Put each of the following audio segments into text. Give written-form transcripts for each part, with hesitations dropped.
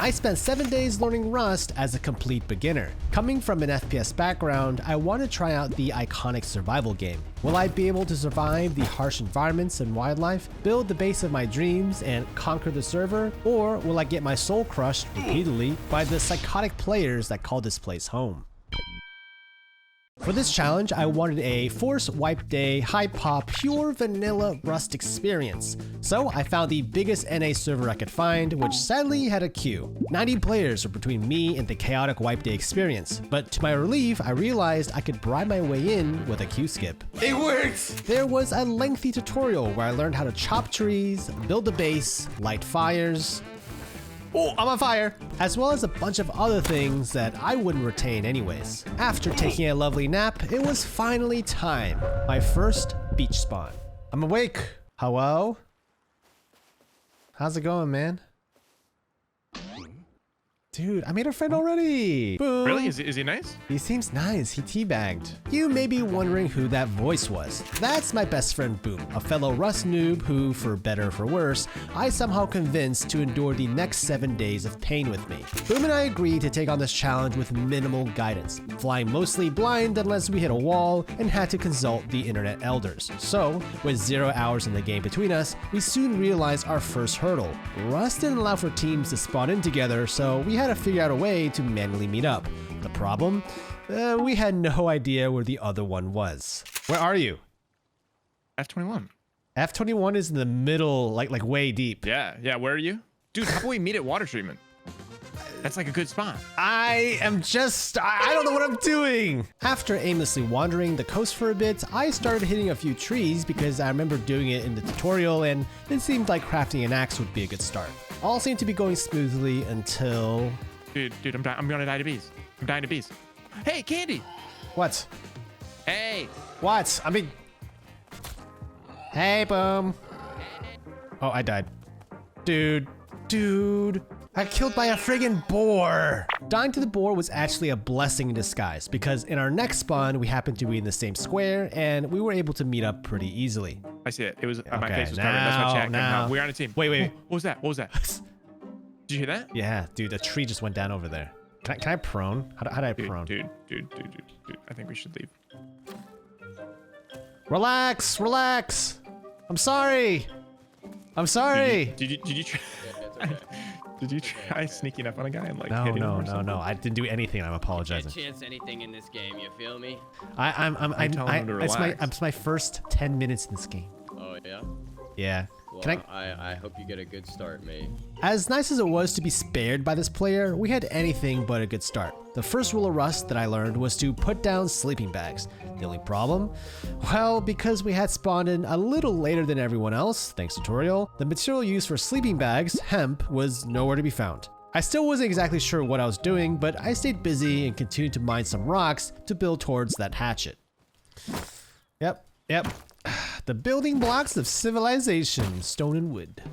I spent 7 days learning Rust as a complete beginner. Coming from an FPS background, I want to try out the iconic survival game. Will I be able to survive the harsh environments and wildlife, build the base of my dreams, and conquer the server? Or will I get my soul crushed repeatedly by the psychotic players that call this place home? For this challenge, I wanted a force wipe day, high pop, pure vanilla Rust experience. So I found the biggest NA server I could find, which sadly had a queue. 90 players were between me and the chaotic wipe day experience, but to my relief, I realized I could bribe my way in with a queue skip. It worked! There was a lengthy tutorial where I learned how to chop trees, build a base, light fires. Oh, I'm on fire! As well as a bunch of other things that I wouldn't retain anyways. After taking a lovely nap, it was finally time. My first beach spawn. I'm awake. Hello? How's it going, man? Dude, I made a friend already! Boom! Really? Is he nice? He seems nice. He teabagged. You may be wondering who that voice was. That's my best friend Boom, a fellow Rust noob who, for better or for worse, I somehow convinced to endure the next 7 days of pain with me. Boom and I agreed to take on this challenge with minimal guidance, flying mostly blind unless we hit a wall and had to consult the internet elders. So, with 0 hours in the game between us, we soon realized our first hurdle. Rust didn't allow for teams to spawn in together, so we had to figure out a way to manually meet up. The problem? We had no idea where the other one was. Where are you? F21. F21 is in the middle, like way deep. Yeah, where are you? Dude, how about we meet at water treatment? That's like a good spot. I don't know what I'm doing. After aimlessly wandering the coast for a bit, I started hitting a few trees because I remember doing it in the tutorial and it seemed like crafting an axe would be a good start. All seemed to be going smoothly until... Dude, I'm gonna die to bees. I'm dying to bees. Hey, Candy! What? Hey! What? I mean... Hey, Boom. Oh, I died. Dude. I got killed by a friggin' boar. Dying to the boar was actually a blessing in disguise because in our next spawn, we happened to be in the same square and we were able to meet up pretty easily. I see it. It was my Okay, face was covered. That's my chat. now. We're on a team. Wait. What was that? Did you hear that? Yeah, dude, a tree just went down over there. Can I prone? How do I prone? Dude. I think we should leave. Relax. I'm sorry. Did you try? Did you try sneaking up on a guy and like hitting him or something? No. I didn't do anything. I'm apologizing. Can't chance anything in this game. You feel me? It's my first 10 minutes in this game. Oh yeah. Yeah. Well, I hope you get a good start, mate. As nice as it was to be spared by this player, we had anything but a good start. The first rule of Rust that I learned was to put down sleeping bags. The only problem? Well, because we had spawned in a little later than everyone else, thanks tutorial, the material used for sleeping bags, hemp, was nowhere to be found. I still wasn't exactly sure what I was doing, but I stayed busy and continued to mine some rocks to build towards that hatchet. Yep. The building blocks of civilization, stone and wood.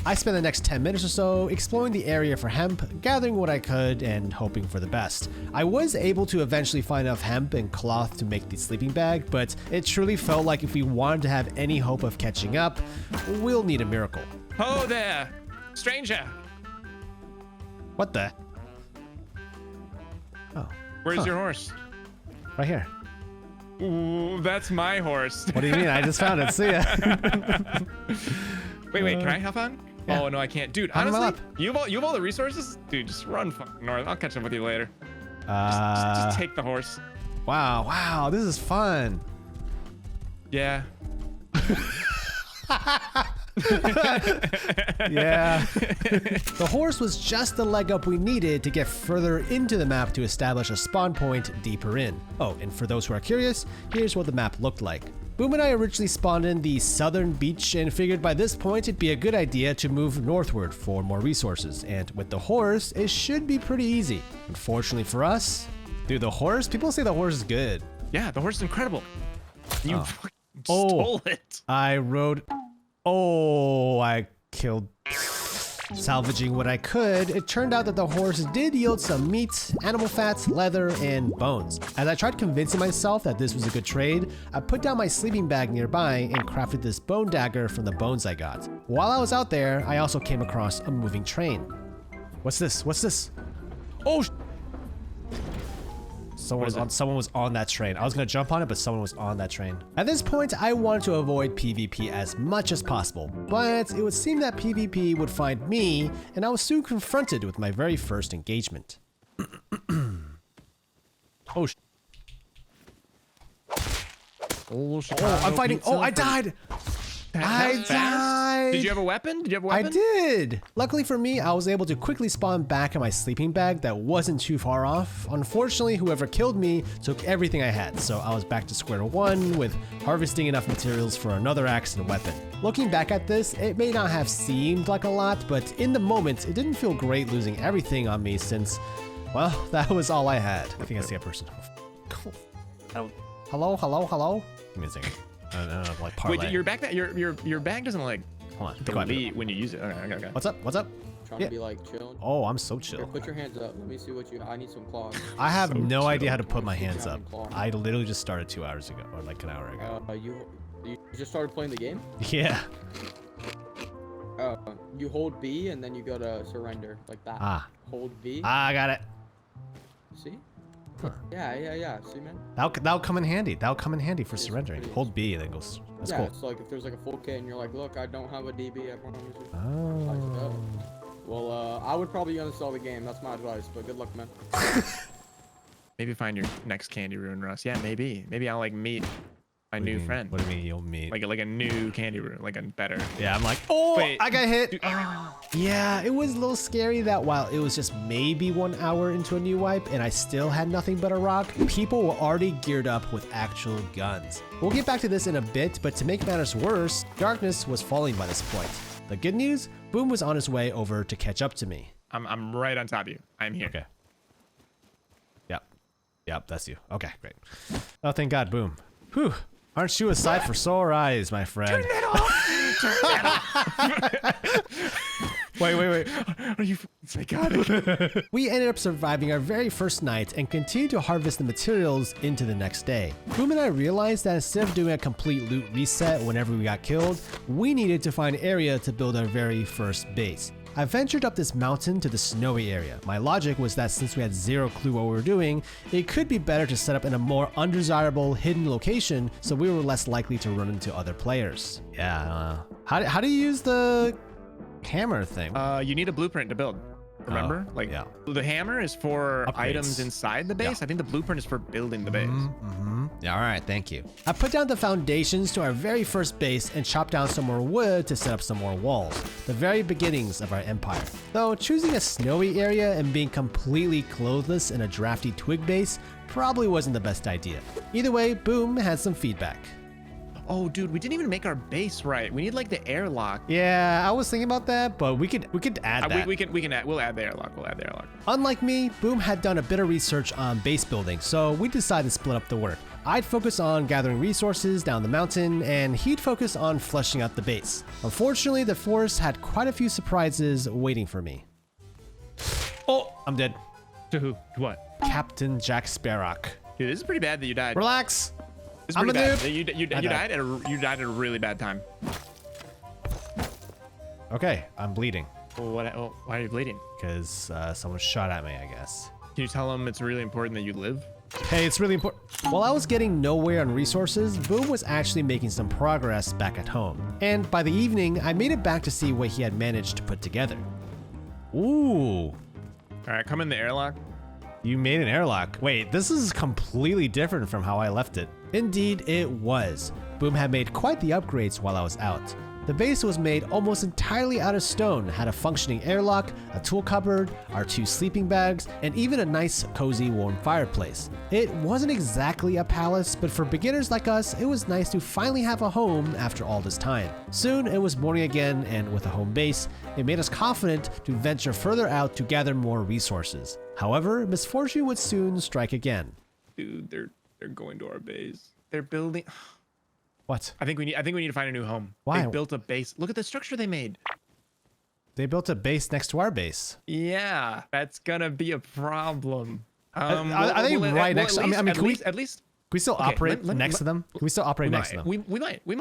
I spent the next 10 minutes or so exploring the area for hemp, gathering what I could, and hoping for the best. I was able to eventually find enough hemp and cloth to make the sleeping bag, but it truly felt like if we wanted to have any hope of catching up, we'll need a miracle. Oh there, stranger. What the? Oh. Where's your horse? Right here. Ooh, that's my horse. What do you mean? I just found it. See ya. Wait, can I hop on? Yeah. Oh no, I can't. Dude, Climb honestly, up. you have all the resources? Dude, just run fucking north. I'll catch up with you later. Uh, Just take the horse. Wow, this is fun. Yeah. Yeah. The horse was just the leg up we needed to get further into the map to establish a spawn point deeper in. Oh, and for those who are curious, here's what the map looked like. Boom and I originally spawned in the southern beach and figured by this point it'd be a good idea to move northward for more resources, and with the horse, it should be pretty easy. Unfortunately for us, dude, the horse, people say the horse is good. Yeah, the horse is incredible. You fucking Oh. stole it. I killed. Salvaging what I could, it turned out that the horse did yield some meat, animal fats, leather, and bones. As I tried convincing myself that this was a good trade, I put down my sleeping bag nearby and crafted this bone dagger from the bones I got. While I was out there, I also came across a moving train. What's this? What's this? Oh! Someone was on that train. I was gonna jump on it, but someone was on that train. At this point, I wanted to avoid PvP as much as possible, but it would seem that PvP would find me, and I was soon confronted with my very first engagement. Oh, I'm fighting. Oh, I died. I died. Did you have a weapon? I did. Luckily for me, I was able to quickly spawn back in my sleeping bag that wasn't too far off. Unfortunately, whoever killed me took everything I had, so I was back to square one with harvesting enough materials for another axe and weapon. Looking back at this, it may not have seemed like a lot, but in the moment, it didn't feel great losing everything on me since, well, that was all I had. I think I see a person. Hello, hello, hello? Give me a second. I don't know, like parlay. Wait, your bag doesn't like Hold on, delete when you use it. Okay. What's up? What's up? Trying to be like chilling. Oh, I'm so chill. Here, put your hands up. Let me see what you. I need some claws. I have So no chill. idea how to put my hands up. I literally just started 2 hours ago, or like an hour ago. You just started playing the game? Yeah. You hold B and then you go to surrender like that. Ah. Hold V. I got it. See? Yeah. See, man? That'll come in handy. That'll come in handy for It's surrendering. pretty- Hold B and then goes. That's yeah, cool. it's like if there's like a full kit and you're like, look, I don't have a DB. I promise you. Oh. Well, I would probably uninstall the game. That's my advice. But good luck, man. Maybe find your next candy rune, Russ. Yeah, maybe. Maybe I'll like meet my new friend. What do you mean you'll meet? Like a new candy rune, like a better. Yeah, I'm like, oh, Wait. I got hit. Dude, Yeah, it was a little scary that while it was just maybe 1 hour into a new wipe and I still had nothing but a rock, people were already geared up with actual guns. We'll get back to this in a bit, but to make matters worse, darkness was falling by this point. The good news, Boom was on his way over to catch up to me. I'm right on top of you. I'm here. Okay. Yep, that's you. Okay, great. Oh, thank God, Boom. Whew. Aren't you a sight for sore eyes, my friend? Turn that off. Wait. Are you psychotic? We ended up surviving our very first night and continued to harvest the materials into the next day. Boom and I realized that instead of doing a complete loot reset whenever we got killed, we needed to find an area to build our very first base. I ventured up this mountain to the snowy area. My logic was that since we had zero clue what we were doing, it could be better to set up in a more undesirable, hidden location so we were less likely to run into other players. Yeah, I don't know. How do you use the hammer thing? You need a blueprint to build. Remember? yeah. The hammer is for Upgrades. items inside the base. Yeah. I think the blueprint is for building the base. Yeah, all right, thank you. I put down the foundations to our very first base and chopped down some more wood to set up some more walls, the very beginnings of our empire. Though choosing a snowy area and being completely clothless in a drafty twig base probably wasn't the best idea. Either way, Boom had some feedback. Oh, dude, we didn't even make our base right. We need like the airlock. Yeah, I was thinking about that, but we could add that. We'll add the airlock. We'll add the airlock. Unlike me, Boom had done a bit of research on base building, so we decided to split up the work. I'd focus on gathering resources down the mountain, and he'd focus on fleshing out the base. Unfortunately, the forest had quite a few surprises waiting for me. Oh, I'm dead. To who? To what? Captain Jack Sparrow. Dude, this is pretty bad that you died. Relax. This is I'm pretty a bad. noob. You died at a really bad time. Okay, I'm bleeding Why are you bleeding? because someone shot at me, I guess. Can you tell him it's really important that you live? Hey, it's really important. While I was getting nowhere on resources, Boom was actually making some progress back at home. And by the evening, I made it back to see what he had managed to put together. Ooh, All right, come in the airlock. you made an airlock. Wait, this is completely different from how I left it. Indeed, it was. Boom had made quite the upgrades while I was out. The base was made almost entirely out of stone, had a functioning airlock, a tool cupboard, our 2 sleeping bags, and even a nice, cozy, warm fireplace. It wasn't exactly a palace, but for beginners like us, it was nice to finally have a home after all this time. Soon, it was morning again, and with a home base, it made us confident to venture further out to gather more resources. However, misfortune would soon strike again. Dude, they're going to our base. They're building. What? I think we need to find a new home. Why? They built a base. Look at the structure they made. They built a base next to our base. Yeah, that's gonna be a problem. Are they right next? Can we still operate next to them? Can we still operate next to them? We might be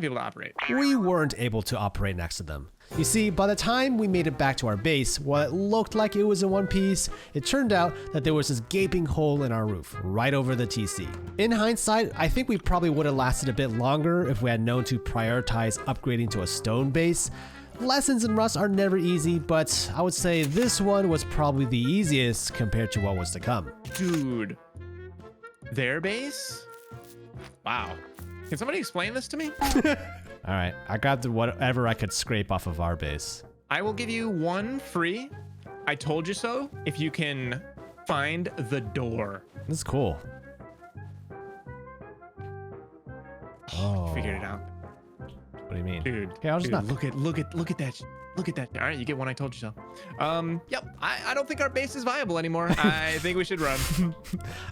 able to operate. We weren't able to operate next to them. You see, by the time we made it back to our base, while it looked like it was in one piece, it turned out that there was this gaping hole in our roof, right over the TC. In hindsight, I think we probably would have lasted a bit longer if we had known to prioritize upgrading to a stone base. Lessons in Rust are never easy, but I would say this one was probably the easiest compared to what was to come. Dude, their base? Wow. Can somebody explain this to me? All right, I grabbed whatever I could scrape off of our base. I will give you 1 free. I told you so. If you can find the door. This is cool. Oh. Figured it out. What do you mean? Dude, Okay, I'll just dude, not. look at that. Look at that. All right, you get 1. I told you so. Yep. I don't think our base is viable anymore. I think we should run.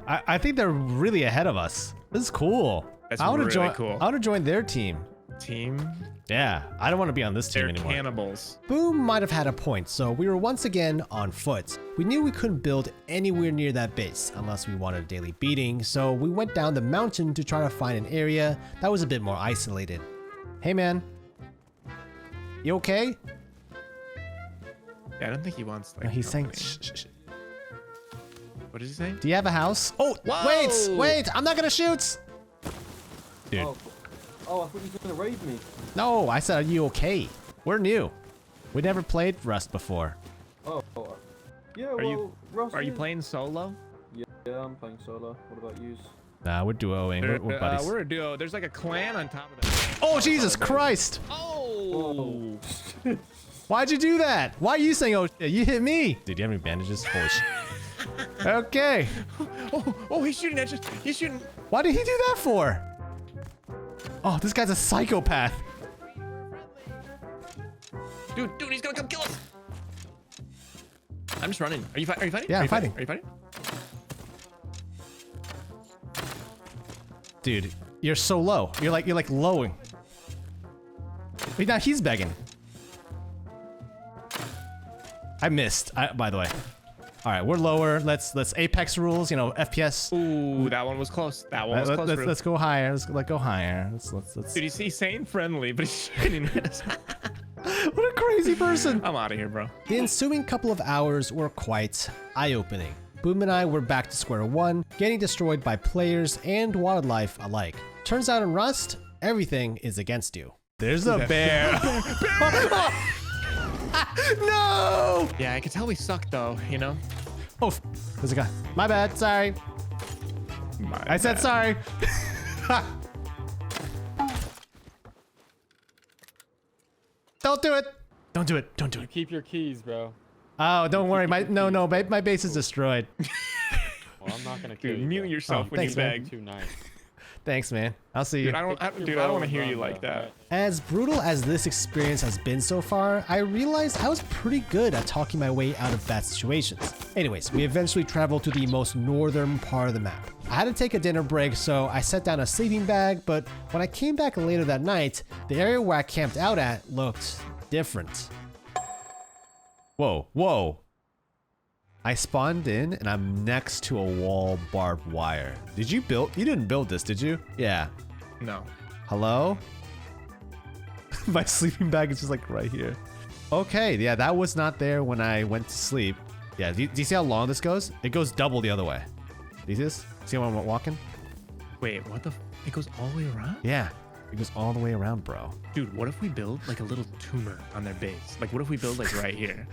I think they're really ahead of us. This is cool. That's I wanna really join, cool. I want to join their team. Team? Yeah, I don't want to be on this team They're anymore. cannibals. Boom might have had a point, so we were once again on foot. We knew we couldn't build anywhere near that base unless we wanted a daily beating, so we went down the mountain to try to find an area that was a bit more isolated. Hey man, you okay? Yeah, I don't think he wants like. No, he's saying, company. shh, shh, shh. What does he say? Do you have a house? Oh, Whoa! wait, I'm not gonna shoot. Dude. Oh, I thought you were gonna raid me. No, I said, are you okay? We're new. We never played Rust before. Oh, yeah. Are you- Ross Are you is- playing solo? Yeah, I'm playing solo. What about you? Nah, we're duoing. We're buddies. We're a duo. There's like a clan on top of that. Oh, Jesus Christ! Oh! Why'd you do that? Why are you saying, oh, shit? You hit me? Dude, do you have any bandages? Holy shit. Okay. Oh, he's shooting at you. He's shooting. Why did he do that for? Oh, this guy's a psychopath. Dude, he's gonna come kill us. I'm just running. Are you fighting? Yeah, Are I'm you fighting. Are you fighting? Dude, you're so low. You're like lowing. Wait, now he's begging. I missed, by the way. All right, we're lower. Let's Apex rules, you know, FPS. Ooh, that one was close. That one was close. Let's go higher. Let's go higher. Let's. Dude, he's saying friendly, but he's shooting at us. What a crazy person. I'm out of here, bro. The ensuing couple of hours were quite eye-opening. Boom and I were back to square one, getting destroyed by players and wildlife alike. Turns out in Rust, everything is against you. There's a bear. No! Yeah, I can tell we suck though, you know? Oh, there's a guy. My bad, sorry. I said sorry. Don't do it. Don't do it. Don't do it. Keep your keys, bro. Oh, don't worry. My base is destroyed. Well, I'm not gonna kill Dude, you. mute yourself when thanks, you man. beg. Too nice. Thanks, man. I'll see you. Dude, I don't want to hear you like that. As brutal as this experience has been so far, I realized I was pretty good at talking my way out of bad situations. Anyways, we eventually traveled to the most northern part of the map. I had to take a dinner break, so I set down a sleeping bag, but when I came back later that night, the area where I camped out at looked different. Whoa. I spawned in and I'm next to a wall barbed wire. You didn't build this, did you? Yeah. No. Hello? My sleeping bag is just like right here. Okay, yeah, that was not there when I went to sleep. Yeah, do you see how long this goes? It goes double the other way. Do you see this? See how I'm walking? Wait, what the? It goes all the way around? Yeah, it goes all the way around, bro. Dude, what if we build like a little tumor on their base? Like, what if we build like right here?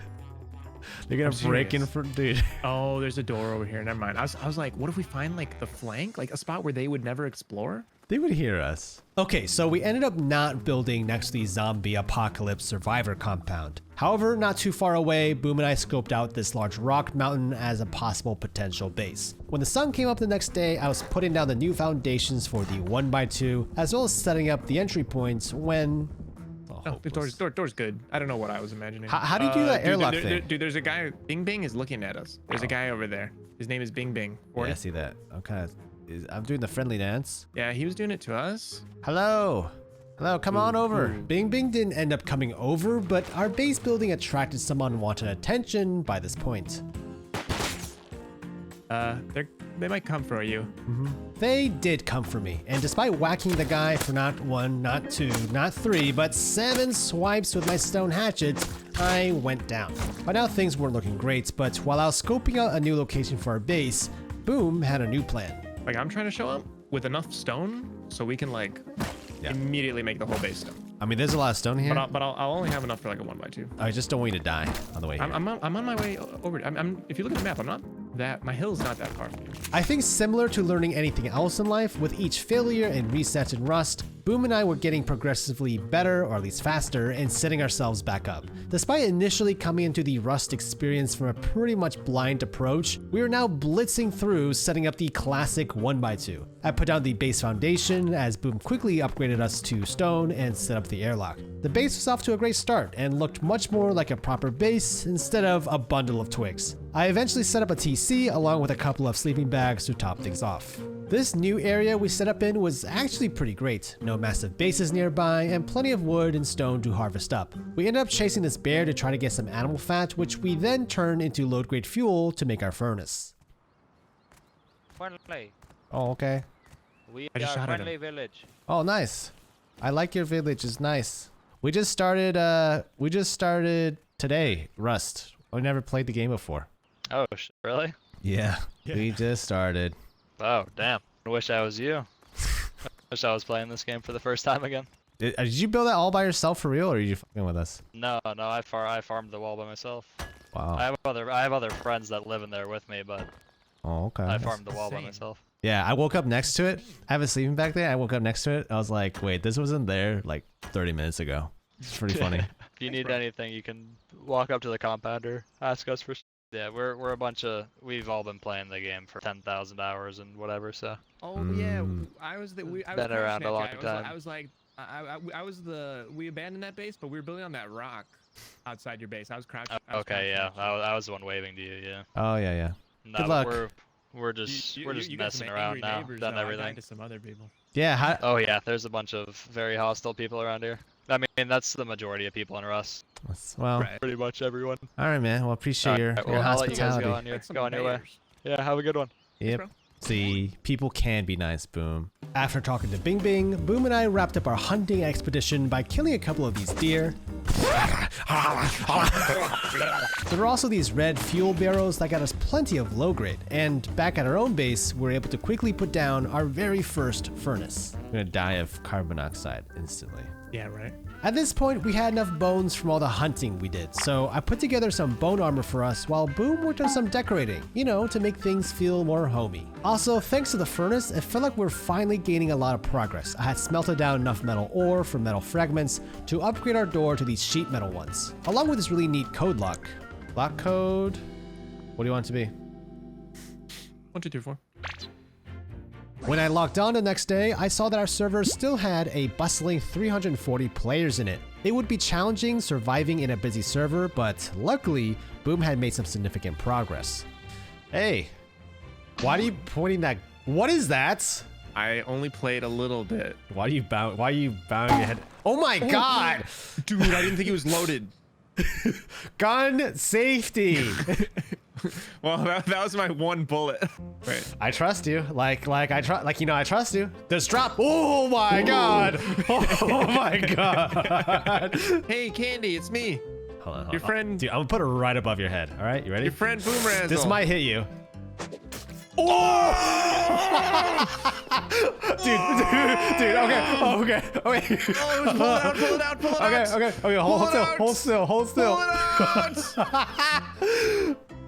They're gonna I'm break in serious. for, dude. Oh, there's a door over here. Never mind. I was like, what if we find like the flank, like a spot where they would never explore? They would hear us. Okay, so we ended up not building next to the zombie apocalypse survivor compound. However, not too far away, Boom and I scoped out this large rock mountain as a possible potential base. When the sun came up the next day, I was putting down the new foundations for the 1x2, as well as setting up the entry points when... Oh, the door's good. I don't know what I was imagining. How do you do that airlock thing? Dude, there's a guy. Bing Bing is looking at us. There's a guy over there. His name is Bing Bing. Yeah, I see that. I'm doing the friendly dance. Yeah, he was doing it to us. Hello, come on over. Bing Bing didn't end up coming over, but our base building attracted some unwanted attention by this point. They might come for you. They did come for me, and despite whacking the guy for not 1, not 2, not 3, but 7 swipes with my stone hatchet, I went down. By now things weren't looking great, but while I was scoping out a new location for our base, Boom had a new plan. Like, I'm trying to show up with enough stone so we can like immediately make the whole base stone. I mean, there's a lot of stone here. But I'll only have enough for like a 1x2. I just don't want you to die on the way here. I'm on my way over. If you look at the map, my hill's not that far from you. I think similar to learning anything else in life, with each failure and reset in Rust, Boom and I were getting progressively better, or at least faster, and setting ourselves back up. Despite initially coming into the Rust experience from a pretty much blind approach, we are now blitzing through setting up the classic 1x2. I put down the base foundation as Boom quickly upgraded us to stone and set up the airlock. The base was off to a great start and looked much more like a proper base instead of a bundle of twigs. I eventually set up a TC along with a couple of sleeping bags to top things off. This new area we set up in was actually pretty great. No massive bases nearby and plenty of wood and stone to harvest up. We ended up chasing this bear to try to get some animal fat, which we then turned into load grade fuel to make our furnace. Friendly. Oh, okay. We I just are shot at friendly him. village. Oh, nice. I like your village. It's nice. We just started today, Rust. We never played the game before. Oh, really? Yeah. We just started. Oh, damn. I wish I was you. Wish I was playing this game for the first time again. Did you build that all by yourself for real, or are you fucking with us? No, I farmed the wall by myself. Wow. I have other friends that live in there with me, but Oh, okay. I farmed the wall by myself. Yeah, I woke up next to it. I have a sleeping bag there. I woke up next to it. I was like, wait, this wasn't there like 30 minutes ago. It's pretty funny. If you need anything, you can walk up to the compounder, ask us for. Yeah, we're a bunch of. We've all been playing the game for 10,000 hours and whatever. So. Oh yeah, I was Been around a long time. I was like, we abandoned that base, but we were building on that rock outside your base. I was crouching. Okay, yeah, I was the one waving to you. Yeah. Oh, yeah, yeah. No, Good but luck. we're just You got some messing around angry now. neighbors, Done though. I everything. died to some other people. Yeah, Oh yeah, there's a bunch of very hostile people around here. I mean, that's the majority of people in Rust. well, Right. Pretty much everyone. all right, man. Well, appreciate your Well, I'll let you guys hospitality. go on your way. Yeah, have a good one. Yep. bro. See, people can be nice, Boom. After talking to Bing Bing, Boom and I wrapped up our hunting expedition by killing a couple of these deer. There were also these red fuel barrels that got us plenty of low grade, and back at our own base, we were able to quickly put down our very first furnace. I'm gonna die of carbon monoxide instantly. Yeah, right. At this point, we had enough bones from all the hunting we did, so I put together some bone armor for us while Boom worked on some decorating, you know, to make things feel more homey. Also, thanks to the furnace, it felt like we were finally gaining a lot of progress. I had smelted down enough metal ore from metal fragments to upgrade our door to these sheet metal ones, along with this really neat code lock. Lock code? What do you want it to be? 1, 2, 3, 4. When I logged on the next day, I saw that our server still had a bustling 340 players in it. It would be challenging surviving in a busy server, but luckily, Boom had made some significant progress. Hey, why are you pointing that? What is that? I only played a little bit. Why are you bowing your head? Oh my god! Dude, I didn't think it was loaded. Gun safety. Well, that was my one bullet. Right. I trust you. I trust you. There's drop. Oh my god. Oh my god. Hey, Candy, it's me. Hold on. Your friend. Dude, I'm gonna put it right above your head. All right, you ready? Your friend Boomerang. This might hit you. Oh! dude, okay. Pull it out. Okay, hold still.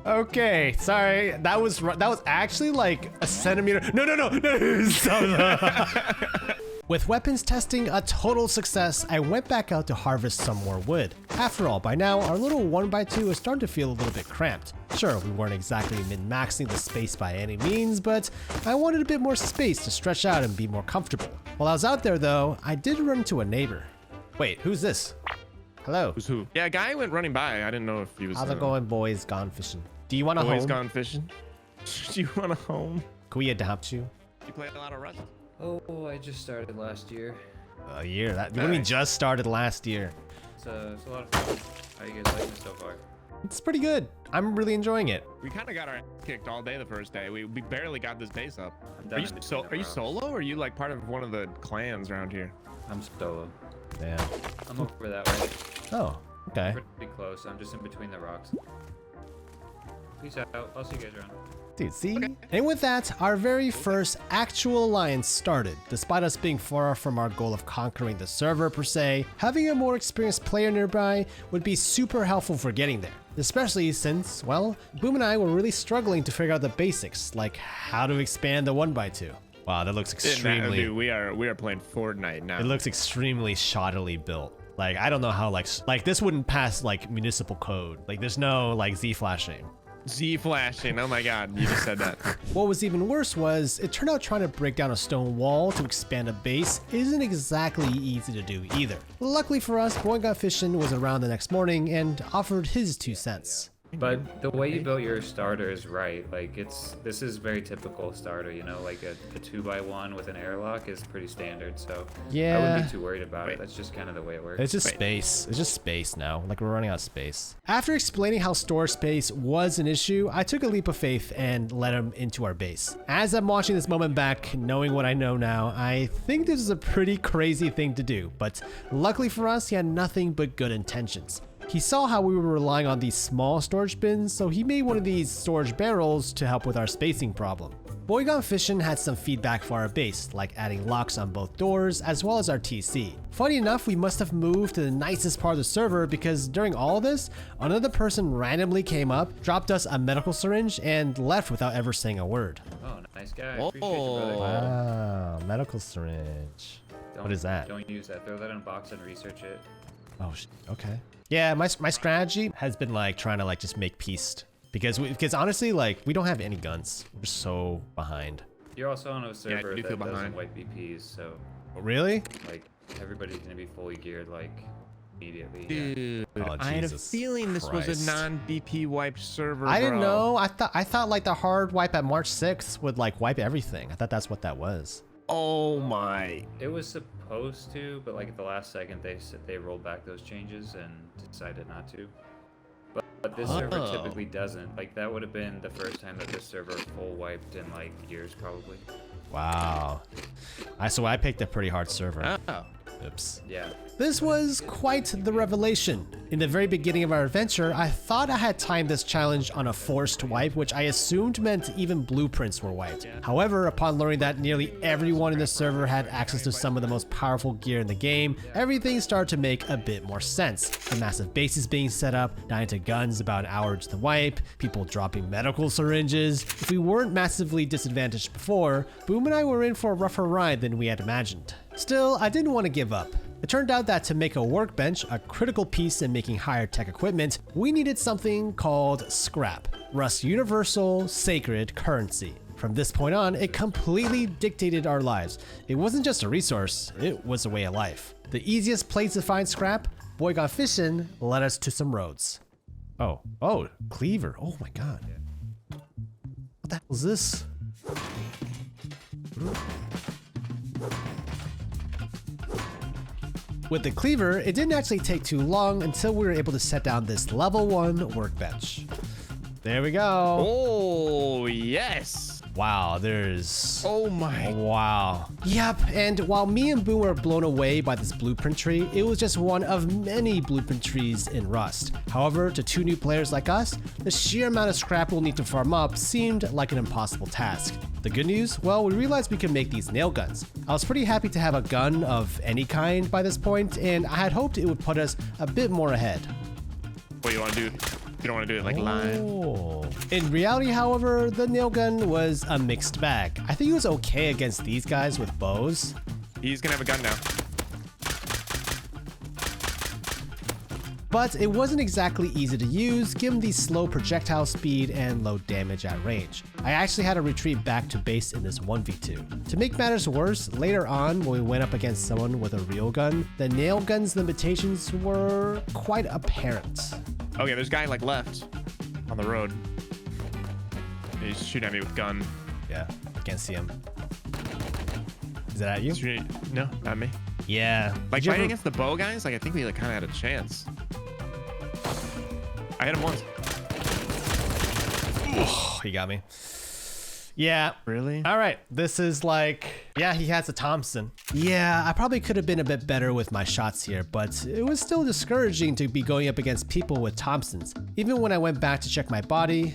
Okay, sorry. That was actually like a centimeter. No. Stop. With weapons testing a total success, I went back out to harvest some more wood. After all, by now, our little 1x2 is starting to feel a little bit cramped. Sure, we weren't exactly min-maxing the space by any means, but I wanted a bit more space to stretch out and be more comfortable. While I was out there though, I did run into a neighbor. Wait, who's this? Hello. Who's who? Yeah, a guy went running by. I didn't know if he was. How's it going, boys gone fishing? Do you want a home? Boys gone fishing. Do you want a home? Can we adopt you? You play a lot of Rust? Oh, I just started last year. A year? What do you mean just started last year? It's a lot of fun. How you guys liking it so far? It's pretty good. I'm really enjoying it. We kind of got our ass kicked all day the first day. We barely got this base up. I'm Are you, done in so, between are you the solo or are you like part of one of the clans around here? rocks. I'm solo. Yeah. I'm over that way. Oh, okay. Pretty close. I'm just in between the rocks. Peace out. I'll see you guys around. Dude, see? And with that, our very first actual alliance started. Despite us being far from our goal of conquering the server per se, having a more experienced player nearby would be super helpful for getting there. Especially since, well, Boom and I were really struggling to figure out the basics, like how to expand the 1x2. Wow, that looks extremely... Dude, we are playing Fortnite now. It looks extremely shoddily built. Like, I don't know how, like this wouldn't pass, like, municipal code. Like, there's no, like, Z-flashing. Z flashing. Oh my god, you just said that. What was even worse was, it turned out trying to break down a stone wall to expand a base isn't exactly easy to do either. Luckily for us, Boy Got Fishin' was around the next morning and offered his 2 cents. But the way you built your starter is right. Like this is very typical starter, you know, like a 2x1 with an airlock is pretty standard. So Yeah. I wouldn't be too worried about it. That's just kind of the way it works. It's just space. It's just space now. Like, we're running out of space. After explaining how storage space was an issue, I took a leap of faith and let him into our base. As I'm watching this moment back, knowing what I know now, I think this is a pretty crazy thing to do, but luckily for us, he had nothing but good intentions. He saw how we were relying on these small storage bins, so he made one of these storage barrels to help with our spacing problem. Boy Gone Fishin' had some feedback for our base, like adding locks on both doors, as well as our TC. Funny enough, we must have moved to the nicest part of the server because during all this, another person randomly came up, dropped us a medical syringe, and left without ever saying a word. Oh, nice guy. Whoa. Appreciate you, brother. Wow, medical syringe. What is that? Don't use that. Throw that in a box and research it. Oh, okay. Yeah, my strategy has been like trying to like just make peace because honestly, like, we don't have any guns. We're so behind. You're also on a server do that feel doesn't behind. wipe BPs, so Really? like everybody's gonna be fully geared like immediately. Dude, Oh, I had a Jesus feeling this was Christ. a non-BP wiped server. I didn't bro. know. I thought like the hard wipe at March 6th would like wipe everything. I thought that's what that was. Oh my. It was supposed to, but like at the last second they rolled back those changes and decided not to. But this server typically doesn't. Like that would have been the first time that this server full wiped in like years probably. Wow. So I picked a pretty hard server. Oh. Oops. Yeah. This was quite the revelation. In the very beginning of our adventure, I thought I had timed this challenge on a forced wipe, which I assumed meant even blueprints were wiped. However, upon learning that nearly everyone in the server had access to some of the most powerful gear in the game, everything started to make a bit more sense. The massive bases being set up, dying to guns about an hour into the wipe, people dropping medical syringes. If we weren't massively disadvantaged before, Boom and I were in for a rougher ride than we had imagined. Still, I didn't want to give up. It turned out that to make a workbench, a critical piece in making higher tech equipment, we needed something called scrap, Rust's universal, sacred currency. From this point on, it completely dictated our lives. It wasn't just a resource, it was a way of life. The easiest place to find scrap, Boy Got Fishin' led us to some roads. Oh, cleaver. Oh my god. What the hell is this? With the cleaver, it didn't actually take too long until we were able to set down this level 1 workbench. There we go. Oh, yes. Wow, there's... Oh my. Wow. Yep, and while me and Boom were blown away by this blueprint tree, it was just one of many blueprint trees in Rust. However, to 2 new players like us, the sheer amount of scrap we'll need to farm up seemed like an impossible task. The good news? Well, we realized we could make these nail guns. I was pretty happy to have a gun of any kind by this point, and I had hoped it would put us a bit more ahead. What you want to do? You don't want to do it like live. Oh. In reality, however, the nail gun was a mixed bag. I think it was okay against these guys with bows. He's gonna have a gun now. But it wasn't exactly easy to use given the slow projectile speed and low damage at range. I actually had to retreat back to base in this 1v2. To make matters worse, later on when we went up against someone with a real gun, the nail gun's limitations were quite apparent. Okay, there's a guy like left on the road. He's shooting at me with gun. Yeah, I can't see him. Is that at you? No, not me. Yeah. Like Did you fighting ever- against the bow guys, like I think we like kind of had a chance. I hit him once. Oh, he got me. Yeah. Really? All right. This is like, yeah, he has a Thompson. Yeah, I probably could have been a bit better with my shots here, but it was still discouraging to be going up against people with Thompsons. Even when I went back to check my body.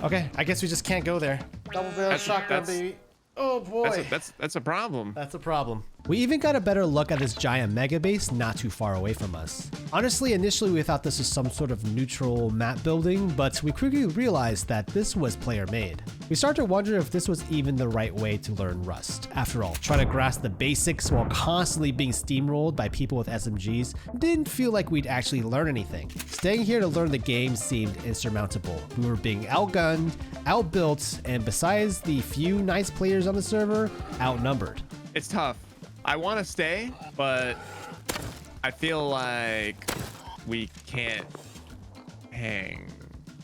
Okay, I guess we just can't go there. Double barrel shotgun, baby. Oh boy. That's a problem. That's a problem. We even got a better look at this giant mega base not too far away from us. Honestly, initially we thought this was some sort of neutral map building, but we quickly realized that this was player made. We started to wonder if this was even the right way to learn Rust. After all, trying to grasp the basics while constantly being steamrolled by people with SMGs didn't feel like we'd actually learn anything. Staying here to learn the game seemed insurmountable. We were being outgunned, outbuilt, and besides the few nice players on the server, outnumbered. It's tough. I want to stay, but I feel like we can't hang.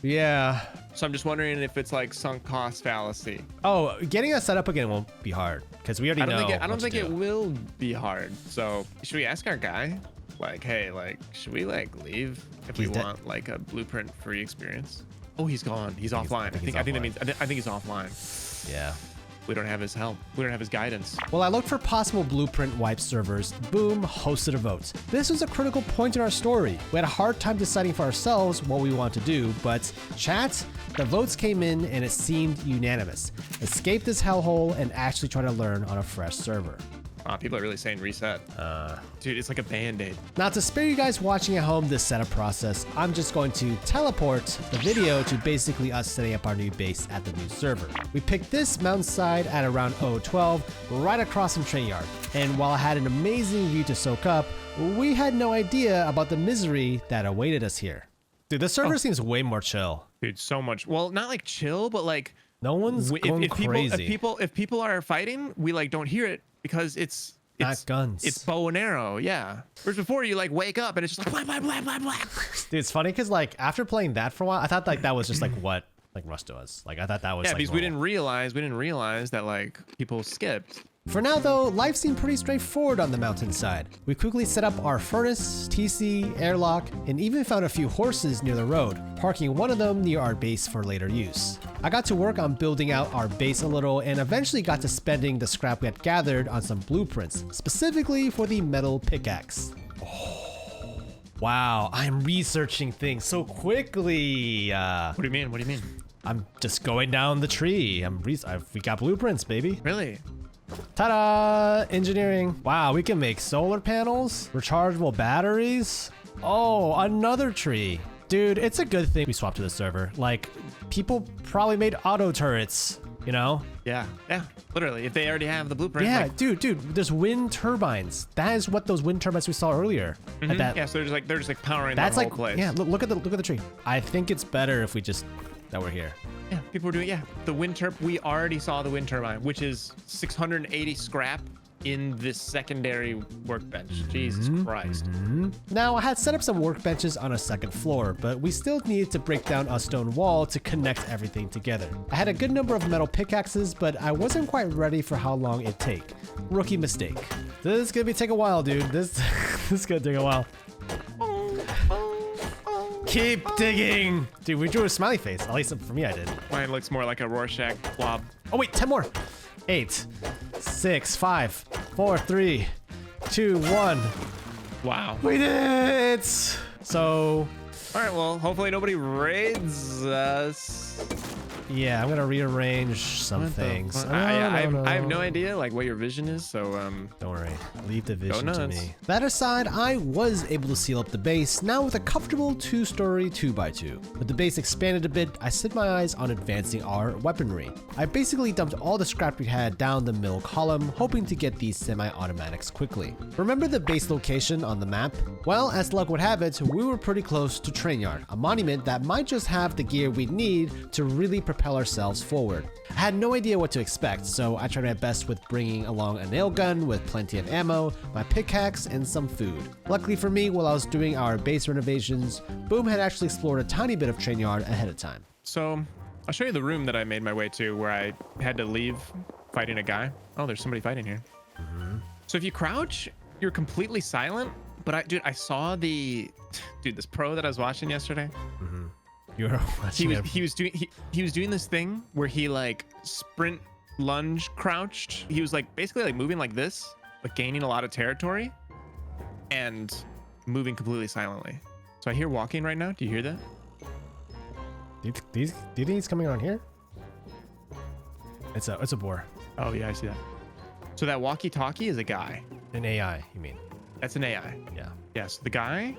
Yeah. So I'm just wondering if it's like sunk cost fallacy. Oh, getting us set up again won't be hard because we already know. I don't think it will be hard. So should we ask our guy, like, hey, like, should we like leave if we want like a blueprint free experience? Oh, he's gone. He's offline. I think that means I think he's offline. Yeah. We don't have his help. We don't have his guidance. Well, I looked for possible blueprint wipe servers. Boom, hosted a vote. This was a critical point in our story. We had a hard time deciding for ourselves what we want to do, but chat, the votes came in and it seemed unanimous. Escape this hellhole and actually try to learn on a fresh server. People are really saying reset. Dude, it's like a band-aid. Now, to spare you guys watching at home this setup process, I'm just going to teleport the video to basically us setting up our new base at the new server. We picked this mountainside at around 012, right across from train yard. And while I had an amazing view to soak up, we had no idea about the misery that awaited us here. Dude, this server seems way more chill. Dude, so much. Well, not like chill, but like no one's going crazy. If people are fighting, we like don't hear it because it's not guns. It's bow and arrow, yeah. Whereas before you like wake up and it's just like blah blah blah blah blah. Dude, it's funny because like after playing that for a while, I thought like that was just like what like Rust was. Like I thought that was yeah, like because normal. we didn't realize that like people skipped. For now though, life seemed pretty straightforward on the mountainside. We quickly set up our furnace, TC, airlock, and even found a few horses near the road, parking one of them near our base for later use. I got to work on building out our base a little and eventually got to spending the scrap we had gathered on some blueprints, specifically for the metal pickaxe. Oh, wow, I'm researching things so quickly. What do you mean? What do you mean? I'm just going down the tree. We got blueprints, baby. Really? Ta-da! Engineering. Wow, we can make solar panels, rechargeable batteries. Oh, another tree. Dude, it's a good thing we swapped to the server. Like, people probably made auto turrets, you know? Yeah, literally. If they already have the blueprint. Yeah, like, dude, there's wind turbines. That is what those wind turbines we saw earlier. Yeah, so they're just like powering that whole place. Yeah, look at the tree. I think it's better if we just that we're here. Yeah, people were doing, the wind turbine. We already saw the wind turbine, which is 680 scrap in this secondary workbench. Jesus Christ. Now, I had set up some workbenches on a second floor, but we still needed to break down a stone wall to connect everything together. I had a good number of metal pickaxes, but I wasn't quite ready for how long it'd take. Rookie mistake. This is gonna take a while, dude. This is gonna take a while. Keep digging! Dude, we drew a smiley face. At least for me, I did. Mine looks more like a Rorschach blob. Oh, wait, 10 more. 8, 6, 5, 4, 3, 2, 1. Wow. We did it! So... All right, well, hopefully nobody raids us. Yeah, I'm gonna rearrange some things. I have no idea like what your vision is, so don't worry, leave the vision to nuts. me. That aside, I was able to seal up the base, now with a comfortable 2-story 2x2. With the base expanded a bit, I set my eyes on advancing our weaponry. I basically dumped all the scrap we had down the middle column, hoping to get these semi-automatics quickly. Remember the base location on the map? Well, as luck would have it, we were pretty close to Train Yard, a monument that might just have the gear we need to really propel ourselves forward. I had no idea what to expect, so I tried my best with bringing along a nail gun with plenty of ammo, my pickaxe, and some food. Luckily for me, while I was doing our base renovations, Boom had actually explored a tiny bit of Train Yard ahead of time. So I'll show you the room that I made my way to where I had to leave fighting a guy. Oh, there's somebody fighting here. So if you crouch, you're completely silent, But dude, I saw this pro that I was watching yesterday. You were watching him. He was doing this thing where he like sprint, lunge, crouched. He was like basically like moving like this, but gaining a lot of territory and moving completely silently. So I hear walking right now. Do you hear that? Do you think he's coming around here? It's a boar. Oh yeah, I see that. So that walkie-talkie is a guy. An AI, you mean? That's an AI. Yeah. Yeah, so the guy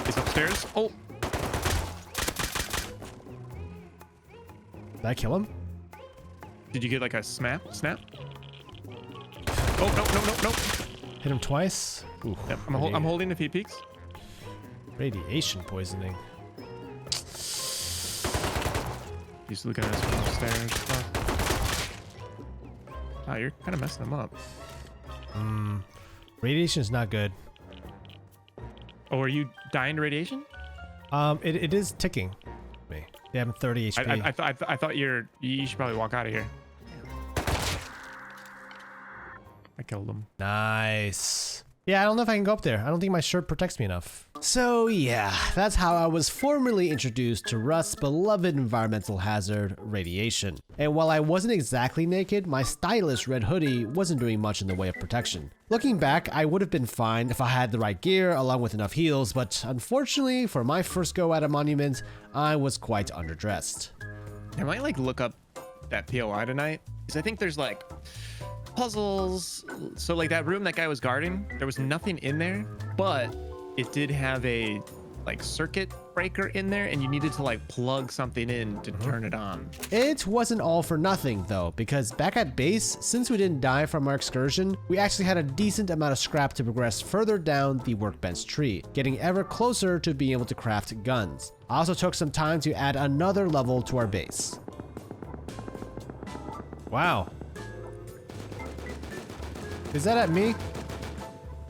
is upstairs. Oh, Did I kill him? did you get like a snap? Oh, no. Hit him twice? Ooh, Yep, I'm holding if he peeks. Radiation poisoning. He's looking at us from upstairs. Oh, you're kind of messing him up. Radiation is not good. Oh, are you dying to radiation? It is ticking me. They have 30 HP. I thought you should probably walk out of here. I killed him. Nice. Yeah, I don't know if I can go up there. I don't think my shirt protects me enough. So yeah, that's how I was formally introduced to Rust's beloved environmental hazard, radiation. And while I wasn't exactly naked, my stylish red hoodie wasn't doing much in the way of protection. Looking back, I would have been fine if I had the right gear along with enough heals, but unfortunately for my first go at a monument, I was quite underdressed. I might like look up that POI tonight, because I think there's like puzzles. So like that room that guy was guarding, there was nothing in there, but it did have a like circuit breaker in there, and you needed to like plug something in to turn it on. It wasn't all for nothing though, because back at base, since we didn't die from our excursion, we actually had a decent amount of scrap to progress further down the workbench tree, getting ever closer to being able to craft guns. I also took some time to add another level to our base. Wow. Is that at me?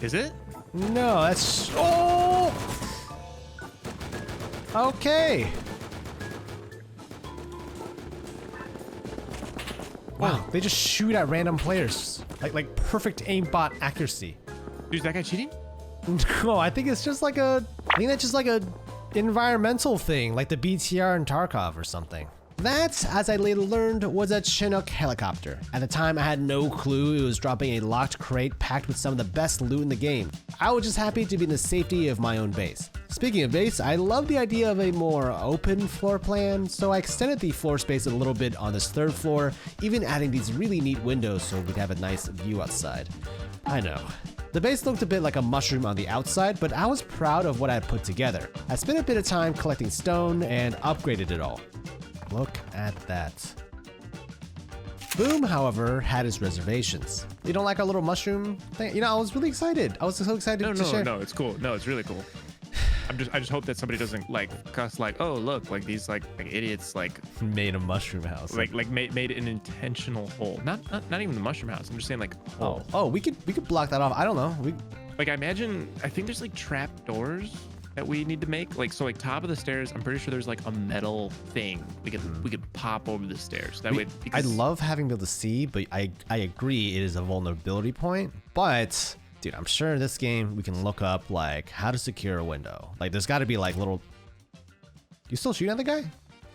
Is it? No, that's... Oh! Okay. Wow, they just shoot at random players. Like perfect aimbot accuracy. Dude, is that guy cheating? No, I think it's just like I think that's just like a environmental thing, like the BTR in Tarkov or something. That, as I later learned, was a Chinook helicopter. At the time, I had no clue it was dropping a locked crate packed with some of the best loot in the game. I was just happy to be in the safety of my own base. Speaking of base, I love the idea of a more open floor plan, so I extended the floor space a little bit on this third floor, even adding these really neat windows so we'd have a nice view outside. I know. The base looked a bit like a mushroom on the outside, but I was proud of what I had put together. I spent a bit of time collecting stone and upgraded it all. Look at that. Boom, however, had his reservations. You don't like our little mushroom thing? You know, I was really excited. I was so excited to share. No, it's cool. No, it's really cool. I just hope that somebody doesn't like cuss like, oh look, like these like idiots like Made a mushroom house. like made an intentional hole. Not even the mushroom house. I'm just saying like hole. Oh, we could block that off. I don't know. Like I think there's like trap doors that we need to make. Like so like top of the stairs, I'm pretty sure there's like a metal thing we could pop over the stairs. That way I love having been able to see, but I agree it is a vulnerability point. But dude, I'm sure in this game we can look up like how to secure a window. Like there's got to be like little. You still shooting at the guy?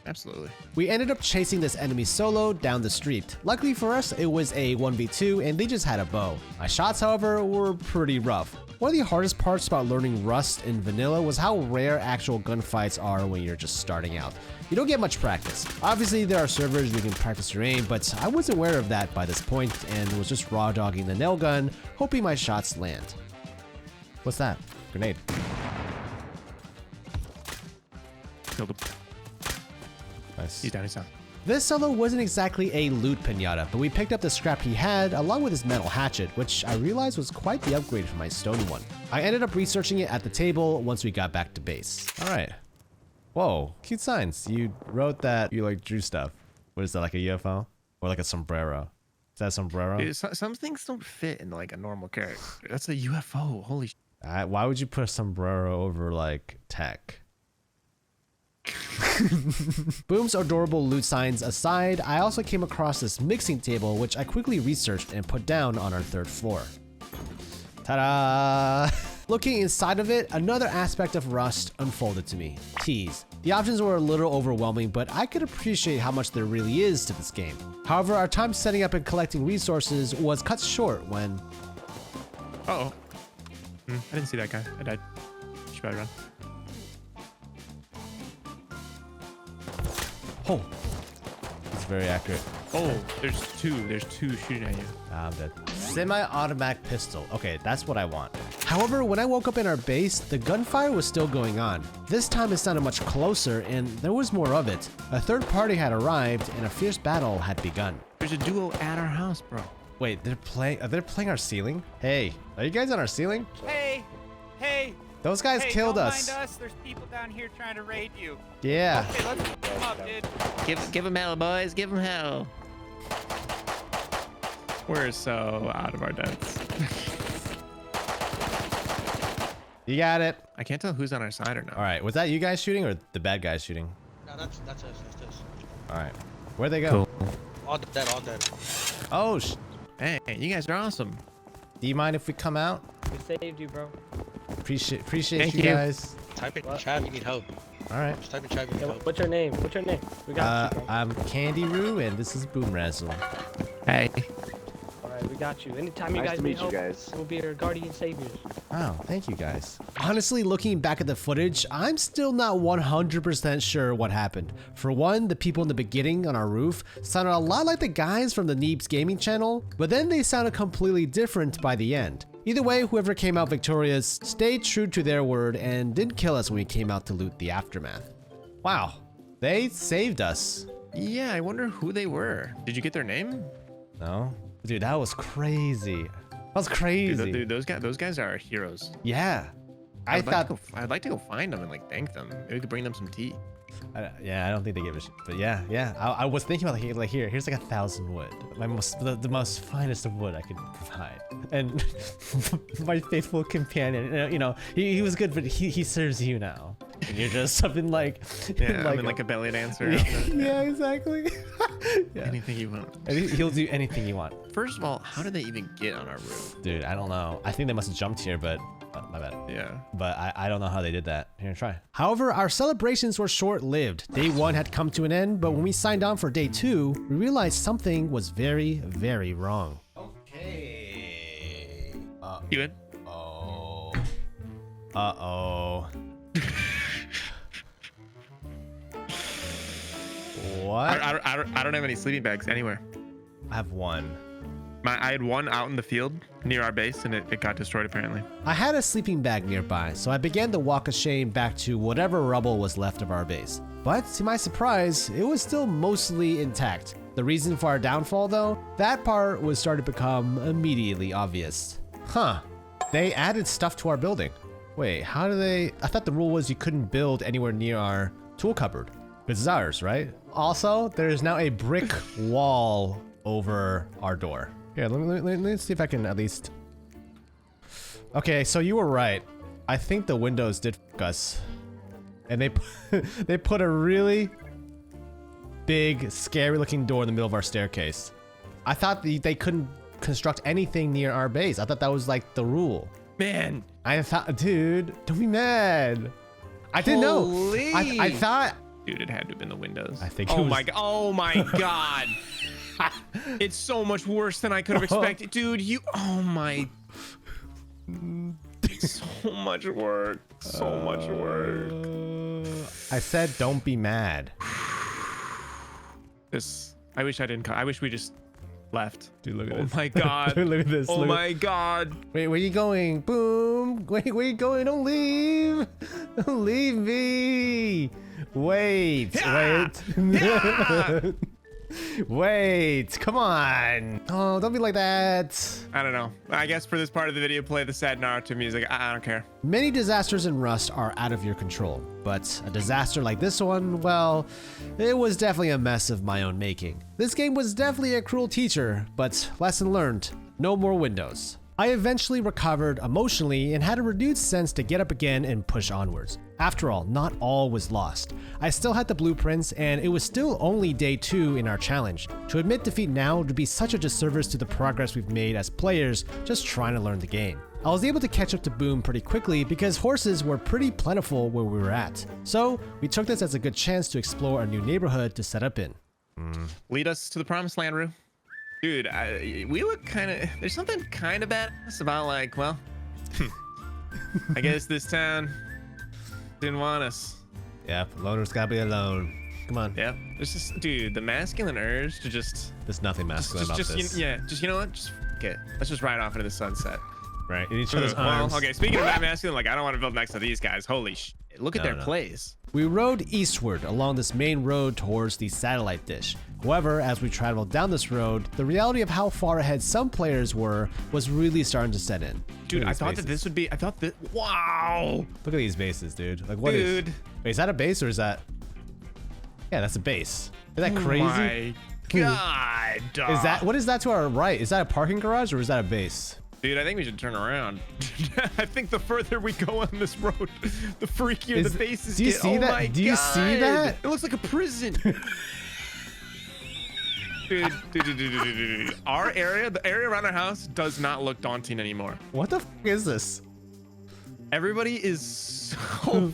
Absolutely. We ended up chasing this enemy solo down the street. Luckily for us, it was a 1v2 and they just had a bow. My shots, however, were pretty rough. One of the hardest parts about learning Rust in vanilla was how rare actual gunfights are when you're just starting out. You don't get much practice. Obviously, there are servers where you can practice your aim, but I wasn't aware of that by this point and was just raw dogging the nail gun, hoping my shots land. What's that? Grenade. Killed him. Nice. He's down. This solo wasn't exactly a loot pinata, but we picked up the scrap he had along with his metal hatchet, which I realized was quite the upgrade from my stone one. I ended up researching it at the table once we got back to base. All right. Whoa, cute signs. You wrote that you like drew stuff. What is that, like a UFO? Or like a sombrero? Is that a sombrero? Dude, some things don't fit in like a normal character. That's a UFO. Holy sh**. Why would you put a sombrero over like tech? Boom's adorable loot signs aside, I also came across this mixing table which I quickly researched and put down on our third floor. Ta-da! Looking inside of it, another aspect of Rust unfolded to me. Teas. The options were a little overwhelming, but I could appreciate how much there really is to this game. However, our time setting up and collecting resources was cut short when... Uh-oh. I didn't see that guy. I died. Should probably run. Oh, it's very accurate. Oh, there's two. There's two shooting at you. I'm dead. Semi-automatic pistol. Okay, that's what I want. However, when I woke up in our base, the gunfire was still going on. This time it sounded much closer and there was more of it. A third party had arrived and a fierce battle had begun. There's a duo at our house, bro. Wait, are they playing our ceiling? Hey, are you guys on our ceiling? Hey, hey. Those guys hey, killed don't us. Mind us. There's people down here trying to raid you. Yeah. Okay, let's come up, dude. Give him hell, boys. Give him hell. We're so out of our depths. You got it. I can't tell who's on our side or not. All right, was that you guys shooting or the bad guys shooting? No, that's us. That's us. All right, where'd they go? Cool. All dead. All dead. Oh, Hey, you guys are awesome. do you mind if we come out? We saved you, bro. Appreciate Thank you you. guys. Type in chat if you need help. All right. Just type in chat if you need help. What's your name? What's your name? We got you, bro. I'm Candy Roo, and this is Boom Razzle. Hey. All right, we got you. Anytime you Nice guys to need meet you help, guys. we'll be your guardian saviors. Wow, thank you guys. Honestly, looking back at the footage, I'm still not 100% sure what happened. For one, the people in the beginning on our roof sounded a lot like the guys from the Neebs Gaming channel, but then they sounded completely different by the end. Either way, whoever came out victorious stayed true to their word and didn't kill us when we came out to loot the aftermath. Wow, they saved us. Yeah, I wonder who they were. Did you get their name? No? Dude, that was crazy. That was crazy. Dude, those guys are our heroes. Yeah. I'd like to go find them and like thank them. Maybe we could bring them some tea. Yeah, I don't think they give a shit. But yeah. I was thinking about here's like 1,000 wood. The most finest of wood I could provide. And my faithful companion, you know, he was good, but he serves you now. And you're just something like... Yeah, I'm in like a belly dancer. Yeah, exactly. Yeah. Anything you want. He'll do anything you want. First of all, how did they even get on our roof? Dude, I don't know. I think they must have jumped here, but... my bad. Yeah. But I don't know how they did that. Here, try. However, our celebrations were short-lived. Day 1 had come to an end, but when we signed on for day 2, we realized something was very, very wrong. Okay. You in? Oh. Uh-oh. What? I don't have any sleeping bags anywhere. I have one. I had one out in the field near our base, and it got destroyed apparently. I had a sleeping bag nearby, so I began the walk of shame back to whatever rubble was left of our base. But to my surprise, it was still mostly intact. The reason for our downfall though, that part was starting to become immediately obvious. Huh, they added stuff to our building. Wait, how do they? I thought the rule was you couldn't build anywhere near our tool cupboard. This is ours, right? Also, there is now a brick wall over our door. Here, let me see if I can at least... Okay, so you were right. I think the windows did f us. And they put a really big, scary-looking door in the middle of our staircase. I thought they couldn't construct anything near our base. I thought that was like the rule. Man. I thought, dude, don't be mad. I didn't know. I thought... Dude, it had to have been the windows. I think Oh my god. It's so much worse than I could have expected. Dude, oh my... So much work. So much work. I said don't be mad. I wish I didn't come. I wish we just left. Dude, look at Oh this. my god. Look at this. Oh look my god. Wait, where you going? Boom. Wait, where you going? Don't leave. Don't leave me. Wait. Yeah. Wait. Yeah. Wait. Come on. Oh, don't be like that. I don't know. I guess for this part of the video, play the sad Naruto music. I don't care. Many disasters in Rust are out of your control, but a disaster like this one, well, it was definitely a mess of my own making. This game was definitely a cruel teacher, but lesson learned, no more windows. I eventually recovered emotionally and had a renewed sense to get up again and push onwards. After all, not all was lost. I still had the blueprints and it was still only day 2 in our challenge. To admit defeat now would be such a disservice to the progress we've made as players just trying to learn the game. I was able to catch up to Boom pretty quickly because horses were pretty plentiful where we were at. So we took this as a good chance to explore a new neighborhood to set up in. Lead us to the promised land, Rue. Dude, we look kind of... There's something kind of badass about, like, well... I guess this town didn't want us. Yeah, loner's gotta be alone. Come on. Yeah, there's just... Dude, the masculine urge to just... There's nothing masculine about this. You know what? Just okay. Let's just ride off into the sunset. Right, in each other's arms. Well, okay, speaking of that masculine, like, I don't want to build next to these guys. Holy shit. Look at their plays. We rode eastward along this main road towards the satellite dish. However, as we traveled down this road, the reality of how far ahead some players were was really starting to set in. Dude, I thought that this would be... Wow! Look at these bases, dude. Like, what is... Wait, is that a base or is that... Yeah, that's a base. Is that crazy? My God, dog. Is that... What is that to our right? Is that a parking garage or is that a base? Dude, I think we should turn around. I think the further we go on this road, the freakier the bases do you get. see Oh that? my Do you see that? It looks like a prison. Dude. Our area, the area around our house, does not look daunting anymore. What the f is this? Everybody is so...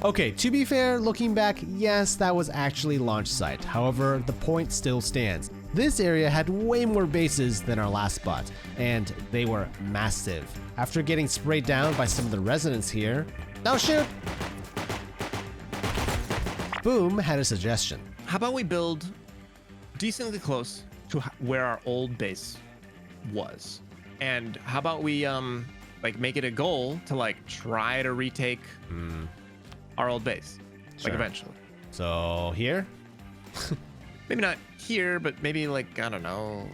Okay, to be fair, looking back, yes, that was actually launch site. However, the point still stands. This area had way more bases than our last spot, and they were massive. After getting sprayed down by some of the residents here, no shoot! Boom had a suggestion. How about we build decently close to where our old base was? And how about we like make it a goal to like try to retake our old base, like eventually. So here? Maybe not here, but maybe like, I don't know,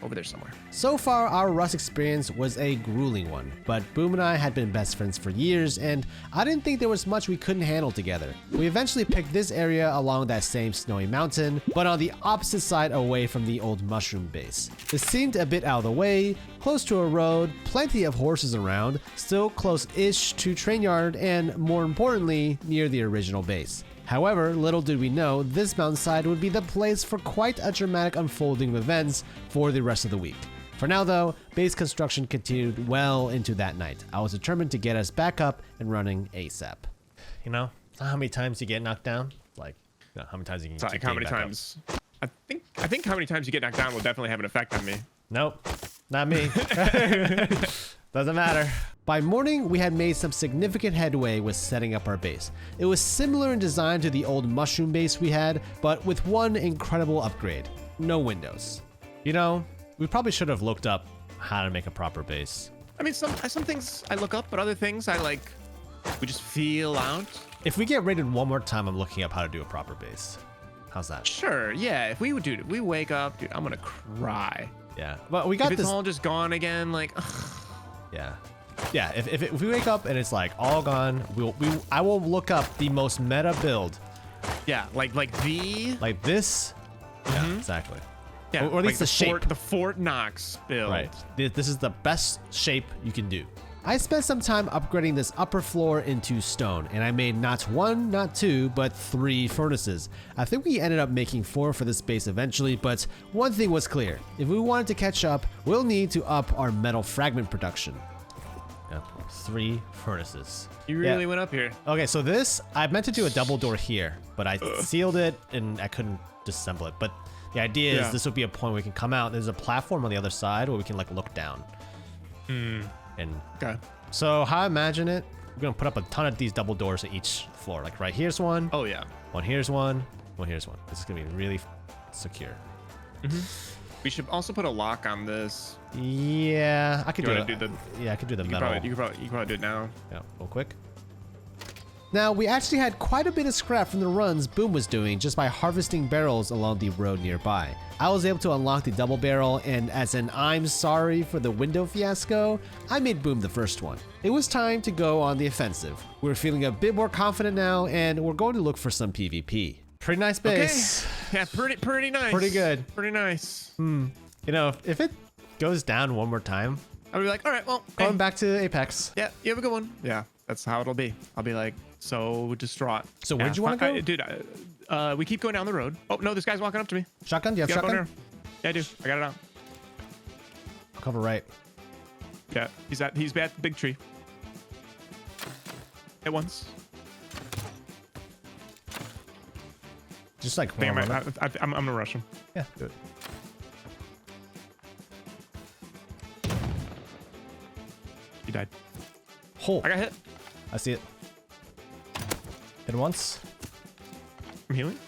over there somewhere. So far, our Rust experience was a grueling one, but Boom and I had been best friends for years, and I didn't think there was much we couldn't handle together. We eventually picked this area along that same snowy mountain, but on the opposite side away from the old mushroom base. It seemed a bit out of the way, close to a road, plenty of horses around, still close-ish to train yard, and more importantly, near the original base. However, little did we know, this mountainside would be the place for quite a dramatic unfolding of events for the rest of the week. For now though, base construction continued well into that night. I was determined to get us back up and running ASAP. You know, how many times you get knocked down? Like, you know, how many times you can It's like how many times? I think how many times you get knocked down will definitely have an effect on me. Nope, not me. Doesn't matter. By morning, we had made some significant headway with setting up our base. It was similar in design to the old mushroom base we had, but with one incredible upgrade: no windows. You know, we probably should have looked up how to make a proper base. I mean, some things I look up, but other things I like, we just feel out. If we get raided one more time, I'm looking up how to do a proper base. How's that? Sure, yeah. If we wake up, dude, I'm gonna cry. Yeah, but we got if this. It's all just gone again, like. Yeah. If we wake up and it's like all gone, I will look up the most meta build. Yeah, like this. Yeah, exactly. Yeah, or at least like the shape. The Fort Knox build. Right. This is the best shape you can do. I spent some time upgrading this upper floor into stone, and I made not one, not two, but 3 furnaces. I think we ended up making 4 for this base eventually, but one thing was clear. If we wanted to catch up, we'll need to up our metal fragment production. Yep, 3 furnaces. You really went up here. Okay, so this, I meant to do a double door here, but I sealed it and I couldn't disassemble it. But the idea is this would be a point where we can come out. There's a platform on the other side where we can like look down. And okay. So how I imagine it, we're gonna put up a ton of these double doors at each floor. Like right here's one. Oh yeah. One here's one. One here's one. This is gonna be really secure. We should also put a lock on this. Yeah, I could do it. Yeah, I could do the metal. You could probably do it now. Yeah, real quick. Now, we actually had quite a bit of scrap from the runs Boom was doing just by harvesting barrels along the road nearby. I was able to unlock the double barrel, and as an I'm sorry for the window fiasco, I made Boom the first one. It was time to go on the offensive. We're feeling a bit more confident now, and we're going to look for some PvP. Pretty nice base. Okay. Yeah, pretty nice. Pretty good. Pretty nice. You know, if it goes down one more time, I'll be like, all right, well, going back to Apex. Yeah, you have a good one. Yeah, that's how it'll be. I'll be like so distraught. So where'd you want to go? Dude, we keep going down the road. Oh, no, this guy's walking up to me. Shotgun? Do you have shotgun? Yeah, I do. I got it out. Cover right. Yeah, he's at the big tree. Hit once. Just like I think I'm gonna rush him. yeah, do it. He died. Hole. I got hit. I see it. Hit him once. I'm healing.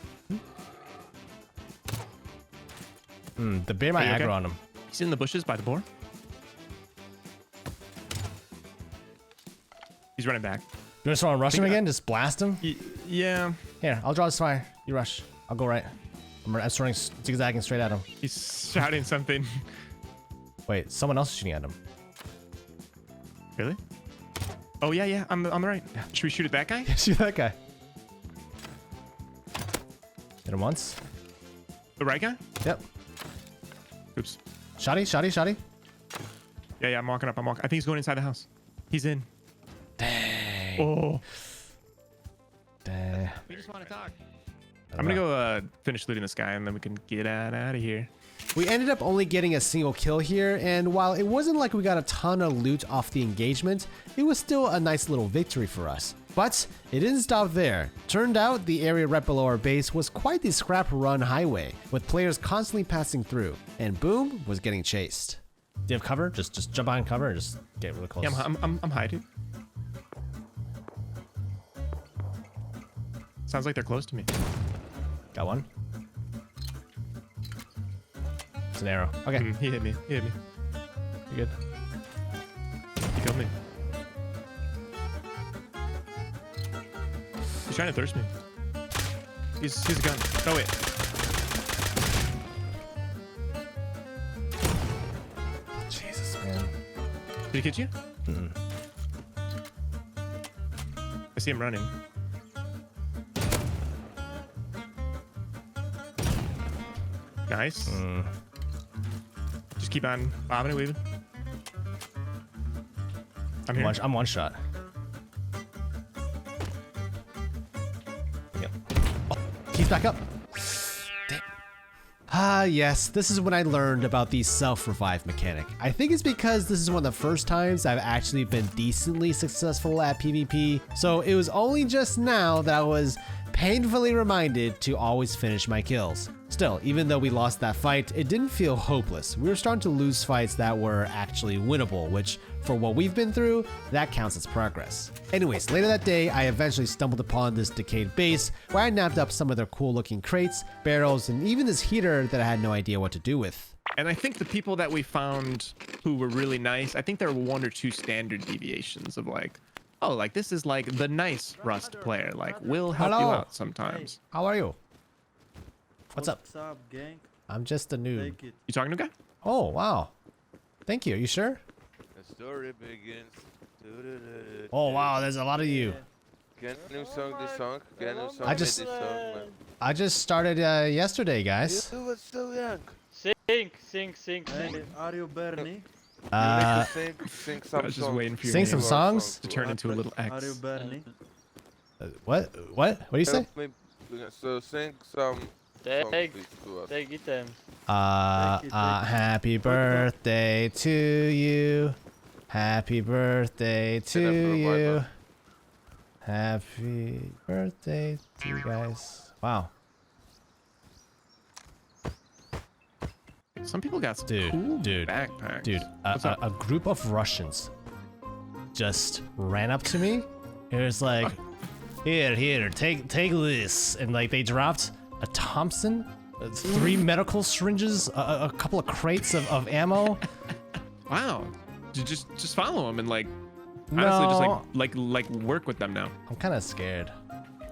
The bear might Are you aggro okay? on him. He's in the bushes by the boar. He's running back. You just want to rush him again? Just blast him? Yeah. Here, I'll draw this fire. You rush. I'll go right. I'm running zigzagging straight at him. He's shouting something. Wait, someone else is shooting at him. Really? Oh yeah. On the right. Should we shoot at that guy? Yeah, shoot that guy. Hit him once. The right guy? Yep. Oops. Shoddy. Yeah. I'm walking up. I think he's going inside the house. He's in. Dang. Oh. Dang. We just want to talk. I'm gonna go finish looting this guy, and then we can get out of here. We ended up only getting a single kill here, and while it wasn't like we got a ton of loot off the engagement, it was still a nice little victory for us. But it didn't stop there. Turned out the area right below our base was quite the scrap run highway, with players constantly passing through, and Boom was getting chased. Do you have cover? Just jump behind cover and just get really close. Yeah, I'm high, dude. Sounds like they're close to me. Got one. It's an arrow. Okay, He hit me. you good? He killed me. He's trying to thirst me. He's a gun. Oh wait. Jesus, man. Did he hit you? I see him running. Nice. Just keep on bobbing and weaving. I'm here. I'm one shot. Yep. Oh, he's back up. Damn. Ah, yes. This is when I learned about the self-revive mechanic. I think it's because this is one of the first times I've actually been decently successful at PvP. So it was only just now that I was painfully reminded to always finish my kills. Still, even though we lost that fight, it didn't feel hopeless. We were starting to lose fights that were actually winnable, which, for what we've been through, that counts as progress. Anyways, later that day, I eventually stumbled upon this decayed base, where I nabbed up some of their cool looking crates, barrels, and even this heater that I had no idea what to do with. And I think the people that we found who were really nice, I think there were 1 or 2 standard deviations of like, oh, like this is like the nice Rust player. Like, we'll help you Hello. out sometimes. How are you? What's up? What's up, gang? I'm just a noob. Take it. You talking to a guy? Oh, wow. Thank you. Are you sure? The story begins. Oh, wow. There's a lot of you. Can you sing this song? Can you sing I just- this song, man? I just started yesterday, guys. You were so young. Sing. Are you Bernie? Sing I some was just song. waiting for you Sing some songs? to turn into a little Are you X. Bernie? What? What do you say? Help me. So sing some song, Take please, to us. it them. Happy birthday to you. Happy birthday to Can I provide you. one? Happy birthday to you guys. Wow. Some people got some Dude, cool dude, backpacks. Dude, What's up? a group of Russians just ran up to me. It was like, here, take this. And like they dropped a Thompson, 3 medical syringes, a couple of crates of ammo. Wow. Just follow them and like No. honestly just like work with them now. I'm kind of scared.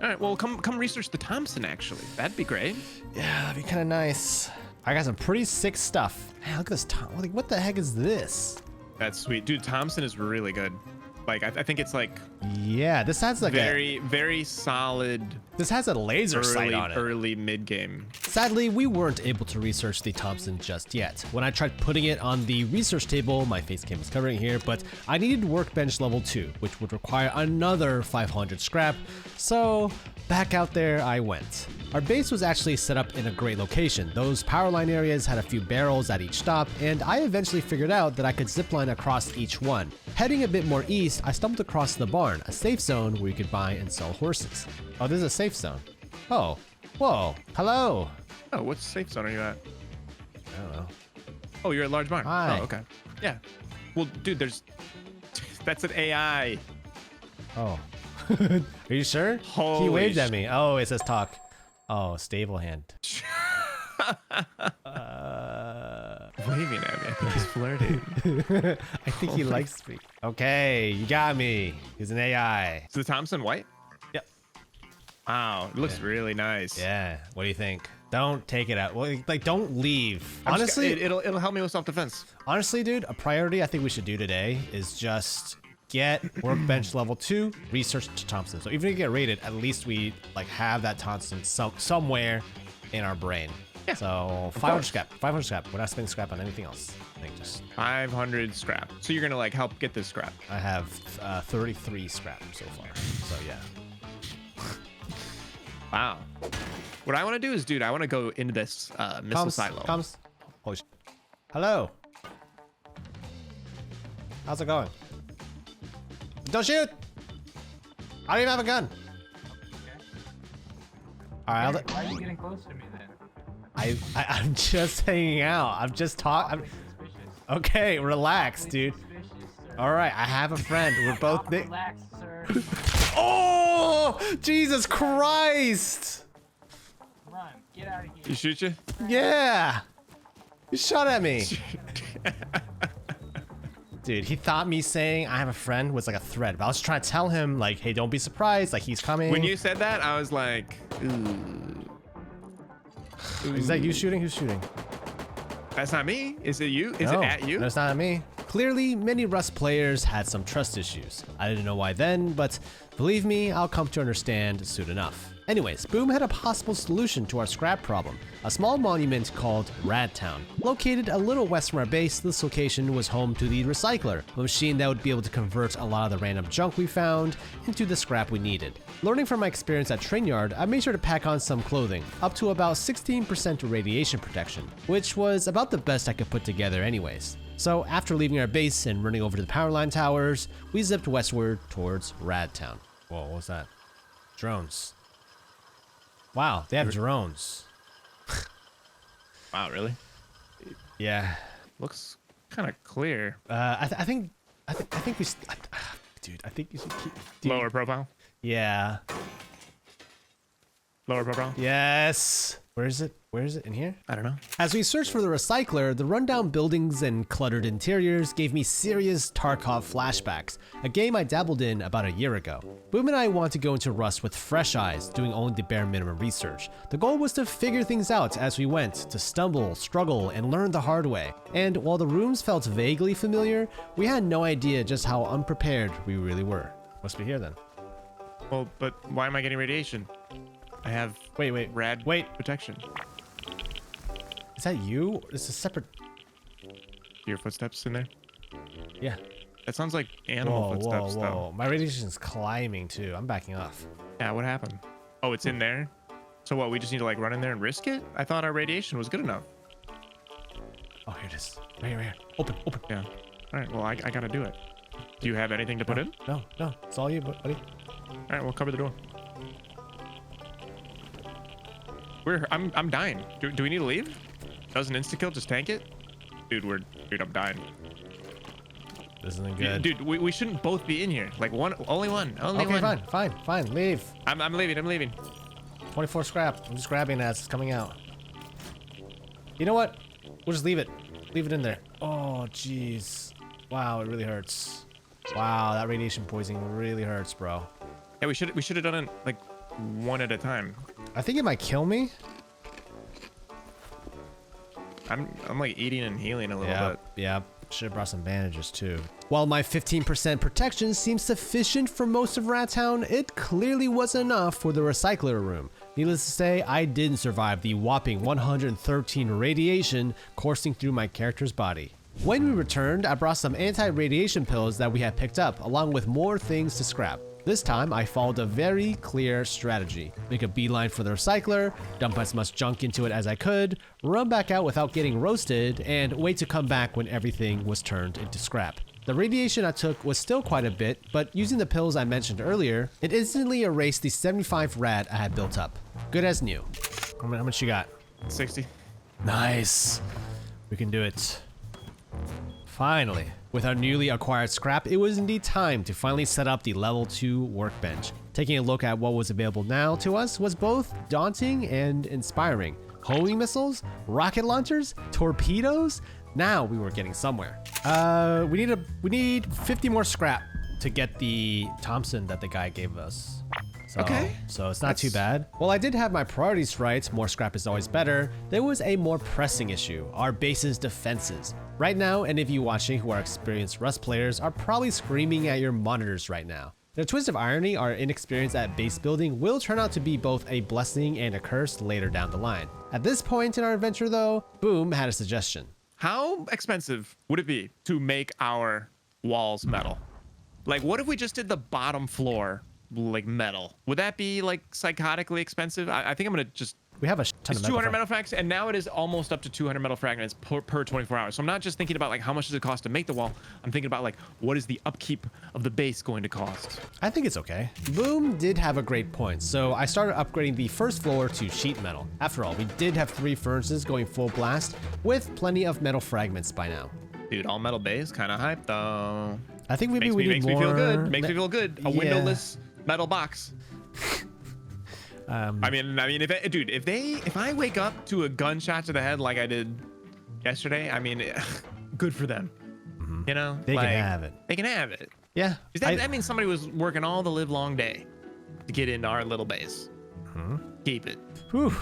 All right, well come research the Thompson actually. That'd be great. Yeah, that'd be kind of nice. I got some pretty sick stuff. Man, look at this. What the heck is this? That's sweet. Dude, Thompson is really good. Like I think it's like Yeah, this has like very solid. This has a laser sight on it. Early mid game. Sadly, we weren't able to research the Thompson just yet. When I tried putting it on the research table, my face cam was covering here, but I needed workbench level 2, which would require another 500 scrap. So back out there I went. Our base was actually set up in a great location. Those power line areas had a few barrels at each stop, and I eventually figured out that I could zipline across each one. Heading a bit more east, I stumbled across the barn, a safe zone where you could buy and sell horses. Oh, this is a safe zone. Oh, whoa, hello. Oh, what safe zone are you at? I don't know. Oh, you're at large barn. Hi. Oh, okay. Yeah. Well, dude, that's an AI. Oh. Are you sure? Holy He waved at me. Oh, it says talk. Oh, stable hand. Waving at me. I think he's flirting. I think he likes me. Okay, you got me. He's an AI. Is the Thompson white? Yep. Wow, it looks really nice. Yeah. What do you think? Don't take it out. Well, like, don't leave. Honestly, it'll help me with self-defense. Honestly, dude, a priority I think we should do today is just get workbench level 2, research Thompson. So even if you get rated, at least we like have that Thompson somewhere in our brain. Yeah. So 500 scrap. 500 scrap. We're not spending scrap on anything else. I think just 500 scrap. So you're gonna like help get this scrap. I have 33 scrap so far. So yeah. Wow. What I want to do is, dude, I want to go into this missile silo. Comes. Holy Hello. How's it going? Don't shoot! I don't even have a gun. All right. Why are you getting close to me then? I'm just hanging out. I'm just talking. Okay, relax, dude. All right, I have a friend. We're both. Relax, sir. Oh, Jesus Christ! Come on, get out of here. You shoot you? Yeah. You shot at me. Dude, he thought me saying I have a friend was like a threat, but I was trying to tell him like, hey, don't be surprised, like he's coming. When you said that, I was like, ooh. Is that you shooting? Who's shooting? That's not me. Is it you? Is it at you? No, it's not at me. Clearly, many Rust players had some trust issues. I didn't know why then, but believe me, I'll come to understand soon enough. Anyways, Boom had a possible solution to our scrap problem. A small monument called Radtown. Located a little west from our base, this location was home to the Recycler, a machine that would be able to convert a lot of the random junk we found into the scrap we needed. Learning from my experience at Trainyard, I made sure to pack on some clothing, up to about 16% radiation protection, which was about the best I could put together anyways. So after leaving our base and running over to the power line towers, we zipped westward towards Radtown. Whoa, what's that? Drones. Wow, they have drones. Wow, really? Yeah. Looks kind of clear. I think we, dude, I think you should keep. Lower profile? Yeah. Lower profile? Yes. Where is it? Where is it? In here? I don't know. As we searched for the Recycler, the rundown buildings and cluttered interiors gave me serious Tarkov flashbacks, a game I dabbled in about a year ago. Boom and I want to go into Rust with fresh eyes, doing only the bare minimum research. The goal was to figure things out as we went, to stumble, struggle, and learn the hard way. And while the rooms felt vaguely familiar, we had no idea just how unprepared we really were. Must be here then. Well, but why am I getting radiation? I have rad protection. Is that you? It's a separate. Your footsteps in there? Yeah. That sounds like animal footsteps, though. My radiation's climbing too. I'm backing off. Yeah, what happened? Oh, it's in there? So what, we just need to like run in there and risk it? I thought our radiation was good enough. Oh, here it is. Right here, right here. Open, open. Yeah. All right, well, I gotta do it. Do you have anything to put in? No, it's all you, buddy. All right, we'll cover the door. I'm dying. Do we need to leave? Doesn't insta-kill, just tank it? Dude, I'm dying. This isn't good. Dude, we shouldn't both be in here. Like only one. Okay, fine. Leave. I'm leaving. 24 scrap. I'm just grabbing that. It's coming out. You know what? We'll just leave it. Leave it in there. Oh, jeez. Wow, it really hurts. Wow, that radiation poisoning really hurts, bro. Yeah, we should have done it like one at a time. I think it might kill me. I'm like eating and healing a little bit. Yeah. Should have brought some bandages too. While my 15% protection seems sufficient for most of Rattown, it clearly wasn't enough for the recycler room. Needless to say, I didn't survive the whopping 113 radiation coursing through my character's body. When we returned, I brought some anti-radiation pills that we had picked up, along with more things to scrap. This time, I followed a very clear strategy. Make a beeline for the recycler, dump as much junk into it as I could, run back out without getting roasted, and wait to come back when everything was turned into scrap. The radiation I took was still quite a bit, but using the pills I mentioned earlier, it instantly erased the 75 rad I had built up. Good as new. How much you got? 60. Nice. We can do it. Finally, with our newly acquired scrap, it was indeed time to finally set up the level 2 workbench. Taking a look at what was available now to us was both daunting and inspiring. Homing missiles, rocket launchers, torpedoes. Now we were getting somewhere. We need 50 more scrap to get the Thompson that the guy gave us. So it's not too bad. While I did have my priorities right, more scrap is always better, there was a more pressing issue, our base's defenses. Right now, any of you watching who are experienced Rust players are probably screaming at your monitors right now. The twist of irony, our inexperience at base building will turn out to be both a blessing and a curse later down the line. At this point in our adventure though, Boom had a suggestion. How expensive would it be to make our walls metal? Like, what if we just did the bottom floor like metal? Would that be like psychotically expensive? I think I'm gonna just. We have a ton it's of 200 metal fragments, and now it is almost up to 200 metal fragments per 24 hours. So I'm not just thinking about like how much does it cost to make the wall. I'm thinking about like what is the upkeep of the base going to cost. I think it's okay. Boom did have a great point, so I started upgrading the first floor to sheet metal. After all, we did have 3 furnaces going full blast with plenty of metal fragments by now. Dude, all metal base, kind of hype though. I think maybe makes we need more. Me feel good. Makes me feel good. A Yeah. windowless metal box. I mean, if I wake up to a gunshot to the head like I did yesterday, I mean, good for them. You know, They can have it. They can have it. Yeah. That means somebody was working all the live long day to get into our little base. Keep it. Whew.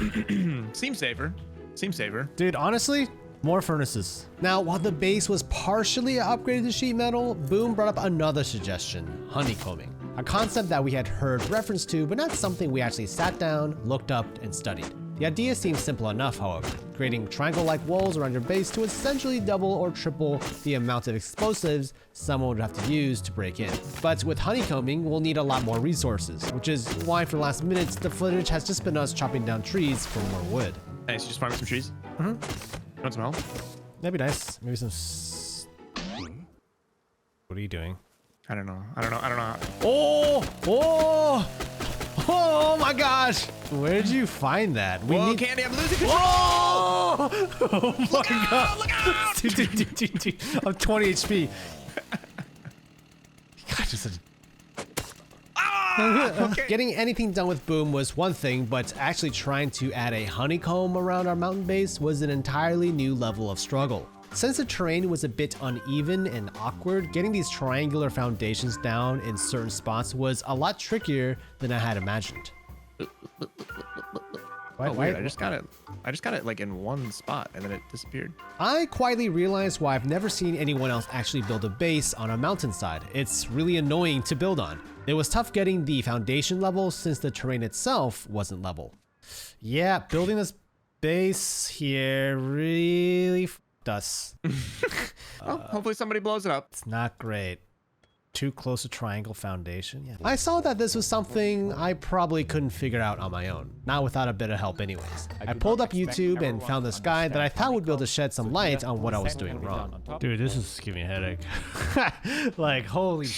Seems safer. Seems safer. Dude, honestly, more furnaces. Now, while the base was partially upgraded to sheet metal, Boom brought up another suggestion, honeycombing. A concept that we had heard reference to, but not something we actually sat down, looked up, and studied. The idea seems simple enough, however, creating triangle-like walls around your base to essentially double or triple the amount of explosives someone would have to use to break in. But with honeycombing, we'll need a lot more resources, which is why for the last minutes, the footage has just been us chopping down trees for more wood. Nice, just farming some trees. Want some help? That'd be nice. Maybe some... What are you doing? I don't know. Oh my gosh! Where did you find that? Whoa, Candy, I'm losing control! Oh my god! Look out! Dude, I'm 20 HP. God, just Okay. Getting anything done with Boom was one thing, but actually trying to add a honeycomb around our mountain base was an entirely new level of struggle. Since the terrain was a bit uneven and awkward, getting these triangular foundations down in certain spots was a lot trickier than I had imagined. Weird. I just got it like in one spot and then it disappeared. I quietly realized why I've never seen anyone else actually build a base on a mountainside. It's really annoying to build on. It was tough getting the foundation level since the terrain itself wasn't level. Yeah, building this base here really f***ed us. Well, hopefully somebody blows it up. It's not great. Too close to triangle foundation. Yeah. I saw that this was something I probably couldn't figure out on my own, not without a bit of help anyways. I pulled up YouTube and found this guy that I thought would be able to shed some light on what I was doing wrong. Dude, this is giving me a headache. Like, holy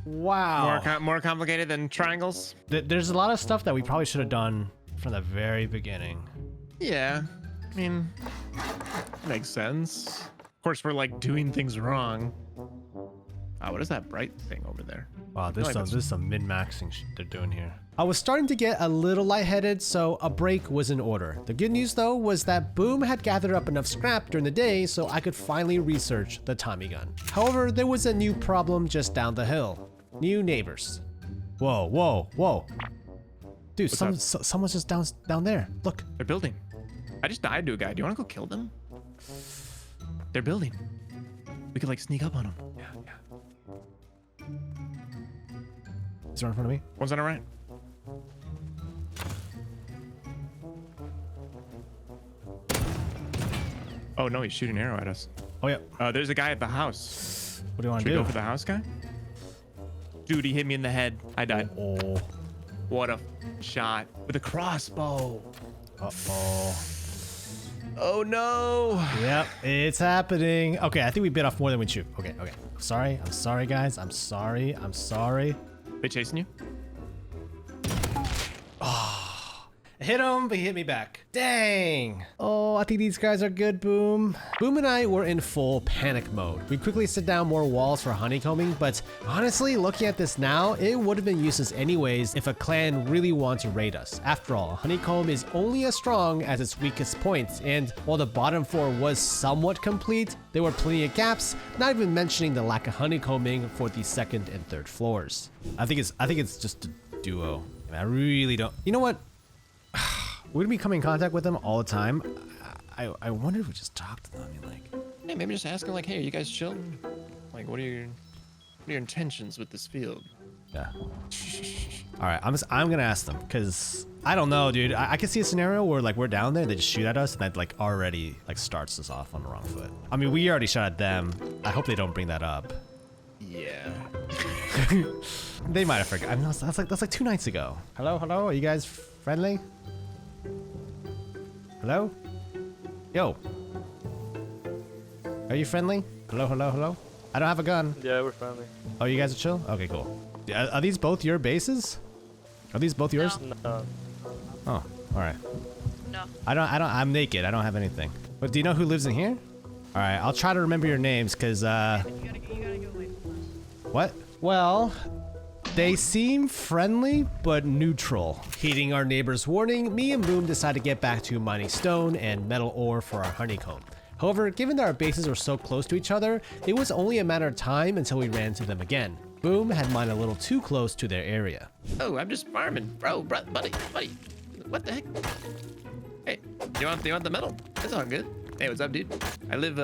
wow. More complicated than triangles? There's a lot of stuff that we probably should have done from the very beginning. Yeah, I mean, makes sense. Of course, we're like doing things wrong. Oh, what is that bright thing over there? Wow, this is some min-maxing they're doing here. I was starting to get a little lightheaded, so a break was in order. The good news though was that Boom had gathered up enough scrap during the day so I could finally research the Tommy gun. However, there was a new problem just down the hill. New neighbors. Whoa. Dude, someone's just down there. Look. They're building. I just died to a guy. Do you want to go kill them? They're building. We could like sneak up on him. Yeah. Is there in front of me? One's on our right. Oh no, he's shooting an arrow at us. Oh yeah. There's a guy at the house. What do you want Should to we do? go for the house guy? Dude, he hit me in the head. I died. Oh. What a shot with a crossbow. Uh-oh. Oh no. Yep, it's happening. Okay, I think we bit off more than we chewed. Okay. I'm sorry, guys. I'm sorry. They chasing you? I hit him, but he hit me back. Dang. Oh, I think these guys are good, Boom. Boom and I were in full panic mode. We quickly set down more walls for honeycombing, but honestly, looking at this now, it would have been useless anyways if a clan really wanted to raid us. After all, honeycomb is only as strong as its weakest point, and while the bottom floor was somewhat complete, there were plenty of gaps, not even mentioning the lack of honeycombing for the second and third floors. I think it's just a duo. I really don't. You know what? We're gonna be coming in contact with them all the time. I wonder if we just talk to them. I mean, like, Yeah, maybe just ask him like, hey, are you guys chilling? Like, what are your intentions with this field? yeah. All right, I'm gonna ask them because I don't know, dude. I can see a scenario where like we're down there, they just shoot at us, and that like already like starts us off on the wrong foot. I mean, we already shot at them. I hope they don't bring that up. Yeah. They might have forgotten. I mean, that's like 2 nights ago. Hello, are you guys friendly? Hello? Yo. Are you friendly? Hello? I don't have a gun. Yeah, we're friendly. Oh, you guys are chill? Okay, cool. Are these both your bases? Are these both yours? No. Oh, all right. No. I'm naked. I don't have anything. But do you know who lives in here? All right, I'll try to remember your names, cause You gotta go away from us. what? Well, they seem friendly, but neutral. Heeding our neighbor's warning, me and Boom decided to get back to mining stone and metal ore for our honeycomb. However, given that our bases were so close to each other, it was only a matter of time until we ran into them again. Boom had mined a little too close to their area. Oh, I'm just farming, buddy. What the heck? Hey, you want the metal? That's all good. Hey, what's up, dude? I live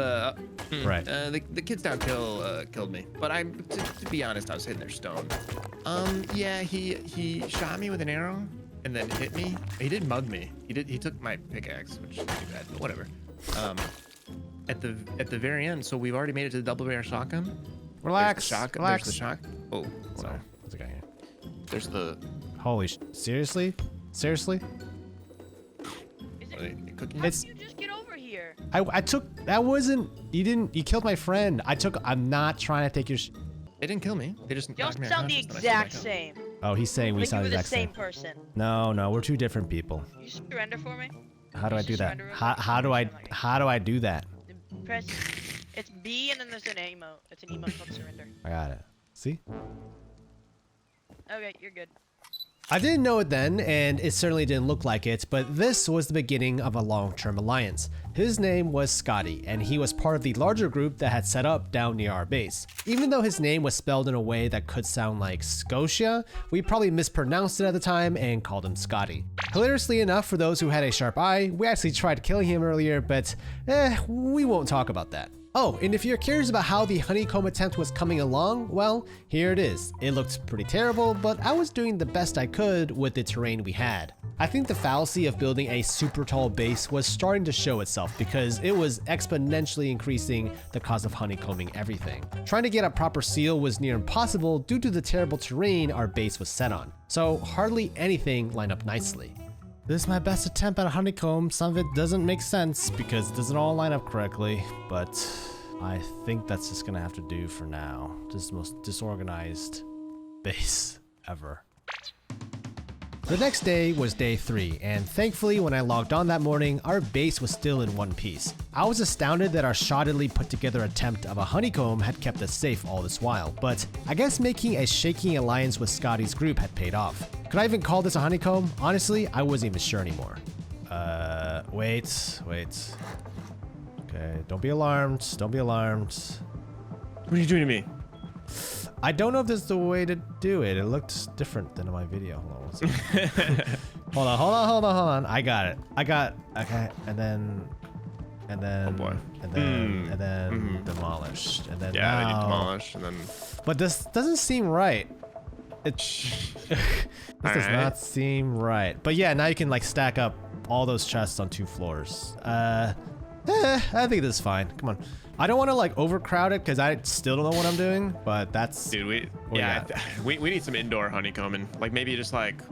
Right. The kids down killed me, but to be honest, I was hitting their stone. Yeah, he shot me with an arrow and then hit me. He did mug me. He took my pickaxe, which is too bad, but whatever. At the very end, so we've already made it to the double barrel shotgun. Relax. There's the Relax. There's the shock. Oh, Sorry. There's a guy here. There's the. Holy seriously? Seriously? Are they cooking? How did you just get over here? I took, that wasn't, you killed my friend. I'm not trying to take your They didn't kill me. They just. You knocked me sound the unconscious, then I exact stood back up. same. Oh, he's saying we Like you sound were the the exact same same. person. No, we're two different people. You surrender for me? How do I Just do that? surrender real quick. How do I do that? Press. It's B and then there's an emote. It's an emote called surrender. I got it. See? Okay, you're good. I didn't know it then, and it certainly didn't look like it, but this was the beginning of a long-term alliance. His name was Scotty, and he was part of the larger group that had set up down near our base. Even though his name was spelled in a way that could sound like Scotia, we probably mispronounced it at the time and called him Scotty. Hilariously enough, for those who had a sharp eye, we actually tried killing him earlier, but we won't talk about that. Oh, and if you're curious about how the honeycomb attempt was coming along, well, here it is. It looked pretty terrible, but I was doing the best I could with the terrain we had. I think the fallacy of building a super tall base was starting to show itself because it was exponentially increasing the cost of honeycombing everything. Trying to get a proper seal was near impossible due to the terrible terrain our base was set on, so hardly anything lined up nicely. This is my best attempt at a honeycomb. Some of it doesn't make sense because it doesn't all line up correctly, but I think that's just gonna have to do for now. This is the most disorganized base ever. The next day was day 3, and thankfully when I logged on that morning, our base was still in one piece. I was astounded that our shoddily put together attempt of a honeycomb had kept us safe all this while, but I guess making a shaking alliance with Scotty's group had paid off. Could I even call this a honeycomb? Honestly, I wasn't even sure anymore. Wait. Okay, don't be alarmed. Don't be alarmed. What are you doing to me? I don't know if this is the way to do it. It looked different than in my video. Hold on. Hold on. I got it. Okay, and then and then, boy. and then demolished, and then Yeah, then you now... demolish, and then. But this doesn't seem right. It this does not seem right. But yeah, now you can like stack up all those chests on 2 floors. I think this is fine. Come on. I don't want to like overcrowd it because I still don't know what I'm doing, but that's... Dude, we need some indoor honeycombing. Like maybe just like,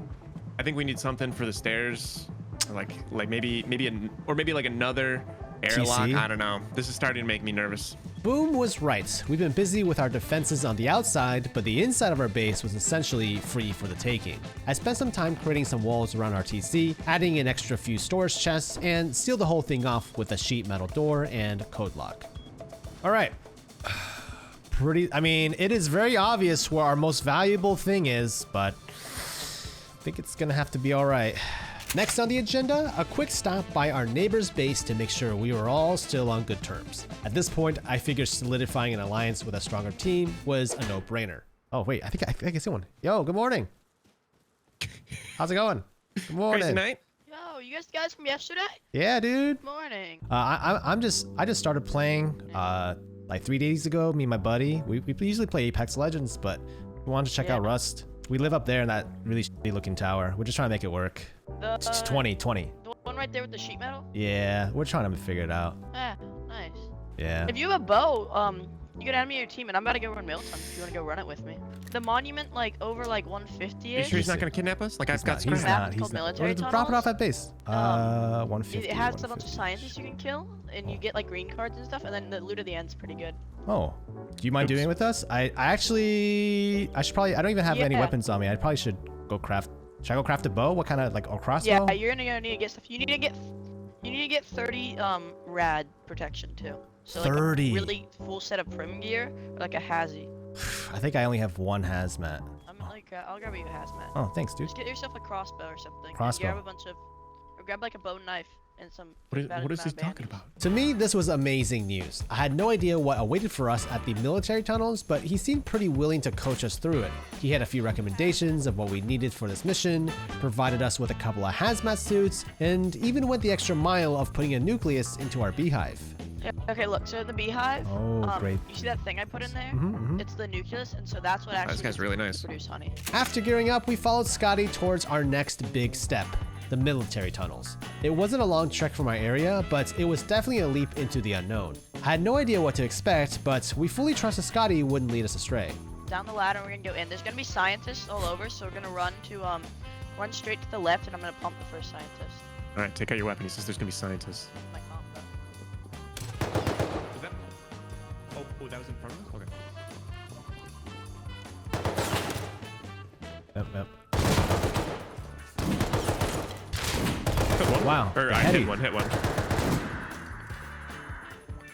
I think we need something for the stairs. Like maybe like another airlock. TC? I don't know. This is starting to make me nervous. Boom was right. We've been busy with our defenses on the outside, but the inside of our base was essentially free for the taking. I spent some time creating some walls around our TC, adding an extra few storage chests, and sealed the whole thing off with a sheet metal door and code lock. All right. I mean, it is very obvious where our most valuable thing is, but I think it's gonna have to be all right. Next on the agenda, a quick stop by our neighbor's base to make sure we were all still on good terms. At this point, I figured solidifying an alliance with a stronger team was a no-brainer. Oh wait, I think I see one. Yo, good morning. How's it going? Good morning. Crazy night. Yo, you guys from yesterday? Yeah, dude. Good morning. I just started playing like 3 days ago. Me and my buddy. We usually play Apex Legends, but we wanted to check out Rust. We live up there in that really shitty looking tower. We're just trying to make it work. It's 20. The one right there with the sheet metal? Yeah, we're trying to figure it out. Yeah, nice. Yeah. If you have a bow, you can add me on your team, and I'm about to go run Milton if you want to go run it with me. The monument, like, over, like, 150-ish. You sure he's not gonna kidnap us? Like, I've got He's not. military Drop it off at base. 150. It has a bunch of scientists you can kill, and you get, like, green cards and stuff, and then the loot at the end's pretty good. Oh, do you mind doing it with us? I should probably, I don't even have any weapons on me. I probably should go craft. Should I go craft a bow? What kind of, like, a crossbow? Yeah, you're gonna need to get stuff. You need to get 30 rad protection too. So 30. Like a really full set of prim gear, or like a hazy. I think I only have 1 hazmat. I'll grab you a hazmat. Oh, thanks, dude. Just get yourself a crossbow or something. Crossbow. Grab a bunch of, or grab like a bow knife and some. What is he talking about? To me, this was amazing news. I had no idea what awaited for us at the military tunnels, but he seemed pretty willing to coach us through it. He had a few recommendations of what we needed for this mission, provided us with a couple of hazmat suits, and even went the extra mile of putting a nucleus into our beehive. Yeah, okay, look, so the beehive, great. You see that thing I put in there? It's the nucleus, and so that's what actually this guy's really nice. produce honey. After gearing up, we followed Scotty towards our next big step, the military tunnels. It wasn't a long trek from our area, but it was definitely a leap into the unknown. I had no idea what to expect, but we fully trusted Scotty wouldn't lead us astray. Down the ladder, we're gonna go in. There's gonna be scientists all over, so we're gonna run straight to the left, and I'm gonna pump the first scientist. All right, take out your weapon. He says there's gonna be scientists. My combo. Is that? Oh, that was in front of us. Okay. Yep. Hit one. Wow. Or I hit one.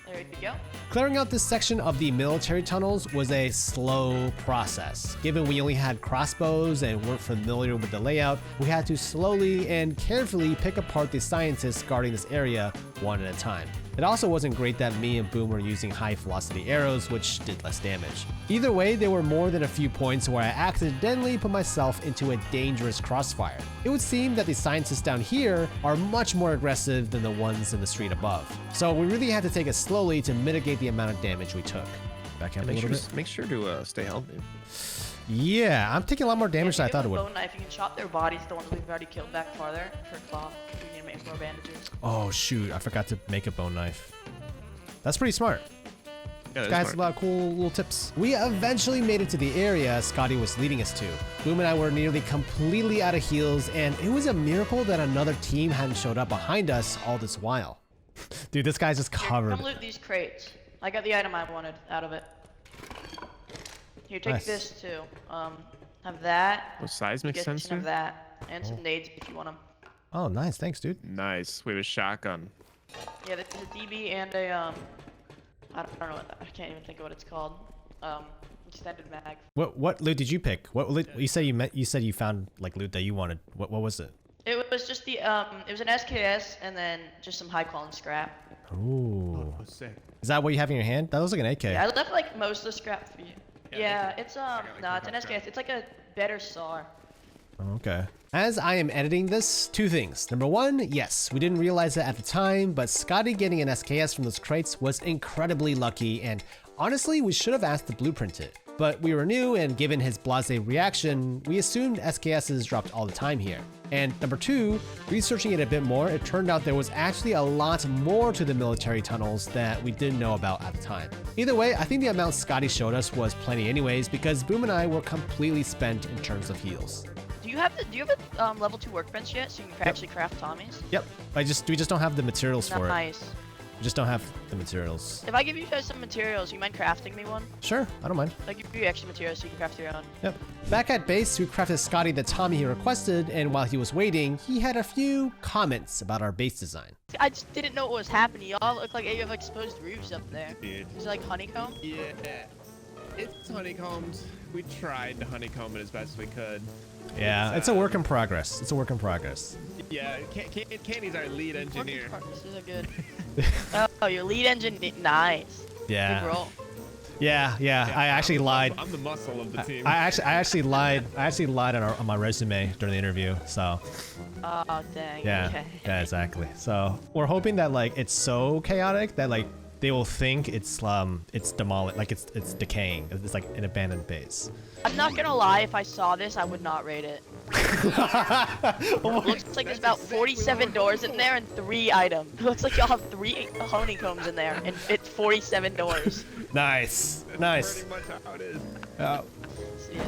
There we go. Clearing out this section of the military tunnels was a slow process. Given we only had crossbows and weren't familiar with the layout, we had to slowly and carefully pick apart the scientists guarding this area one at a time. It also wasn't great that me and Boom were using high velocity arrows, which did less damage. Either way, there were more than a few points where I accidentally put myself into a dangerous crossfire. It would seem that the scientists down here are much more aggressive than the ones in the street above. So we really had to take it slowly to mitigate the amount of damage we took. Back up a little bit. Make sure to stay healthy. Yeah, I'm taking a lot more damage than I thought it would. Bow knife, you can chop their bodies, the ones we've already killed back farther for cloth. We need to make more bandages. Oh shoot, I forgot to make a bone knife. That's pretty smart. Yeah, This guy has a lot of cool little tips. We eventually made it to the area Scotty was leading us to. Boom and I were nearly completely out of heals, and it was a miracle that another team hadn't showed up behind us all this while. Dude, this guy's just covered. Come loot these crates. I got the item I wanted out of it. Here, take this too. Have that. Oh, seismic Get sensor? some of that, and some nades if you want them. Oh, nice. Thanks, dude. Nice. We have a shotgun. Yeah, there's a DB and a I don't know what I can't even think of what it's called. Extended mag. What loot did you pick? What loot, you said you found like loot that you wanted. What was it? It was just the it was an SKS and then just some high quality scrap. Ooh. Oh, sick. Is that what you have in your hand? That looks like an AK. Yeah, I left like most of the scrap for you. Yeah, it's no, it's an SKS. It's like a better SAR. Oh, okay. As I am editing this, two things. Number one, yes, we didn't realize it at the time, but Scotty getting an SKS from those crates was incredibly lucky, and honestly, we should have asked to blueprint it. But we were new, and given his blasé reaction, we assumed SKSs dropped all the time here. And number two, researching it a bit more, it turned out there was actually a lot more to the military tunnels that we didn't know about at the time. Either way, I think the amount Scotty showed us was plenty anyways, because Boom and I were completely spent in terms of heals. Do you have a level 2 workbench yet, so you can actually craft Tommies? Yep. We just don't have the materials for it. Nice. We just don't have the materials. If I give you guys some materials, you mind crafting me one? Sure, I don't mind. I'll give you extra materials so you can craft your own. Yep. Back at base, we crafted Scotty the Tommy he requested, and while he was waiting, he had a few comments about our base design. I just didn't know what was happening. Y'all look like you have exposed roofs up there. Dude. Is it like honeycomb? Yeah. It's honeycombed. We tried to honeycomb it as best we could. Yeah, it's a work in progress. It's a work in progress. Yeah, Candy's our lead engineer. This is a good. Oh, your lead engineer. Nice. Yeah. Good roll. Yeah. I actually lied. I'm the muscle of the team. I actually lied. I actually lied on my resume during the interview. So. Oh dang. Yeah. Okay. Yeah, exactly. So we're hoping that like it's so chaotic that like they will think it's demolished, like it's decaying. It's like an abandoned base. I'm not gonna lie. If I saw this, I would not rate it. Looks like there's about 47 doors in there and 3 items. It looks like y'all have 3 honeycombs in there and it's 47 doors. Nice. Nice. Pretty much how it is. Yeah. See ya.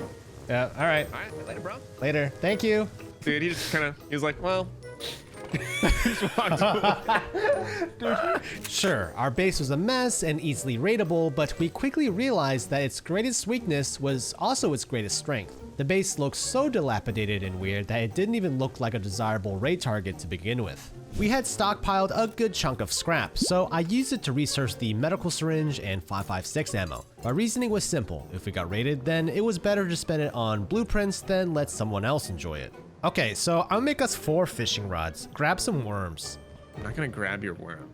Yeah. All right. All right, later, bro. Later. Thank you. Dude, he just he was like, well. Sure, our base was a mess and easily raidable, but we quickly realized that its greatest weakness was also its greatest strength. The base looked so dilapidated and weird that it didn't even look like a desirable raid target to begin with. We had stockpiled a good chunk of scrap, so I used it to research the medical syringe and 5.56 ammo. My reasoning was simple: if we got raided, then it was better to spend it on blueprints than let someone else enjoy it. Okay, so I'll make us 4 fishing rods. Grab some worms. I'm not gonna grab your worm.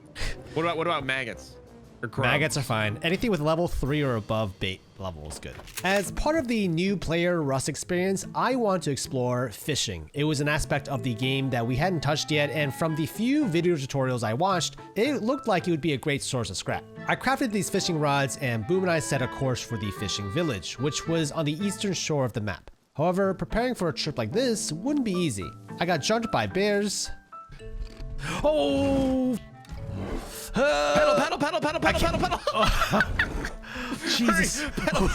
What about maggots? Or grubs? Maggots are fine. Anything with level 3 or above bait level is good. As part of the new player Rust experience, I want to explore fishing. It was an aspect of the game that we hadn't touched yet, and from the few video tutorials I watched, it looked like it would be a great source of scrap. I crafted these fishing rods, and Boom and I set a course for the fishing village, which was on the eastern shore of the map. However, preparing for a trip like this wouldn't be easy. I got jumped by bears. Oh! Pedal. Jesus. Pedal.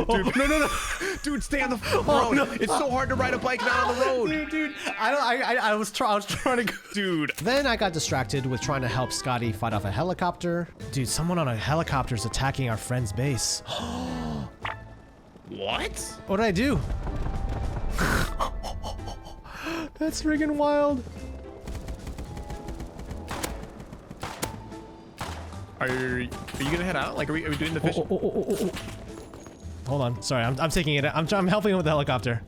Dude, no. Dude, stay on the road. No. It's so hard to ride a bike not on the road. Dude. I was trying to go. Dude. Then I got distracted with trying to help Scotty fight off a helicopter. Dude, someone on a helicopter is attacking our friend's base. What? What did I do? That's friggin' wild. Are you gonna head out? Like, are we doing the fishing? Oh. Hold on. Sorry, I'm taking it. I'm helping him with the helicopter.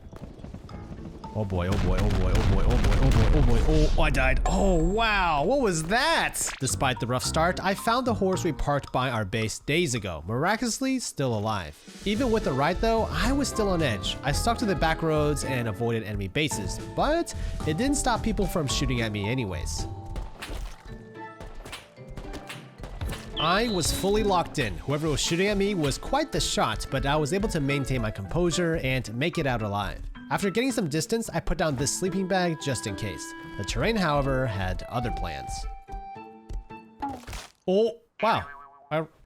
Oh boy. Oh, I died. Oh, wow. What was that? Despite the rough start, I found the horse we parked by our base days ago, miraculously still alive. Even with the ride though, I was still on edge. I stuck to the back roads and avoided enemy bases, but it didn't stop people from shooting at me anyways. I was fully locked in. Whoever was shooting at me was quite the shot, but I was able to maintain my composure and make it out alive. After getting some distance, I put down this sleeping bag just in case. The terrain, however, had other plans. Oh, wow.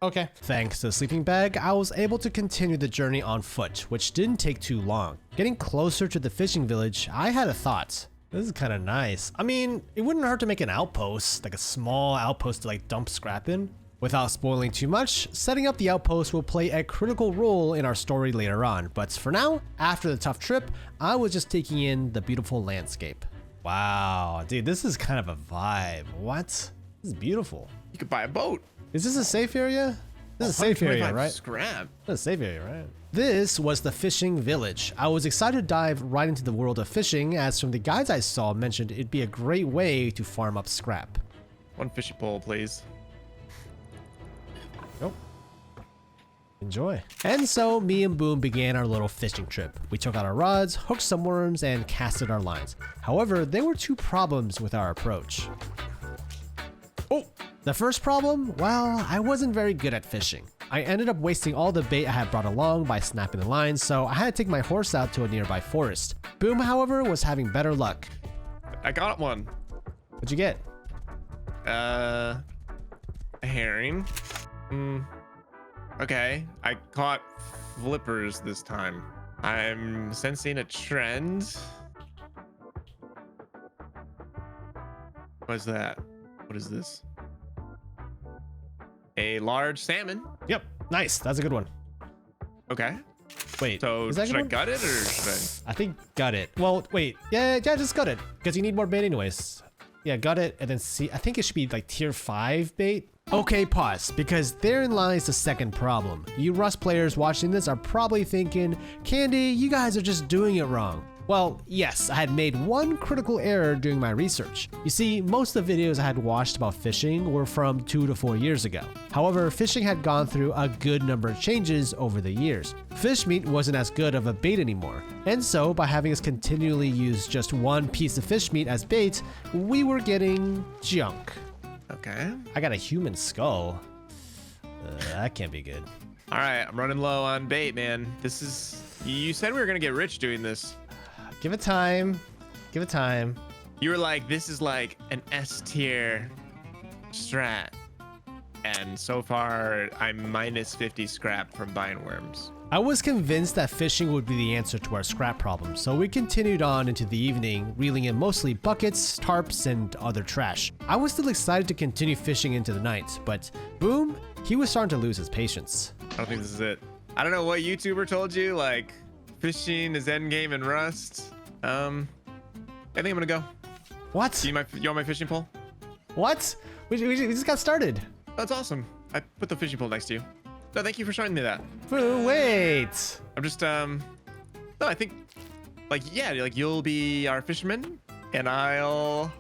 Okay. Thanks to the sleeping bag, I was able to continue the journey on foot, which didn't take too long. Getting closer to the fishing village, I had a thought. This is kind of nice. I mean, it wouldn't hurt to make an outpost, like a small outpost to like dump scrap in. Without spoiling too much, setting up the outpost will play a critical role in our story later on, but for now, after the tough trip, I was just taking in the beautiful landscape. Wow, dude, this is kind of a vibe. What? This is beautiful. You could buy a boat. Is this a safe area? This is a safe area, right? Scrap. This is a safe area, right? This was the fishing village. I was excited to dive right into the world of fishing, as from the guides I saw mentioned it'd be a great way to farm up scrap. One fishing pole, please. Nope. Enjoy. And so me and Boom began our little fishing trip. We took out our rods, hooked some worms, and casted our lines. However, there were 2 problems with our approach. Oh, the first problem? Well, I wasn't very good at fishing. I ended up wasting all the bait I had brought along by snapping the lines, so I had to take my horse out to a nearby forest. Boom, however, was having better luck. I got one. What'd you get? A herring. Okay, I caught flippers this time. I'm sensing a trend. What's that? What is this? A large salmon. Yep, nice. That's a good one. Okay. Wait, So is that a should good I one? gut it or should I think gut it. Well, wait. Yeah, just gut it. Because you need more bait anyways. Yeah, gut it and then see. I think it should be like tier 5 bait. Okay, pause. Because therein lies the second problem. You Rust players watching this are probably thinking, Candy, you guys are just doing it wrong. Well, yes, I had made one critical error during my research. You see, most of the videos I had watched about fishing were from 2 to 4 years ago. However, fishing had gone through a good number of changes over the years. Fish meat wasn't as good of a bait anymore, and so by having us continually use just one piece of fish meat as bait, we were getting junk. Okay. I got a human skull. That can't be good. All right, I'm running low on bait, man. This is. You said we were gonna get rich doing this. Give it time. Give it time. You were like, this is like an S tier strat. And so far, I'm minus 50 scrap from buying worms. I was convinced that fishing would be the answer to our scrap problem, so we continued on into the evening, reeling in mostly buckets, tarps, and other trash. I was still excited to continue fishing into the night, but Boom, he was starting to lose his patience. I don't think this is it. I don't know what YouTuber told you, like, fishing is endgame in Rust. I think I'm gonna go. What? You want my fishing pole? What? We just got started. That's awesome. I put the fishing pole next to you. No, thank you for showing me that. Wait. I'm just, no, I think, like, yeah, like, you'll be our fisherman, and I'll,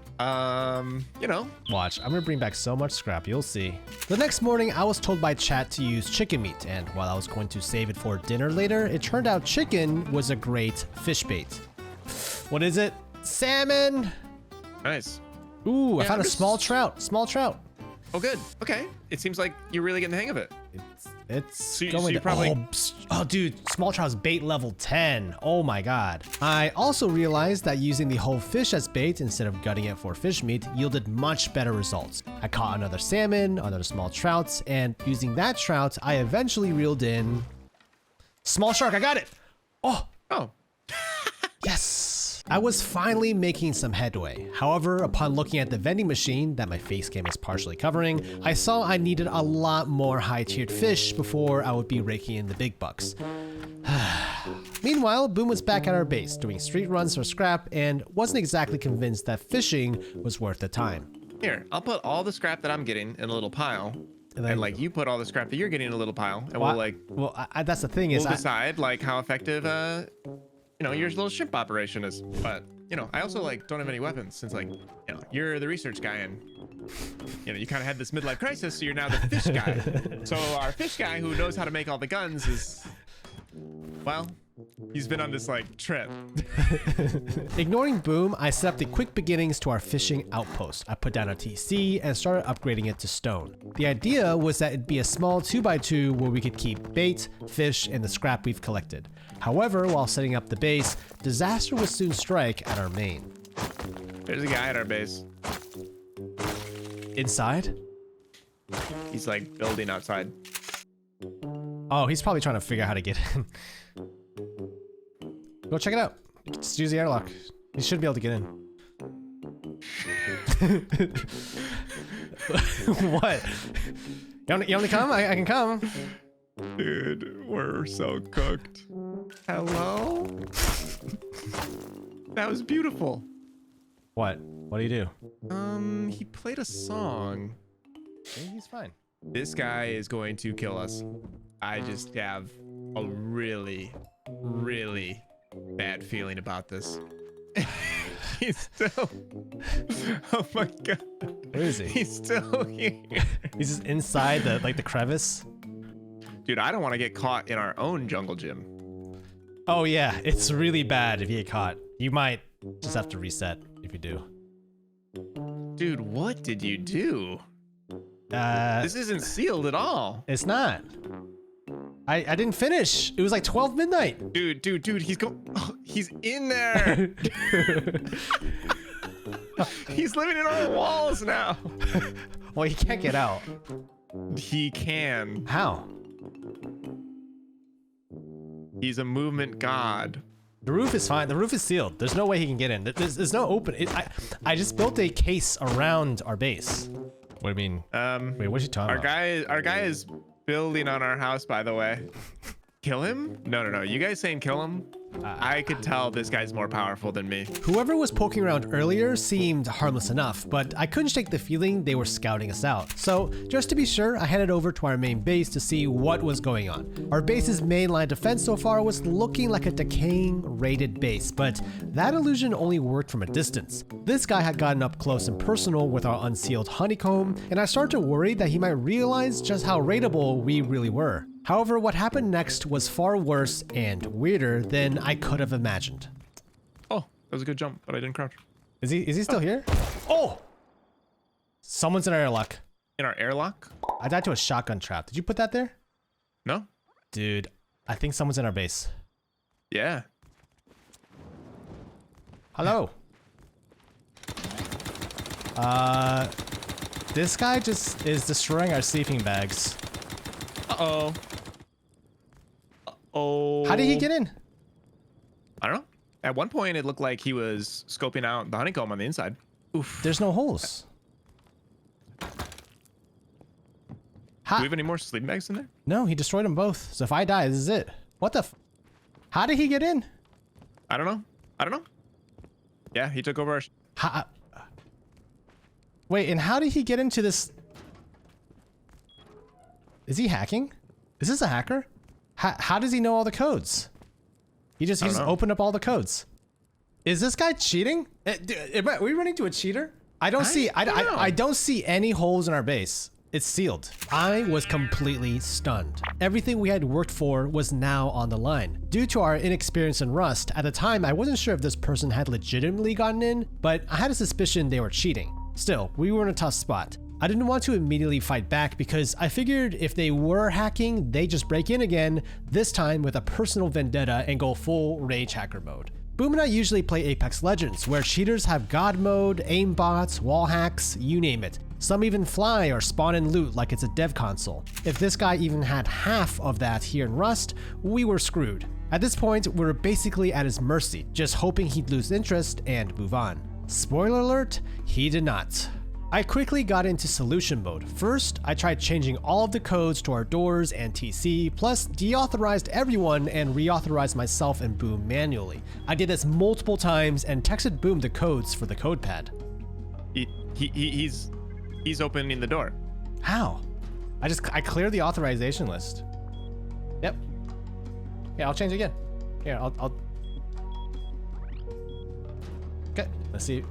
you know. Watch, I'm gonna bring back so much scrap, you'll see. The next morning, I was told by chat to use chicken meat, and while I was going to save it for dinner later, it turned out chicken was a great fish bait. What is it? Salmon! Nice. Ooh, I Yeah, found a just- small trout. Small trout. Oh, good. Okay. It seems like you're really getting the hang of it. It's So going you to, probably- oh, dude, small trout's bait level 10. Oh my god. I also realized that using the whole fish as bait instead of gutting it for fish meat yielded much better results. I caught another salmon, another small trout, and using that trout, I eventually reeled in small shark. I got it. Oh, yes. I was finally making some headway. However, upon looking at the vending machine that my face cam is partially covering, I saw I needed a lot more high-tiered fish before I would be raking in the big bucks. Meanwhile, Boom was back at our base, doing street runs for scrap, and wasn't exactly convinced that fishing was worth the time. Here, I'll put all the scrap that I'm getting in a little pile. And then- And like you put all the scrap that you're getting in a little pile, and we'll like that's the thing is, we'll decide like how effective you know, your little shrimp operation is. But you know, I also like don't have any weapons since like you know you're the research guy and you know you kind of had this midlife crisis, so you're now the fish guy. So our fish guy who knows how to make all the guns is, well, he's been on this like trip. Ignoring Boom, I set up the quick beginnings to our fishing outpost. I put down a TC and started upgrading it to stone. The idea was that it'd be a small 2x2 where we could keep bait, fish, and the scrap we've collected. However, while setting up the base, disaster would soon strike at our main. There's a guy at our base. Inside? He's like building outside. Oh, he's probably trying to figure out how to get in. Go check it out. Just use the airlock. You should be able to get in. What? You want to come? I can come. Dude, we're so cooked. Hello? That was beautiful. What? What do you do? He played a song. He's fine. This guy is going to kill us. I just have a really, really bad feeling about this. He's still. Oh my god. Where is he? He's still here. He's just inside the crevice. Dude, I don't want to get caught in our own jungle gym. Oh yeah, it's really bad if you get caught. You might just have to reset if you do. Dude, what did you do? This isn't sealed at all. It's not. I didn't finish. It was like 12 midnight. Dude, he's in there. He's living in our walls now. Well, he can't get out. He can. How? He's a movement god. The roof is fine. The roof is sealed. There's no way he can get in. There's no open. I just built a case around our base. What do you mean? Wait, what's he talking about? Our guy is building on our house, by the way. Kill him? No. You guys saying kill him? I could tell this guy's more powerful than me. Whoever was poking around earlier seemed harmless enough, but I couldn't shake the feeling they were scouting us out. So just to be sure, I headed over to our main base to see what was going on. Our base's main line of defense so far was looking like a decaying, raided base, but that illusion only worked from a distance. This guy had gotten up close and personal with our unsealed honeycomb, and I started to worry that he might realize just how raidable we really were. However, what happened next was far worse and weirder than I could have imagined. Oh, that was a good jump, but I didn't crouch. Is he still here? Oh! Someone's in our airlock. In our airlock? I died to a shotgun trap. Did you put that there? No. Dude, I think someone's in our base. Yeah. Hello. This guy just is destroying our sleeping bags. Uh-oh. Uh-oh. How did he get in? I don't know. At one point, it looked like he was scoping out the honeycomb on the inside. Oof. There's no holes. Do we have any more sleeping bags in there? No, he destroyed them both. So if I die, this is it. What the f? How did he get in? I don't know. Yeah, he took over our... Wait, and how did he get into this? Is he hacking? Is this a hacker? How does he know all the codes? He just opened up all the codes. Is this guy cheating? Are we running to a cheater? I don't see any holes in our base. It's sealed. I was completely stunned. Everything we had worked for was now on the line. Due to our inexperience in Rust, at the time I wasn't sure if this person had legitimately gotten in, but I had a suspicion they were cheating. Still, we were in a tough spot. I didn't want to immediately fight back because I figured if they were hacking, they'd just break in again, this time with a personal vendetta and go full rage hacker mode. Boom and I usually play Apex Legends, where cheaters have god mode, aimbots, wall hacks, you name it. Some even fly or spawn in loot like it's a dev console. If this guy even had half of that here in Rust, we were screwed. At this point, we were basically at his mercy, just hoping he'd lose interest and move on. Spoiler alert, he did not. I quickly got into solution mode. First, I tried changing all of the codes to our doors and TC, plus deauthorized everyone and reauthorized myself and Boom manually. I did this multiple times and texted Boom the codes for the code pad. He's opening the door. How? I cleared the authorization list. Yep. Yeah, I'll change it again. Here, I'll. Okay, let's see.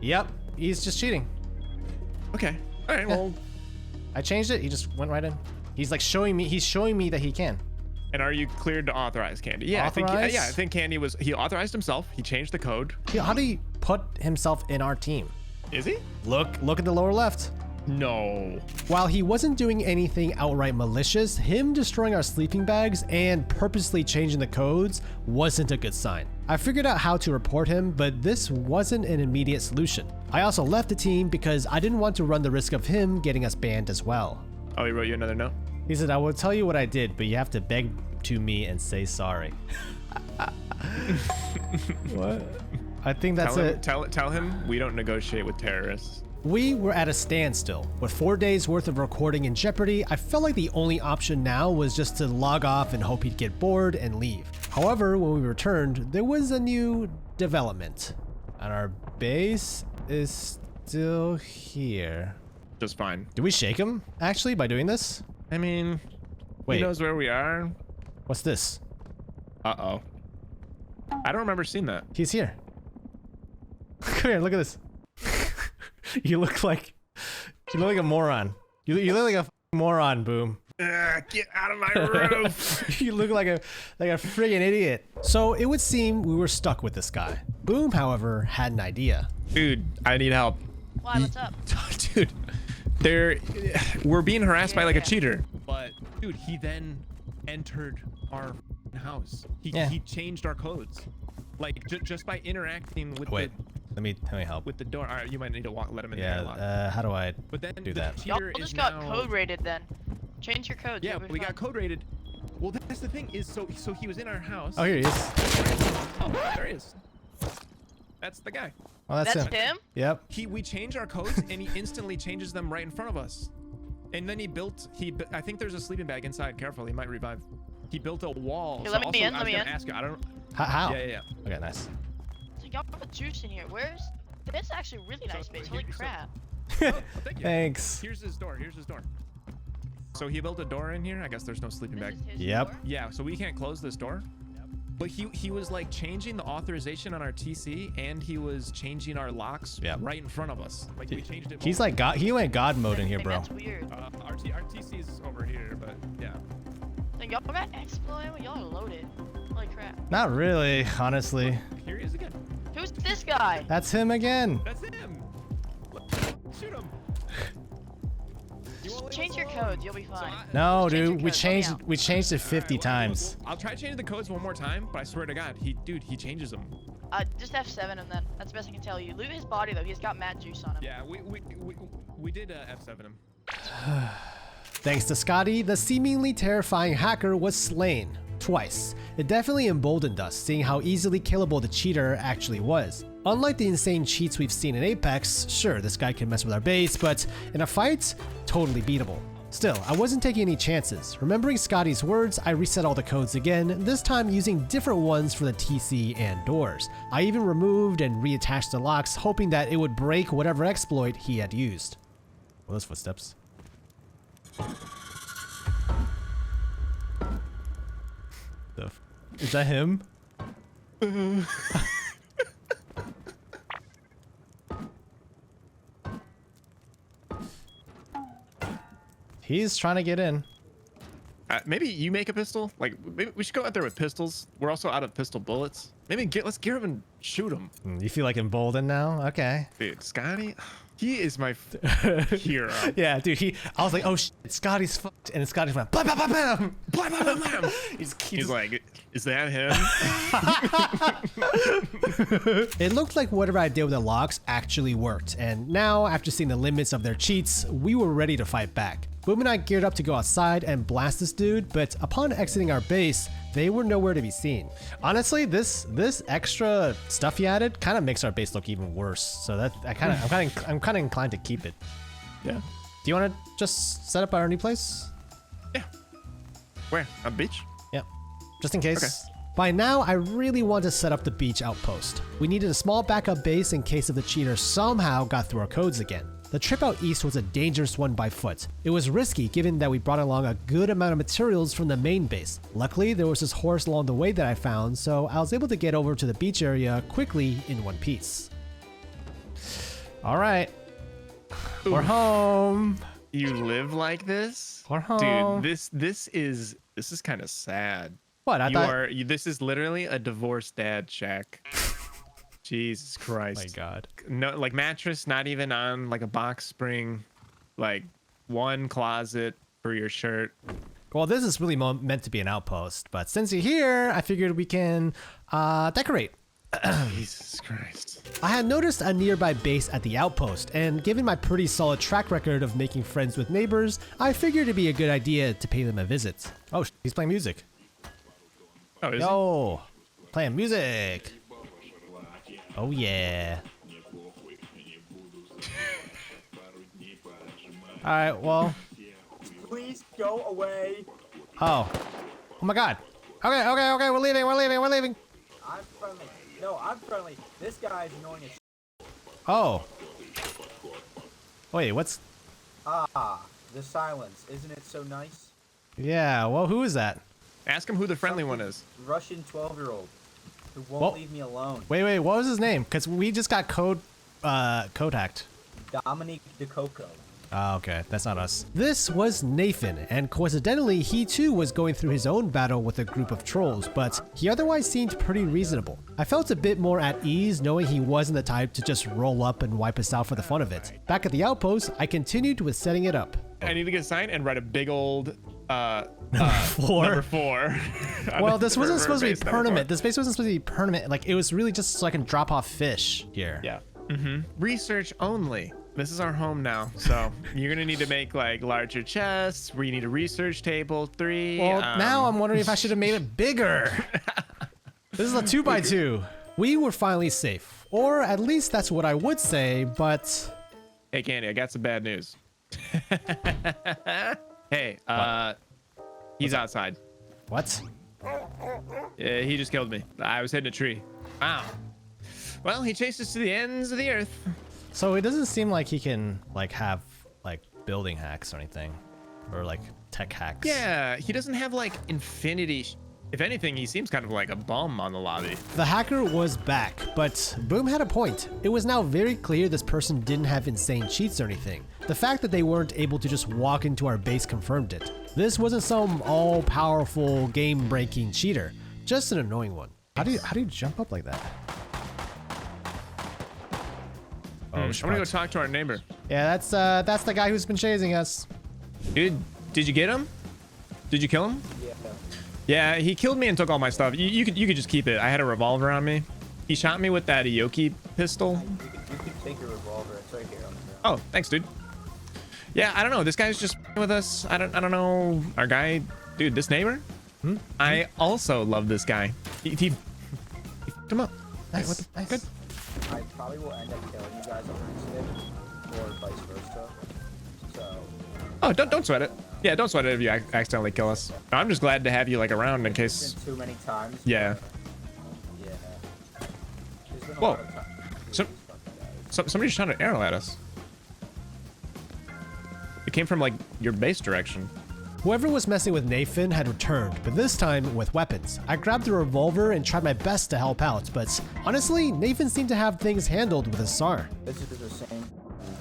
Yep, he's just cheating. Okay. All right. Well, I changed it. He just went right in. He's like showing me. He's showing me that he can. And are you cleared to authorize Candy? Yeah, Authorize? I think Candy was. He authorized himself. He changed the code. How did he put himself in our team? Is he? Look at the lower left. No. While he wasn't doing anything outright malicious, him destroying our sleeping bags and purposely changing the codes wasn't a good sign. I figured out how to report him, but this wasn't an immediate solution. I also left the team because I didn't want to run the risk of him getting us banned as well. Oh, he wrote you another note? He said, I will tell you what I did, but you have to beg to me and say sorry. What? I think that's it. Tell him we don't negotiate with terrorists. We were at a standstill. With 4 days worth of recording in jeopardy, I felt like the only option now was just to log off and hope he'd get bored and leave. However, when we returned, there was a new development. And our base is still here. Just fine. Do we shake him, actually, by doing this? I mean, wait. He knows where we are. What's this? Uh-oh. I don't remember seeing that. He's here. Come here, look at this. You look like a moron. You look like a moron, Boom. Get out of my roof. You look like a friggin' idiot. So it would seem we were stuck with this guy. Boom, however, had an idea. Dude, I need help. Why? What's up? Dude, we're being harassed by like a cheater. But dude, he then entered our house. He changed our codes, like just by interacting with. Wait, let me help. With the door. All right, you might need to let him in. Yeah. How do I but then do that? Y'all just got code rated then. Change your codes. Yeah, we got code rated. Well, that's the thing is, so he was in our house. Oh, here he is. Oh, there he is. That's the guy. Oh, that's him. Yep. We change our codes and he instantly changes them right in front of us. And then I think there's a sleeping bag inside. Careful, he might revive. He built a wall. Here, let me in. Let me in. Ask you, I don't. How? Yeah. Okay, nice. So y'all put juice in here. That's actually really nice space. Holy crap. Oh, thank you. Thanks. Here's his door. So he built a door in here. I guess there's no sleeping bag. Yep. Door? Yeah, so we can't close this door. But he was like changing the authorization on our TC and he was changing our locks right in front of us. Like we changed it. He's like God. He went God mode in here, bro. That's weird. Our TC's over here, but yeah. So y'all got exploit? Y'all are loaded. Holy crap. Not really, honestly. Here he is again. Who's this guy? That's him again. That's him. Shoot him. Change your codes. You'll be fine. No, Change your dude, we codes, changed it 50 times. I'll try changing the codes one more time, but I swear to God, he changes them. Just F7 him then. That's the best I can tell you. Loot his body though. He's got mad juice on him. Yeah, we did F7 him. Thanks to Scotty, the seemingly terrifying hacker was slain. Twice. It definitely emboldened us, seeing how easily killable the cheater actually was. Unlike the insane cheats we've seen in Apex, sure, this guy can mess with our base, but in a fight, totally beatable. Still, I wasn't taking any chances. Remembering Scotty's words, I reset all the codes again, this time using different ones for the TC and doors. I even removed and reattached the locks, hoping that it would break whatever exploit he had used. Well, those footsteps. Is that him? He's trying to get in. Maybe you make a pistol. Like maybe we should go out there with pistols. We're also out of pistol bullets. Maybe let's gear him and shoot him. You feel like emboldened now? Okay. Dude, Scotty, he is my hero. Yeah, dude. I was like, oh shit, Scotty's fucked, and Scotty went blam blam blam blam blam blam blam. He's like, is that him? It looked like whatever I did with the locks actually worked, and now after seeing the limits of their cheats, we were ready to fight back. Boom and I geared up to go outside and blast this dude, but upon exiting our base, they were nowhere to be seen. Honestly, this extra stuff he added kind of makes our base look even worse. So that I'm kind of inclined to keep it. Yeah. Do you want to just set up our new place? Yeah. Where? On the beach? Yeah. Just in case. Okay. By now, I really want to set up the beach outpost. We needed a small backup base in case of the cheater somehow got through our codes again. The trip out east was a dangerous one by foot. It was risky given that we brought along a good amount of materials from the main base. Luckily, there was this horse along the way that I found, so I was able to get over to the beach area quickly in one piece. All right. We're home. You live like this? We're home. Dude, this is kind of sad. What? This is literally a divorced dad shack. Jesus Christ. Oh my God. No, like mattress, not even on like a box spring, like one closet for your shirt. Well, this is really meant to be an outpost, but since you're here, I figured we can decorate. Jesus Christ. I had noticed a nearby base at the outpost, and given my pretty solid track record of making friends with neighbors, I figured it'd be a good idea to pay them a visit. Oh, he's playing music. Oh, is Yo, playing music. Oh yeah. All right, well. Please go away. Oh my God. Okay, we're leaving. I'm friendly. No, I'm friendly. This guy's annoying as Oh. Wait, what's? the silence. Isn't it so nice? Yeah, well, who is that? Ask him who the friendly one is. Russian 12-year-old who won't leave me alone. Wait, what was his name? Because we just got code hacked. Dominique DeCoco. Oh, okay, that's not us. This was Nathan, and coincidentally, he too was going through his own battle with a group of trolls, but he otherwise seemed pretty reasonable. I felt a bit more at ease knowing he wasn't the type to just roll up and wipe us out for the fun of it. Back at the outpost, I continued with setting it up. I need to get a sign and write a big old Number 4. Well, this wasn't supposed to be base number permanent. This base wasn't supposed to be permanent. Like, it was really just so I can drop off fish here. Yeah. Research only. This is our home now, so you're gonna need to make like larger chests where you need a research table 3. Well, now I'm wondering if I should have made it bigger. This is a 2x2. We were finally safe, or at least that's what I would say, but... Hey, Candy, I got some bad news. Hey, he's outside. What? He just killed me. I was hitting a tree. Wow. Well, he chased us to the ends of the earth. So it doesn't seem like he can like have like building hacks or anything, or like tech hacks. Yeah, he doesn't have like infinity. If anything, he seems kind of like a bum on the lobby. The hacker was back, but Boom had a point. It was now very clear this person didn't have insane cheats or anything. The fact that they weren't able to just walk into our base confirmed it. This wasn't some all-powerful, game-breaking cheater, just an annoying one. How do you jump up like that? Oh, I'm gonna go talk to our neighbor. Yeah, that's the guy who's been chasing us. Dude, did you get him? Did you kill him? Yeah. Yeah, he killed me and took all my stuff. You could just keep it. I had a revolver on me. He shot me with that Aoki pistol. You could take your revolver. It's right here on the ground. Oh, thanks, dude. Yeah, I don't know. This guy's just with us. I don't know. Our guy, dude, this neighbor. I also love this guy. He come up. Nice. Nice. Good. I probably will end up killing you guys on accident, or vice versa. So. Oh, don't sweat it. Yeah, don't sweat it if you accidentally kill us. I'm just glad to have you like around in case. It's been too many times. Yeah. Yeah. There's been a Whoa. lot of times. Somebody shot an arrow at us. It came from like your base direction. Whoever was messing with Nathan had returned, but this time with weapons. I grabbed a revolver and tried my best to help out, but honestly, Nathan seemed to have things handled with his SAR. This is the same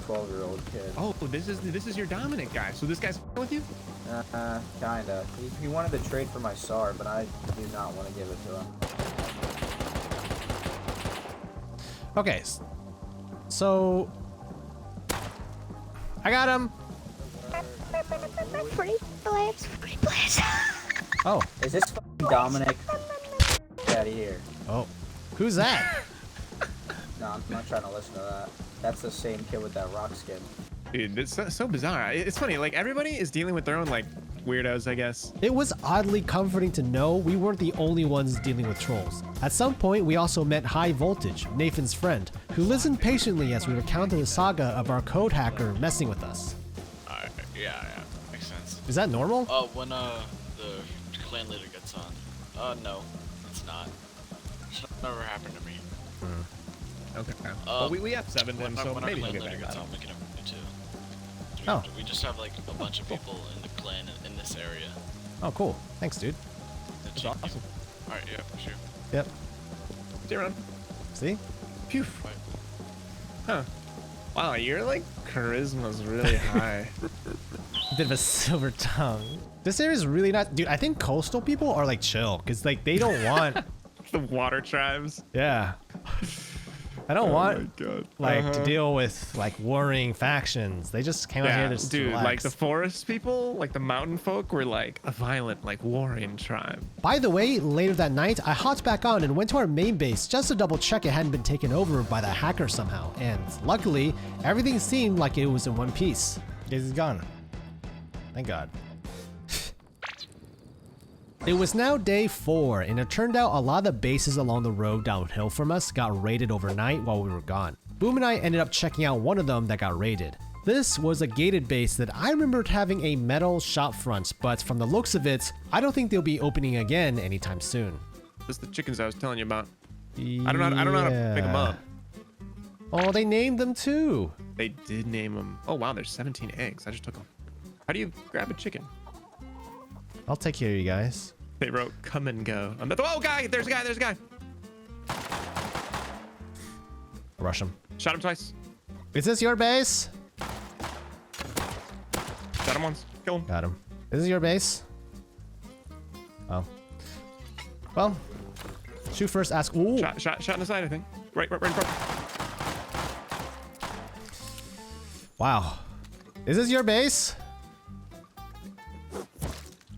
12-year-old kid. Oh, this is your dominant guy. So this guy's with you? Kinda. He wanted to trade for my SAR, but I do not want to give it to him. Okay, so I got him. Pretty please. Oh. Is this fucking Dominic? Get out of here. Oh. Who's that? No, I'm not trying to listen to that. That's the same kid with that rock skin. Dude, it's so bizarre. It's funny, like everybody is dealing with their own like weirdos, I guess. It was oddly comforting to know we weren't the only ones dealing with trolls. At some point, we also met High Voltage, Nathan's friend, who listened patiently as we recounted the saga of our code hacker messing with us. Yeah, makes sense. Is that normal? When the clan leader gets on. No, it's not. It's never happened to me. Okay. Well, we have 7 then, so when maybe our we'll clan get leader back gets on. on, we can have too. Oh. We just have like a bunch of people in the clan in this area. Oh, cool. Thanks, dude. That's awesome. Alright, yeah, for sure. Yep. See you around. See? Phew. Huh. Wow, your like charisma's really high. Bit of a silver tongue. This area is really not, dude. I think coastal people are like chill, cause like they don't want the water tribes. Yeah. I don't want God. to deal with like warring factions. They just came out here to dude, relax. like the forest people, like the mountain folk were like a violent, like warring tribe. By the way, later that night, I hopped back on and went to our main base just to double check it hadn't been taken over by the hacker somehow. And luckily, everything seemed like it was in one piece. He's gone. Thank God. It was now day 4, and it turned out a lot of the bases along the road downhill from us got raided overnight while we were gone. Boom and I ended up checking out one of them that got raided. This was a gated base that I remembered having a metal shop front, but from the looks of it, I don't think they'll be opening again anytime soon. This is the chickens I was telling you about. I don't know how to pick them up. Oh, they named them too. They did name them. Oh wow, there's 17 eggs. I just took them. How do you grab a chicken? I'll take care of you guys. They wrote come and go. Oh, guy! There's a guy! Rush him. Shot him twice. Is this your base? him once. Kill him. Got him. This is your base. Oh. Well, shoot first, ask. Ooh. Shot in the side, I think. Right in front. Wow. Is this your base?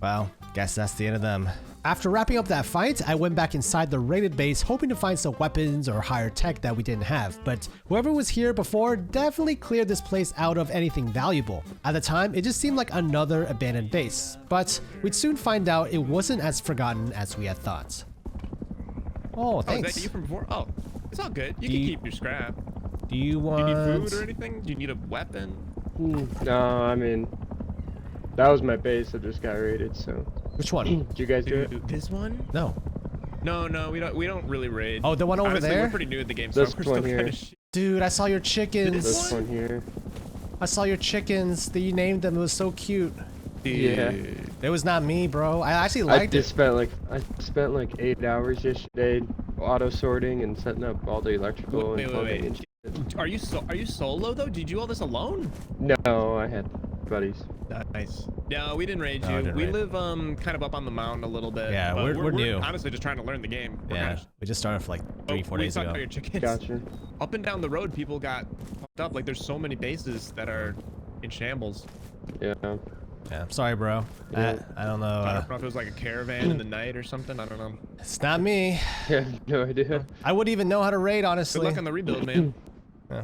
Well, guess that's the end of them. After wrapping up that fight, I went back inside the raided base hoping to find some weapons or higher tech that we didn't have, but whoever was here before definitely cleared this place out of anything valuable. At the time, it just seemed like another abandoned base, but we'd soon find out it wasn't as forgotten as we had thought. Oh, thanks. Oh, is that you from before? Oh, it's all good. You can keep your scrap. Do you want... Do you need food or anything? Do you need a weapon? No, I mean, that was my base that just got raided, so... Which one? Did you guys do it? This one? No. No, we don't really raid. Oh, the one over Honestly, there? We're pretty new at the game, so This we're one still here. kind of Dude, I saw your chickens. This one here. I saw your chickens. That you named them. It was so cute. Yeah. It was not me, bro. I actually I liked it. I spent like 8 hours yesterday auto sorting and setting up all the electrical and plumbing and shit. Are you solo though? Did you do all this alone? No, I had buddies. Nice. No, we didn't raid you. We live kind of up on the mountain a little bit. Yeah, we're new. Honestly, just trying to learn the game. Yeah, we just started for like 3-4 days ago. About your chickens. Gotcha. Up and down the road, people got fucked up. Like, there's so many bases that are in shambles. Yeah. Yeah, I'm sorry, bro. Yeah. I don't know. I don't know if it was like a caravan in the night or something. I don't know. It's not me. I have no idea. I wouldn't even know how to raid, honestly. Good luck on the rebuild, man. Yeah.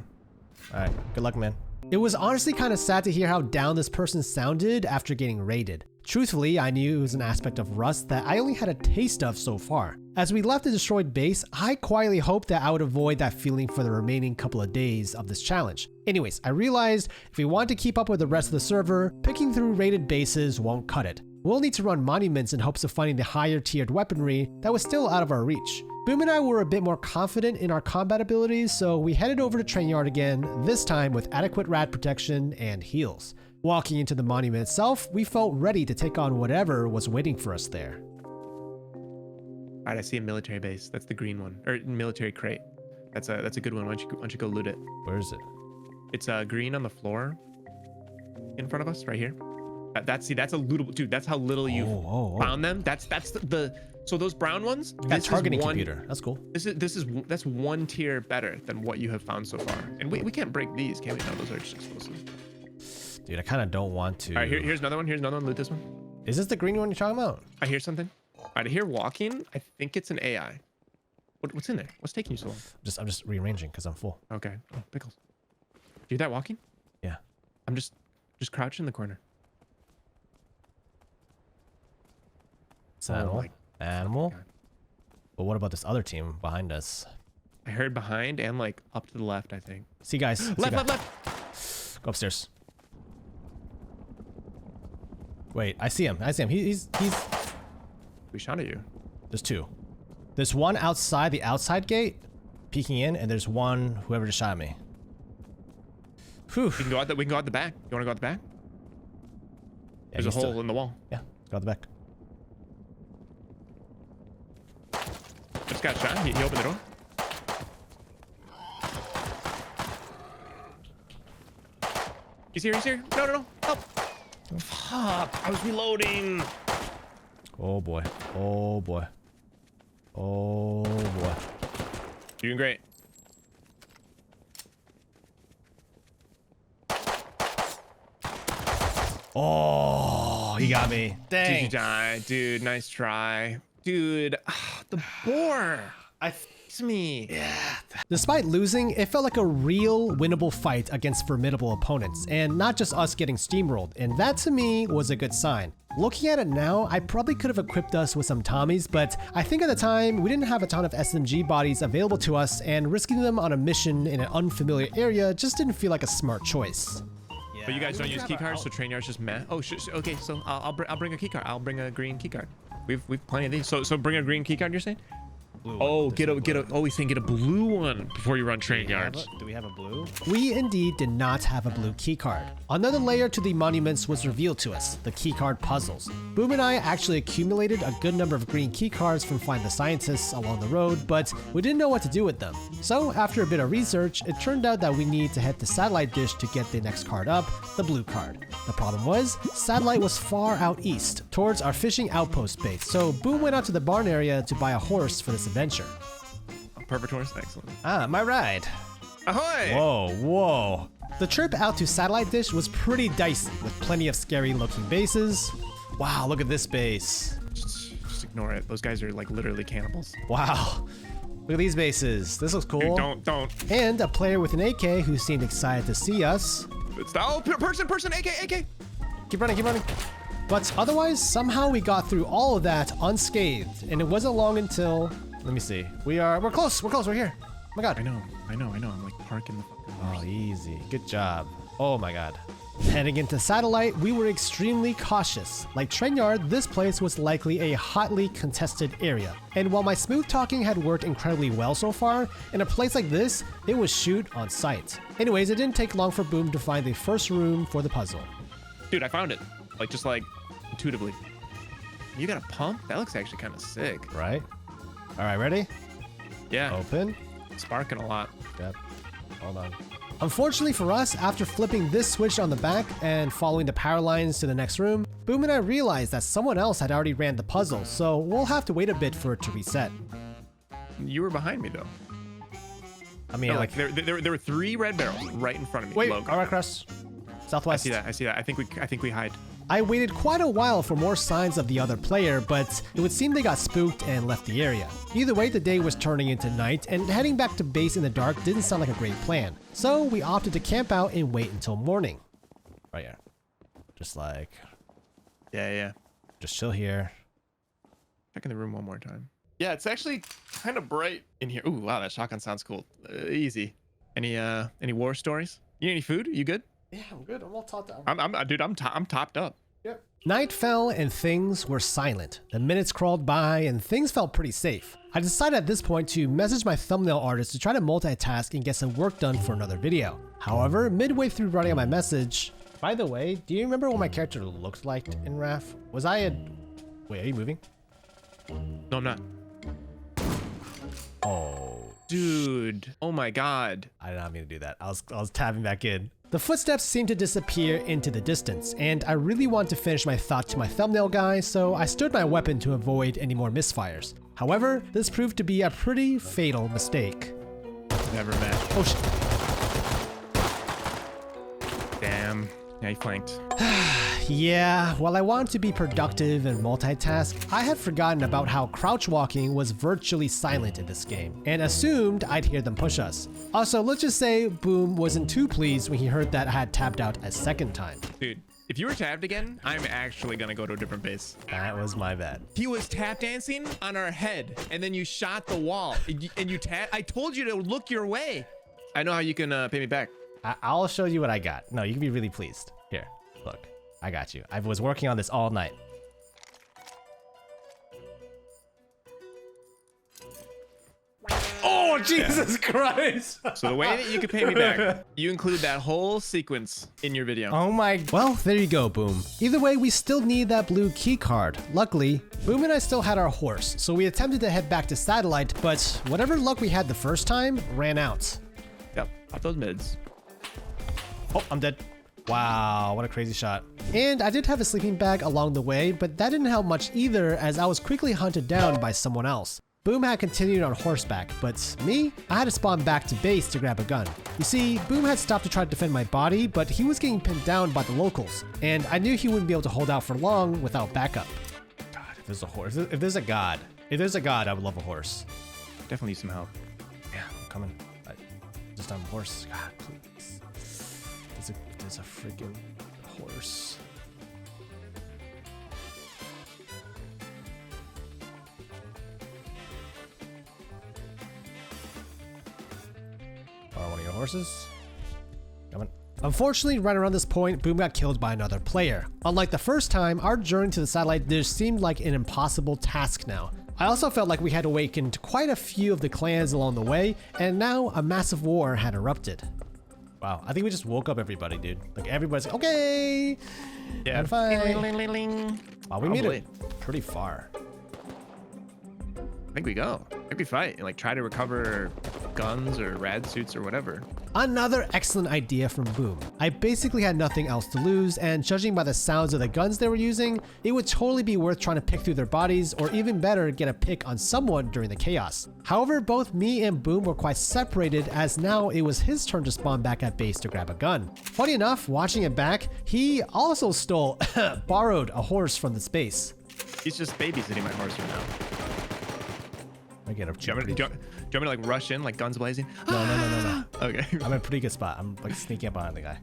All right. Good luck, man. It was honestly kind of sad to hear how down this person sounded after getting raided. Truthfully, I knew it was an aspect of Rust that I only had a taste of so far. As we left the destroyed base, I quietly hoped that I would avoid that feeling for the remaining couple of days of this challenge. Anyways, I realized if we want to keep up with the rest of the server, picking through raided bases won't cut it. We'll need to run monuments in hopes of finding the higher tiered weaponry that was still out of our reach. Boom and I were a bit more confident in our combat abilities, so we headed over to Train Yard again, this time with adequate rad protection and heals. Walking into the monument itself, we felt ready to take on whatever was waiting for us there. All right, I see a military base. That's the green one, or military crate. That's a good one. Why don't you go loot it? Where is it? It's green on the floor in front of us, right here. That's a lootable, dude. That's how little you found them. That's so those brown ones. That targeting computer. That's cool. That's one tier better than what you have found so far. And we can't break these, can we? No, those are just explosive. Dude, I kind of don't want to. All right, here's another one. Here's another one. Loot this one. Is this the green one you're talking about? I hear something. All right, I hear walking. I think it's an AI. What's in there? What's taking you so long? I'm just rearranging because I'm full. Okay. Oh, pickles. Do you hear that walking? Yeah. I'm just crouched in the corner. It's an animal. Animal. But what about this other team behind us? I heard behind and like up to the left, I think. See you guys. Left. Go upstairs. Wait, I see him. He's. We shot at you. There's two. There's one outside the outside gate, peeking in, and there's one whoever just shot at me. Whew. We can go out the back. You want to go out the back? Yeah, there's a hole in the wall. Yeah, let's go out the back. Just got shot. He opened the door. He's here. No. Help. Fuck. I was reloading. Oh boy. Doing great. Oh, he got me. Dang. Did you die? Dude, nice try. Dude, the boar. Me. Yeah. Despite losing, it felt like a real winnable fight against formidable opponents, and not just us getting steamrolled, and that to me was a good sign. Looking at it now, I probably could have equipped us with some Tommies, but I think at the time, we didn't have a ton of SMG bodies available to us, and risking them on a mission in an unfamiliar area just didn't feel like a smart choice. Yeah, but you guys don't use keycards, so Train Yard's just meh. Oh, okay, so I'll bring a keycard. I'll bring a green keycard. We've plenty of these. So bring a green keycard, you're saying? Blue one. Oh, There's get a. Oh, he's saying get a blue one before you run train yards. Do we have a blue? We indeed did not have a blue keycard. Another layer to the monuments was revealed to us, the keycard puzzles. Boom and I actually accumulated a good number of green keycards from finding the scientists along the road, but we didn't know what to do with them. So after a bit of research, it turned out that we need to head to Satellite Dish to get the next card up, the blue card. The problem was, Satellite was far out east, towards our fishing outpost base, so Boom went out to the barn area to buy a horse for this adventure. Perfect horse, excellent. Ah, my ride. Ahoy! Whoa. The trip out to Satellite Dish was pretty dicey, with plenty of scary looking bases. Wow, look at this base. Just ignore it. Those guys are like literally cannibals. Wow. Look at these bases. This looks cool. Dude, don't. And a player with an AK who seemed excited to see us. It's person, AK. Keep running. But otherwise, somehow we got through all of that unscathed, and it wasn't long until... Let me see. We're close, we're here. Oh my god. I know. I'm like parking the fucking horse. Oh, easy. Good job. Oh my god. Heading into Satellite, we were extremely cautious. Like Trenyard, this place was likely a hotly contested area. And while my smooth talking had worked incredibly well so far, in a place like this, it was shoot on sight. Anyways, it didn't take long for Boom to find the first room for the puzzle. Dude, I found it. Just intuitively. You got a pump? That looks actually kind of sick. Right? All right, ready? Yeah. Open. Sparking a lot. Yep. Hold on. Unfortunately for us, after flipping this switch on the back and following the power lines to the next room, Boom and I realized that someone else had already ran the puzzle, so we'll have to wait a bit for it to reset. You were behind me though. I mean, no, there were 3 red barrels right in front of me. Wait, Logo. all right, Crest. Southwest. I see that. I think we hide. I waited quite a while for more signs of the other player, but it would seem they got spooked and left the area. Either way, the day was turning into night, and heading back to base in the dark didn't sound like a great plan. So we opted to camp out and wait until morning. Right here. Just like... Yeah. Just chill here. Check in the room one more time. Yeah, it's actually kind of bright in here. Ooh, wow, that shotgun sounds cool. Easy. Any war stories? You need any food? You good? Yeah, I'm good. I'm all topped up. I'm topped up. Yep. Night fell and things were silent. The minutes crawled by and things felt pretty safe. I decided at this point to message my thumbnail artist to try to multitask and get some work done for another video. However, midway through writing out my message... By the way, do you remember what my character looked like in RAF? Was I a... Wait, are you moving? No, I'm not. Oh. Dude. Oh my god. I did not mean to do that. I was tabbing back in. The footsteps seemed to disappear into the distance, and I really wanted to finish my thought to my thumbnail guy, so I stood my weapon to avoid any more misfires. However, this proved to be a pretty fatal mistake. Never met. Oh shit. Damn. Yeah, he flanked. Yeah, while I wanted to be productive and multitask, I had forgotten about how crouch walking was virtually silent in this game, and assumed I'd hear them push us. Also, let's just say Boom wasn't too pleased when he heard that I had tabbed out a second time. Dude, if you were tabbed again, I'm actually gonna go to a different base. That was my bad. He was tap dancing on our head, and then you shot the wall, and you I told you to look your way. I know how you can pay me back. I'll show you what I got. No, you can be really pleased. Here, look. I got you. I was working on this all night. Oh, Jesus Christ! So the way that you can pay me back, you include that whole sequence in your video. Oh my... Well, there you go, Boom. Either way, we still need that blue key card. Luckily, Boom and I still had our horse, so we attempted to head back to Satellite, but whatever luck we had the first time ran out. Yep, pop those mids. Oh, I'm dead. Wow, what a crazy shot. And I did have a sleeping bag along the way, but that didn't help much either as I was quickly hunted down by someone else. Boom had continued on horseback, but me, I had to spawn back to base to grab a gun. You see, Boom had stopped to try to defend my body, but he was getting pinned down by the locals, and I knew he wouldn't be able to hold out for long without backup. God, if there's a horse, if there's a god, I would love a horse. Definitely need some help. Yeah, I'm coming. Just on a horse. God, please. There's a freaking horse. Borrow one of your horses. Come on. Unfortunately, right around this point, Boom got killed by another player. Unlike the first time, our journey to the satellite dish seemed like an impossible task now. I also felt like we had awakened quite a few of the clans along the way, and now a massive war had erupted. Wow, I think we just woke up everybody, dude. Like everybody's like, okay, Yeah. fine. Wow, we made it pretty far. I think we go. I think we fight and like try to recover guns or rad suits or whatever. Another excellent idea from Boom. I basically had nothing else to lose, and judging by the sounds of the guns they were using, it would totally be worth trying to pick through their bodies, or even better, get a pick on someone during the chaos. However, both me and Boom were quite separated, as now it was his turn to spawn back at base to grab a gun. Funny enough, watching it back, he also borrowed a horse from the space. He's just babysitting my horse right now. I get a Do you want me to like rush in, like guns blazing? No. Okay. I'm in a pretty good spot. I'm like sneaking up behind the guy.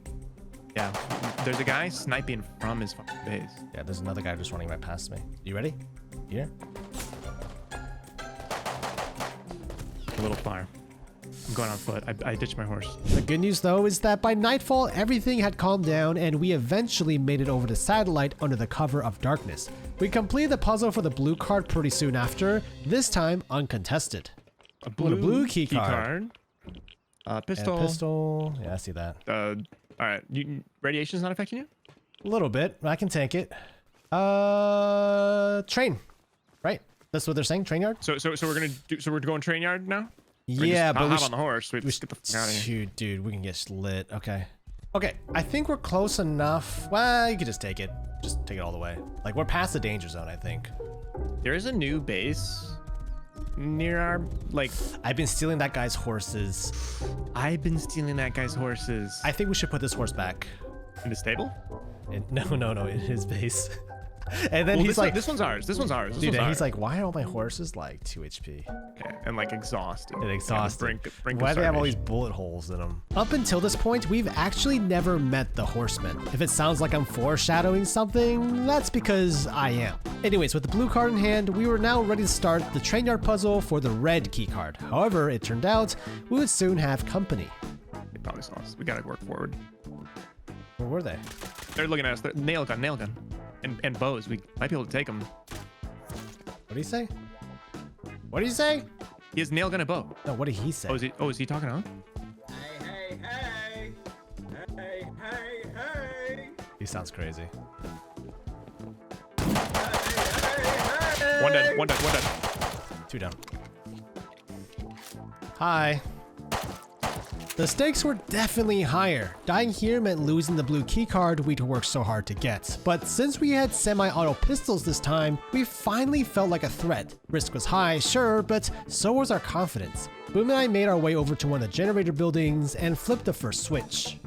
Yeah. There's a guy sniping from his fucking base. Yeah, there's another guy just running right past me. You ready? Here? A little far. I'm going on foot. I ditched my horse. The good news though is that by nightfall, everything had calmed down and we eventually made it over to satellite under the cover of darkness. We completed the puzzle for the blue card pretty soon after, this time uncontested. A blue key card. Pistol. And pistol. Yeah, I see that. All right. Radiation's not affecting you? A little bit. I can tank it. Train. Right? That's what they're saying. Train yard. So we're going train yard now? Yeah, but hop on the horse. We just get the fuck out of here. Shoot, dude, we can get lit. Okay. Okay, I think we're close enough. Well, you could just take it. Just take it all the way. Like, we're past the danger zone, I think. There is a new base near our, like... I've been stealing that guy's horses. I've been stealing that guy's horses. I think we should put this horse back. In the stable? No, in his base. And then well, he's like, this one's ours. This one's ours. Dude, and he's like, why are all my horses like 2 HP? Okay, and like exhausted. And exhausted. Brink Why do they have all these bullet holes in them? Up until this point, we've actually never met the horsemen. If it sounds like I'm foreshadowing something, that's because I am. Anyways, with the blue card in hand, we were now ready to start the train yard puzzle for the red key card. However, it turned out we would soon have company. They probably saw us. We gotta work forward. Where were they? They're looking at us. Nail gun. And bows. We might be able to take them. What did he say? What did he say? He has nail gun and bow. No, what did he say? Is he talking on? Hey. He sounds crazy. One dead. 2 down. Hi. The stakes were definitely higher. Dying here meant losing the blue keycard we'd worked so hard to get. But since we had semi-auto pistols this time, we finally felt like a threat. Risk was high, sure, but so was our confidence. Boom and I made our way over to one of the generator buildings and flipped the first switch.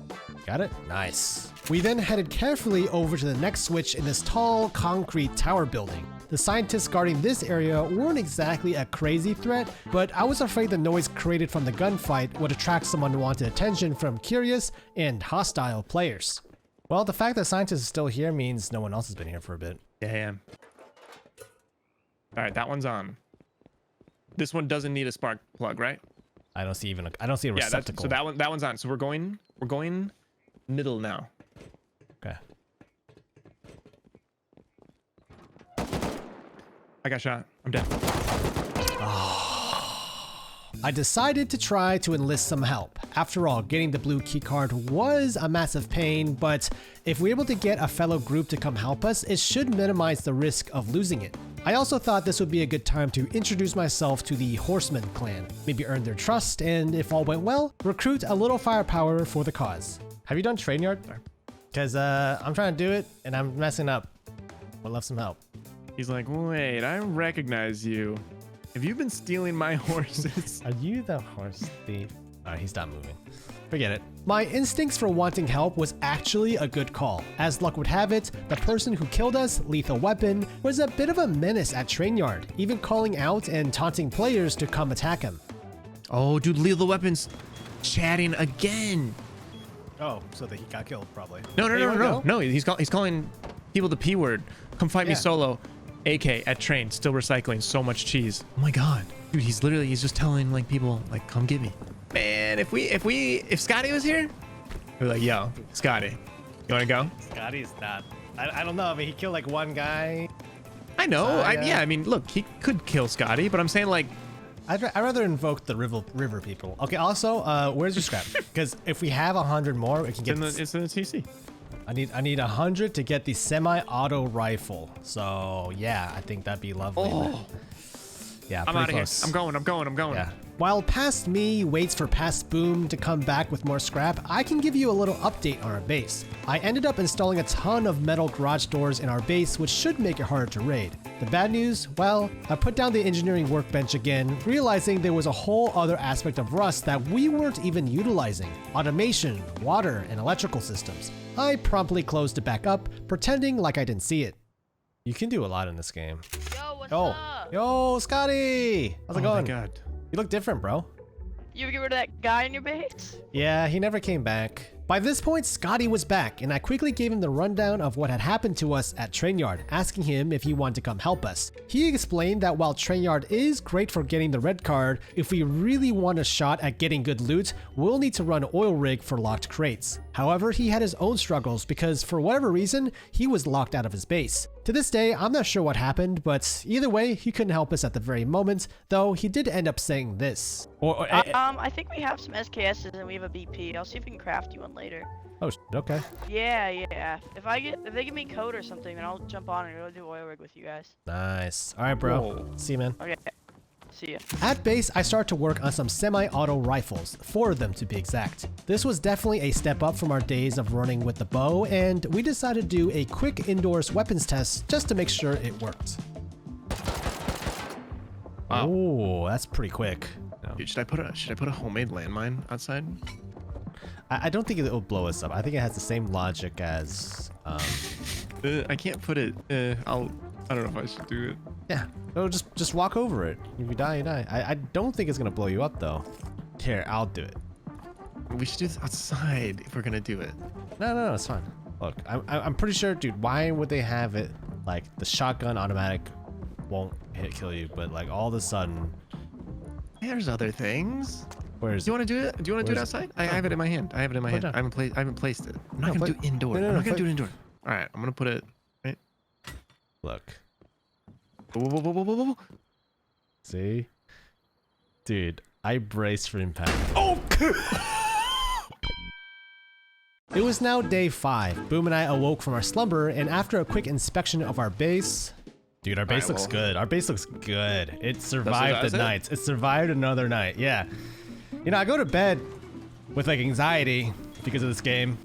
Got it? Nice. We then headed carefully over to the next switch in this tall, concrete tower building. The scientists guarding this area weren't exactly a crazy threat, but I was afraid the noise created from the gunfight would attract some unwanted attention from curious and hostile players. Well, the fact that scientists are still here means no one else has been here for a bit. Yeah. All right, that one's on. This one doesn't need a spark plug, right? I don't see a receptacle. So that one's on. So we're going middle now. Okay. I got shot. I'm dead. I decided to try to enlist some help. After all, getting the blue keycard was a massive pain, but if we're able to get a fellow group to come help us, it should minimize the risk of losing it. I also thought this would be a good time to introduce myself to the Horseman clan, maybe earn their trust, and if all went well, recruit a little firepower for the cause. Have you done train yard? Because I'm trying to do it, and I'm messing up. Would love some help. He's like, wait, I recognize you. Have you been stealing my horses? Are you the horse thief? All right, he's not moving. Forget it. My instincts for wanting help was actually a good call. As luck would have it, the person who killed us, Lethal Weapon, was a bit of a menace at train yard, even calling out and taunting players to come attack him. Oh, dude, Lethal Weapon's chatting again. Oh, so that he got killed, probably. No. He's calling people the P word. Come fight me solo. AK at train, still recycling so much cheese. Oh my god. Dude, he's just telling like people like, come get me. Man, if Scotty was here, we're like, yo, Scotty, you wanna go? Scotty's not. I don't know. I mean, he killed like one guy. I know. Saya. Yeah, I mean, look, he could kill Scotty, but I'm saying like, I'd rather invoke the river people. Okay. Also, where's your scrap? Because if we have 100 more, we can get. it's in the TC. I need 100 to get the semi-auto rifle. So yeah, I think that'd be lovely. Oh. Yeah, I'm out of here. I'm going. Yeah. While past me waits for past Boom to come back with more scrap, I can give you a little update on our base. I ended up installing a ton of metal garage doors in our base, which should make it harder to raid. The bad news? Well, I put down the engineering workbench again, realizing there was a whole other aspect of Rust that we weren't even utilizing. Automation, water, and electrical systems. I promptly closed it back up, pretending like I didn't see it. You can do a lot in this game. Yo, what's up? Yo, Scotty! How's it going? Oh my god. You look different, bro. You ever get rid of that guy in your base? Yeah, he never came back. By this point, Scotty was back, and I quickly gave him the rundown of what had happened to us at Trainyard, asking him if he wanted to come help us. He explained that while Trainyard is great for getting the red card, if we really want a shot at getting good loot, we'll need to run oil rig for locked crates. However, he had his own struggles because for whatever reason, he was locked out of his base. To this day, I'm not sure what happened, but either way, he couldn't help us at the very moment, though he did end up saying this. I think we have some SKSs and we have a BP. I'll see if we can craft you one later. Oh, okay. Yeah. If they give me code or something, then I'll jump on and go do oil rig with you guys. Nice. All right, bro. Whoa. See you, man. Okay. See ya. At base, I started to work on some semi-auto rifles, 4 of them to be exact. This was definitely a step up from our days of running with the bow, and we decided to do a quick indoors weapons test just to make sure it worked. Wow. Oh, that's pretty quick. No. Dude, should I put a homemade landmine outside? I don't think it will blow us up. I think it has the same logic as. I can't put it. I don't know if I should do it. Yeah. No, just walk over it. If you die, you die. I don't think it's gonna blow you up though. Here, I'll do it. We should do this outside if we're gonna do it. No, it's fine. Look, I'm pretty sure, dude. Why would they have it like the shotgun automatic won't kill you, but like all of a sudden. There's other things. Where's? Do you want to do it? Do you want to do it outside? I have it in my hand. I have it in my hand. I haven't placed it. I'm not gonna do indoor. I'm not gonna do it indoor. All right, I'm gonna put it. Right. Look. Whoa. See? Dude, I braced for impact. Oh! It was now day 5. Boom and I awoke from our slumber, and after a quick inspection of our base... Dude, our base looks good. Our base looks good. It survived the nights. It survived another night, yeah. You know, I go to bed with like anxiety because of this game.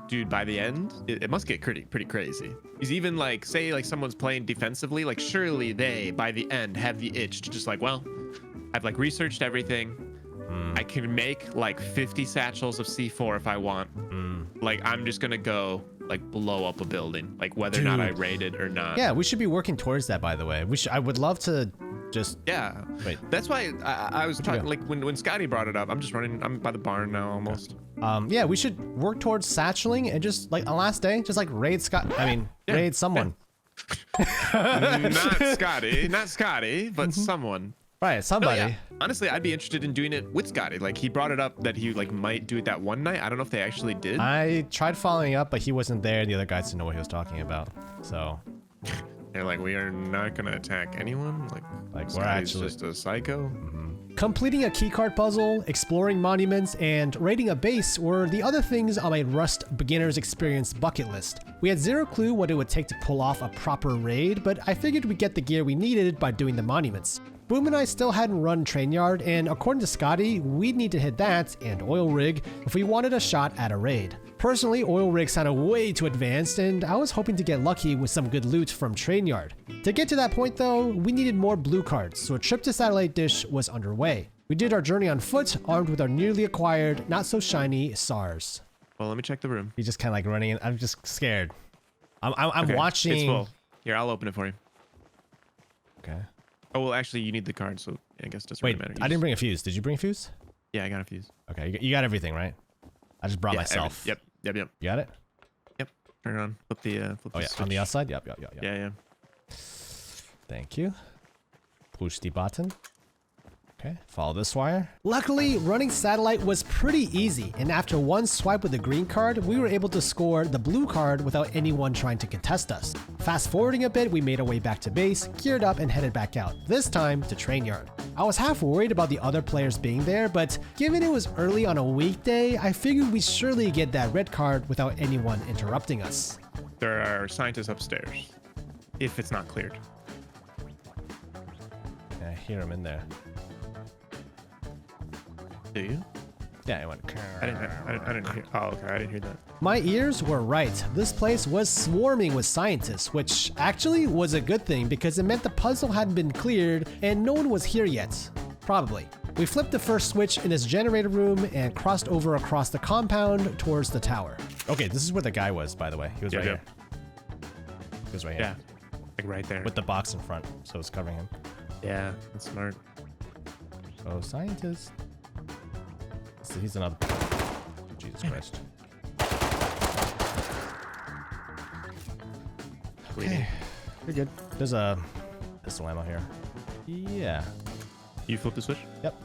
Dude, by the end, it must get pretty crazy. Because even like, say like someone's playing defensively, like surely they, by the end, have the itch to just like, well, I've like researched everything. I can make like 50 satchels of C4 if I want. Like, I'm just gonna go like blow up a building, like whether or not I raided or not. Yeah, we should be working towards that, by the way. I would love to just... Yeah. Wait. That's why I was talking, like when Scotty brought it up, I'm by the barn now almost. Yeah, we should work towards satcheling and just like on last day, just like raid raid someone. Not Scotty, but someone. Right, somebody. No, yeah. Honestly, I'd be interested in doing it with Scotty. Like he brought it up that he like might do it that one night. I don't know if they actually did. I tried following up, but he wasn't there. The other guys didn't know what he was talking about. So they're like, we are not gonna attack anyone. Like we're actually just a psycho. Completing a keycard puzzle, exploring monuments, and raiding a base were the other things on my Rust beginner's experience bucket list. We had zero clue what it would take to pull off a proper raid, but I figured we'd get the gear we needed by doing the monuments. Boom and I still hadn't run Trainyard, and according to Scotty, we'd need to hit that and oil rig if we wanted a shot at a raid. Personally, oil rig sounded way too advanced, and I was hoping to get lucky with some good loot from Trainyard. To get to that point though, we needed more blue cards, so a trip to Satellite Dish was underway. We did our journey on foot, armed with our newly acquired, not so shiny SARS. Well, let me check the room. He's just kind of like running in. I'm just scared. I'm okay. watching. It's full. Here, I'll open it for you. Okay. Oh, well, actually, you need the card, so I guess it doesn't really matter. I didn't bring a fuse. Did you bring a fuse? Yeah, I got a fuse. Okay, you got everything, right? I just brought myself. Yep. You got it? Yep. Turn it on. Flip the switch. On the outside? Yep. Yeah. Thank you. Push the button. Okay, follow this wire. Luckily, running satellite was pretty easy, and after one swipe with the green card, we were able to score the blue card without anyone trying to contest us. Fast forwarding a bit, we made our way back to base, geared up, and headed back out, this time to train yard. I was half worried about the other players being there, but given it was early on a weekday, I figured we'd surely get that red card without anyone interrupting us. There are scientists upstairs, if it's not cleared. I hear him in there. Do you? Yeah, I went. I didn't hear. Oh, okay. I didn't hear that. My ears were right. This place was swarming with scientists, which actually was a good thing because it meant the puzzle hadn't been cleared and no one was here yet. Probably. We flipped the first switch in his generator room and crossed over across the compound towards the tower. Okay, this is where the guy was, by the way. He was right here. He was right here. Yeah, like right there. With the box in front, so it's covering him. Yeah, that's smart. Oh, scientist. So he's another. Jesus Christ. Okay, you're good. There's a pistol ammo here. Yeah. You flip the switch? Yep.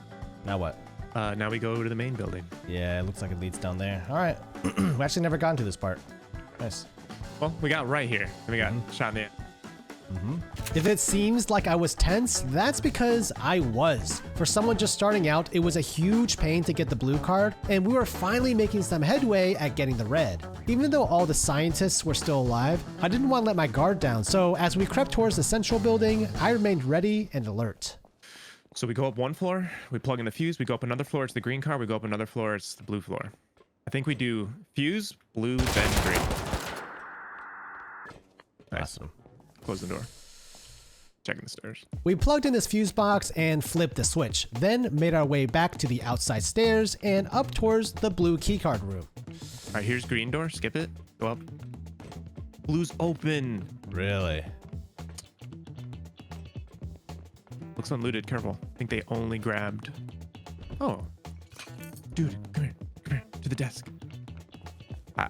Now what? Now we go to the main building. Yeah, it looks like it leads down there. All right. We actually never gotten to this part. Nice. Well, we got right here. We got shot in the. If it seems like I was tense, that's because I was. For someone just starting out, it was a huge pain to get the blue card, and we were finally making some headway at getting the red. Even though all the scientists were still alive, I didn't want to let my guard down, so as we crept towards the central building, I remained ready and alert. So we go up one floor, we plug in the fuse, we go up another floor, it's the green card, we go up another floor, it's the blue floor. I think we do fuse, blue, then green. Nice. Awesome. Close the door. Checking the stairs. We plugged in this fuse box and flipped the switch, then made our way back to the outside stairs and up towards the blue keycard room. All right, here's green door. Skip it. Go up. Blue's open. Really? Looks unlooted. Careful. I think they only grabbed. Oh. Dude, come here. Come here. To the desk.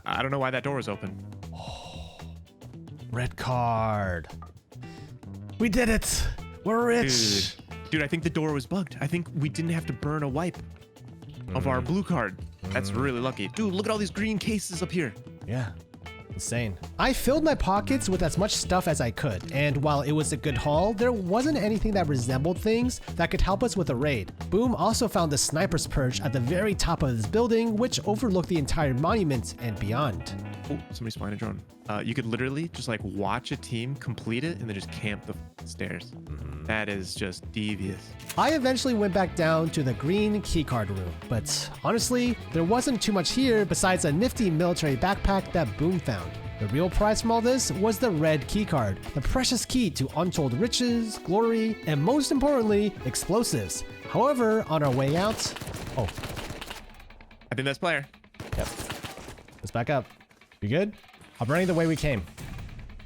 I don't know why that door was open. Red card. We did it. We're rich. Dude, I think the door was bugged. I think we didn't have to burn a wipe of our blue card. That's really lucky. Dude, look at all these green cases up here. Yeah. Insane. I filled my pockets with as much stuff as I could, and while it was a good haul, there wasn't anything that resembled things that could help us with a raid. Boom also found the sniper's perch at the very top of this building, which overlooked the entire monument and beyond. Oh, somebody's flying a drone. You could literally just like watch a team complete it and then just camp the stairs. That is just devious. I eventually went back down to the green keycard room, but honestly, there wasn't too much here besides a nifty military backpack that Boom found. The real prize from all this was the red keycard, the precious key to untold riches, glory, and most importantly, explosives. However, on our way out... Oh. I think that's player. Yep. Let's back up. You good? I'm running the way we came.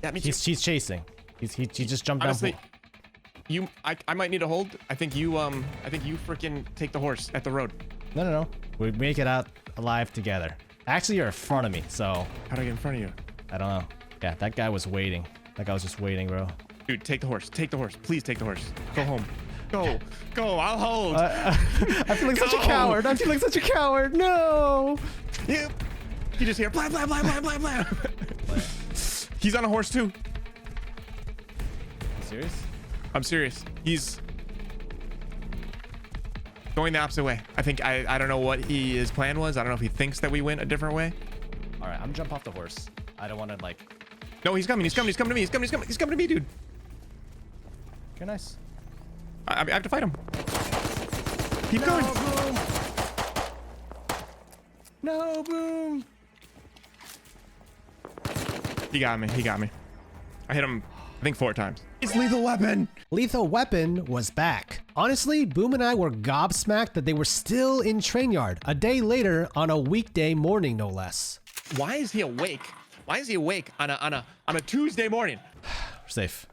Yeah, me too. He's chasing. He just jumped Honestly, down. I might need to hold. I think you freaking take the horse at the road. No. We make it out alive together. Actually, you're in front of me, so... How do I get in front of you? I don't know. Yeah, that guy was waiting. That guy was just waiting, bro. Dude, take the horse. Take the horse. Please take the horse. Go home. Go. I'll hold. I feel like such a coward. I feel like such a coward. No. Yep. You just hear blah, blah, blah, blah, blah, blah. He's on a horse too. You serious? I'm serious. He's going the opposite way. I think I don't know what his plan was. I don't know if he thinks that we went a different way. All right, I'm gonna jump off the horse. I don't want to like. No, he's coming. He's coming to me. He's coming to me, dude. Okay, nice. I have to fight him. Keep going. Boom. No, Boom. He got me. I hit him, I think 4 times. It's Lethal Weapon. Lethal Weapon was back. Honestly, Boom and I were gobsmacked that they were still in train yard a day later on a weekday morning, no less. Why is he awake? Why is he awake on a Tuesday morning? We're safe.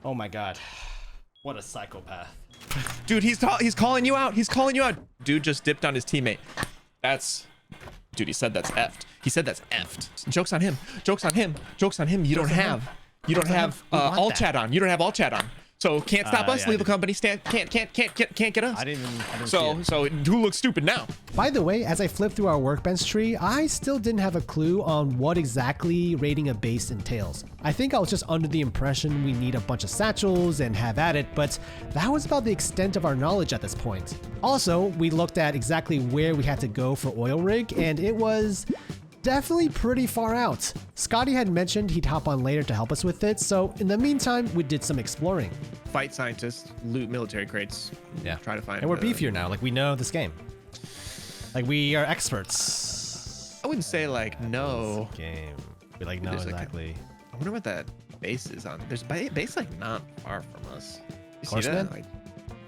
Oh my god. What a psychopath. Dude, he's calling you out. He's calling you out. Dude just dipped on his teammate. Dude, he said that's effed. He said that's effed. Joke's on him. You don't have all chat on. You don't have all chat on. So can't stop us. Lethal company can't get us. I didn't So who looks stupid now? By the way, as I flipped through our workbench tree, I still didn't have a clue on what exactly raiding a base entails. I think I was just under the impression we need a bunch of satchels and have at it, but that was about the extent of our knowledge at this point. Also, we looked at exactly where we had to go for oil rig, and it was definitely pretty far out. Scotty had mentioned he'd hop on later to help us with it, so in the meantime, we did some exploring. Fight scientists, loot military crates. Yeah. Try to find. And we're beefier now, like we know this game. Like we are experts. I wouldn't say like no. Game. We like know exactly. I wonder what that base is on. There's base like not far from us. You see Horseman? that? Like,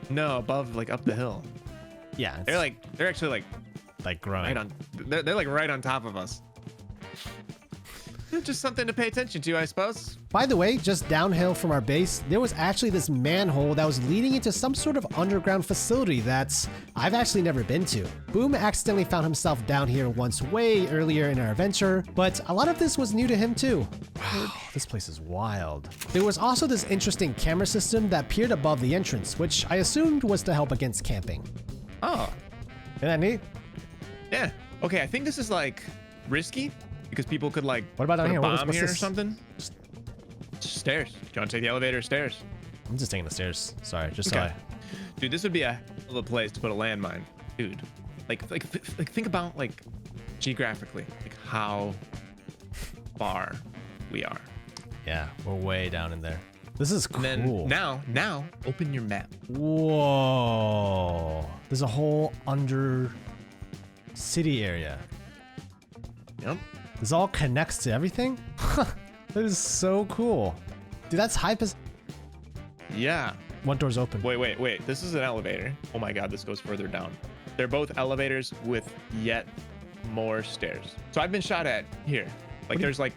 no, above like up the hill. Yeah. They're actually like growing. right on. They're like right on top of us. Just something to pay attention to, I suppose. By the way, just downhill from our base, there was actually this manhole that was leading into some sort of underground facility that I've actually never been to. Boom accidentally found himself down here once way earlier in our adventure, but a lot of this was new to him too. Wow, this place is wild. There was also this interesting camera system that peered above the entrance, which I assumed was to help against camping. Oh. Isn't that neat? Yeah. Okay, I think this is like risky because people could like what about down here? Bomb what's here this? or something. Just stairs. Do you want to take the elevator or stairs? I'm just taking the stairs. Sorry, just okay. sorry. Dude, this would be a hell of a place to put a landmine. Dude, like think about like geographically, like how far we are. Yeah, we're way down in there. This is cool. And then now open your map. Whoa. There's a whole under city area. Yep. This all connects to everything? That is so cool. Dude, that's hype as... Yeah. One door's open. Wait. This is an elevator. Oh my God, this goes further down. They're both elevators with yet more stairs. So I've been shot at here. Like there's like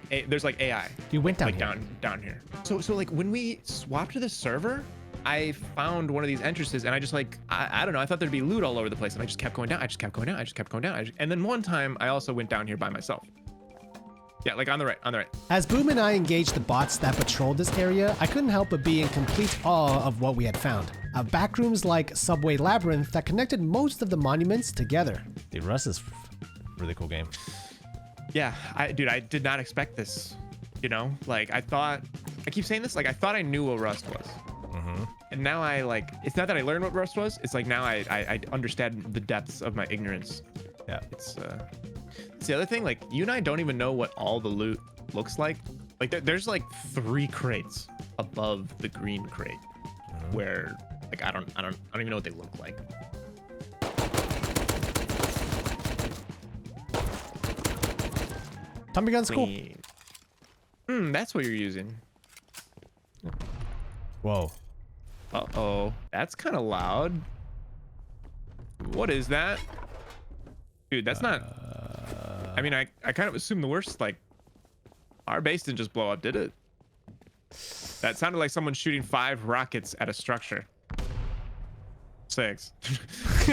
AI. You went down like here. down here. So like when we swapped to this server, I found one of these entrances and I just like I don't know, I thought there'd be loot all over the place and I just kept going down. And then one time I also went down here by myself. Yeah, like on the right. As Boom and I engaged the bots that patrolled this area, I couldn't help but be in complete awe of what we had found. A backrooms like subway labyrinth that connected most of the monuments together. Dude, Rust is a really cool game. Yeah, I did not expect this. You know, like I keep saying this, like I thought I knew what Rust was. And now I like, it's not that I learned what Rust was, it's like now I understand the depths of my ignorance. Yeah. It's the other thing, like you and I don't even know what all the loot looks like. Like there's like 3 crates above the green crate where like I don't even know what they look like. Tommy gun's cool. That's what you're using. Whoa. Uh-oh, that's kind of loud. What is that? Dude, that's not... I mean, I kind of assumed the worst, like... Our base didn't just blow up, did it? That sounded like someone shooting 5 rockets at a structure. 6. I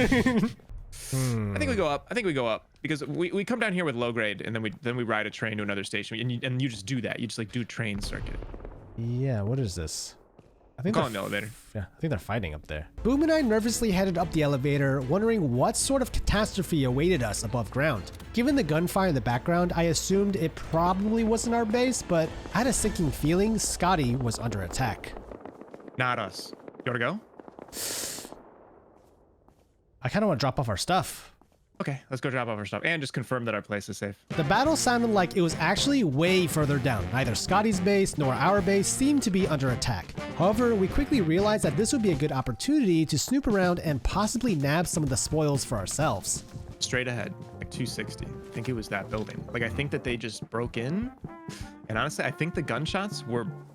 think we go up. Because we come down here with low grade, and then we ride a train to another station, and you just do that. You just like do train circuit. Yeah, what is this? I think Call an elevator. Yeah, I think they're fighting up there. Boom and I nervously headed up the elevator, wondering what sort of catastrophe awaited us above ground. Given the gunfire in the background, I assumed it probably wasn't our base, but I had a sinking feeling Scotty was under attack. Not us. You wanna go? I kind of want to drop off our stuff. Okay, let's go drop off our stuff and just confirm that our place is safe. The battle sounded like it was actually way further down. Neither Scotty's base nor our base seemed to be under attack. However, we quickly realized that this would be a good opportunity to snoop around and possibly nab some of the spoils for ourselves. Straight ahead, like 260. I think it was that building. Like I think that they just broke in. And honestly, I think the gunshots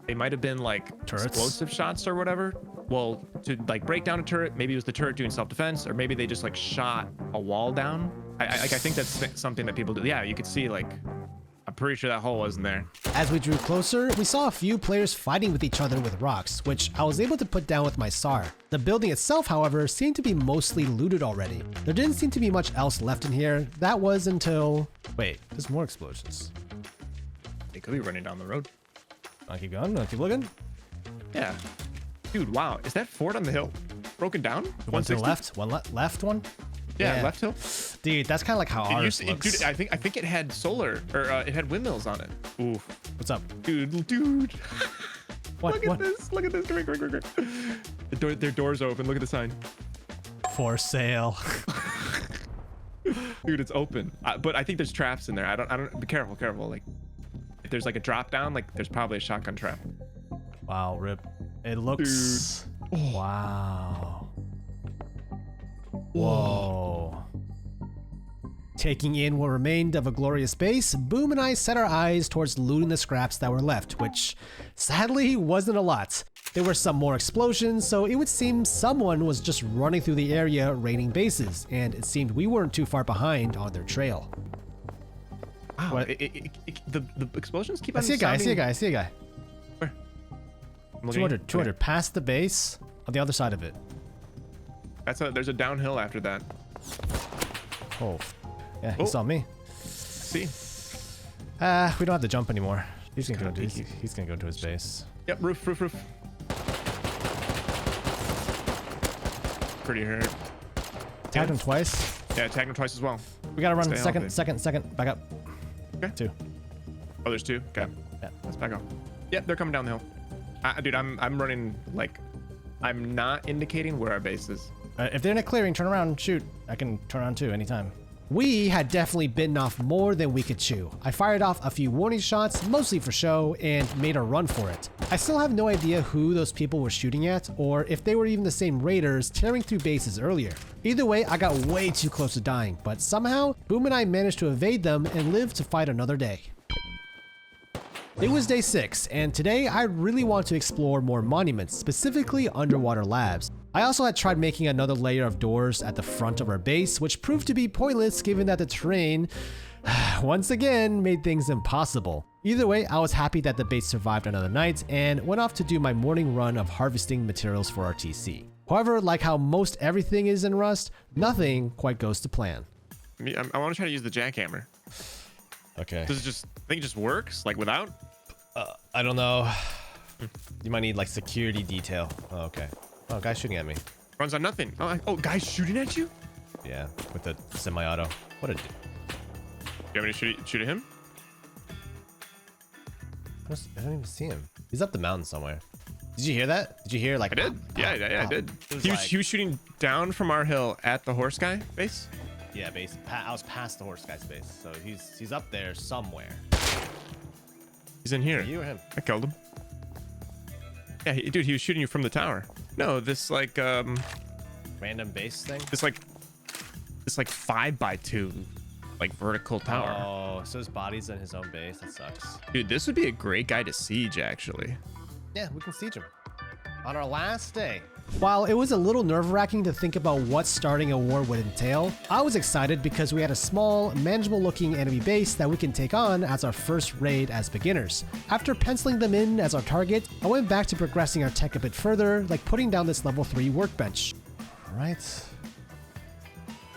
they might have been like turrets, explosive shots or whatever. Well, to like break down a turret, maybe it was the turret doing self-defense, or maybe they just like shot a wall down. I think that's something that people do. Yeah, you could see like, I'm pretty sure that hole wasn't there. As we drew closer, we saw a few players fighting with each other with rocks, which I was able to put down with my SAR. The building itself, however, seemed to be mostly looted already. There didn't seem to be much else left in here. That was until... Wait, there's more explosions. They could be running down the road. I'll keep going, I'll keep looking. Yeah. Dude, wow. Is that fort on the hill broken down? One to the left. One left one. Yeah, left hill. Dude, that's kind of like how ours looks. Dude, I think it had solar or it had windmills on it. Ooh. What's up? Dude. What? Look at this. Look at this. Come here. Their door's open. Look at the sign. For sale. Dude, it's open. But I think there's traps in there. I don't. Be careful. Like, if there's like a drop down, like there's probably a shotgun trap. Wow, rip. It looks. Dude. Oh. Wow. Whoa. Taking in what remained of a glorious base, Boom and I set our eyes towards looting the scraps that were left, which sadly wasn't a lot. There were some more explosions, so it would seem someone was just running through the area raiding bases, and it seemed we weren't too far behind on their trail. Wow, the explosions keep on I see a guy. Where? 200, past the base, on the other side of it. There's a downhill after that. Oh, yeah, he saw me. See? We don't have to jump anymore. He's gonna go to his base. Yep, roof. Pretty hurt. Tagged him twice. Yeah, tagged him twice as well. We gotta run second. Back up. Okay. 2. Oh, there's 2. Okay. Yeah. Let's back up. Yep, they're coming down the hill. Dude, I'm running like, I'm not indicating where our base is. If they're in a clearing, turn around and shoot. I can turn around too anytime. We had definitely bitten off more than we could chew. I fired off a few warning shots, mostly for show, and made a run for it. I still have no idea who those people were shooting at, or if they were even the same raiders tearing through bases earlier. Either way, I got way too close to dying, but somehow, Boom and I managed to evade them and live to fight another day. It was day 6, and today I really want to explore more monuments, specifically underwater labs. I also had tried making another layer of doors at the front of our base, which proved to be pointless given that the terrain, once again, made things impossible. Either way, I was happy that the base survived another night and went off to do my morning run of harvesting materials for our TC. However, like how most everything is in Rust, nothing quite goes to plan. I want to try to use the jackhammer. Okay. Does it think it just works, like without? I don't know. You might need like security detail. Oh, okay. Oh, guy's shooting at me. Runs on nothing. Oh, guy's shooting at you? Yeah, with the semi-auto. What a... Do you want me to shoot at him? I don't even see him. He's up the mountain somewhere. Did you hear that? Did you hear like... I did. Yeah, I did. He was shooting down from our hill at the horse guy base? Yeah, base. I was past the horse guy's base, so he's up there somewhere. He's in here. You or him? I killed him. Yeah, dude, he was shooting you from the tower. No, this like random base thing. This like 5x2 like vertical tower. Oh, so his body's in his own base. That sucks. Dude, this would be a great guy to siege, actually. Yeah, we can siege him on our last day. While it was a little nerve-wracking to think about what starting a war would entail, I was excited because we had a small, manageable-looking enemy base that we can take on as our first raid as beginners. After penciling them in as our target, I went back to progressing our tech a bit further, like putting down this level 3 workbench. Alright.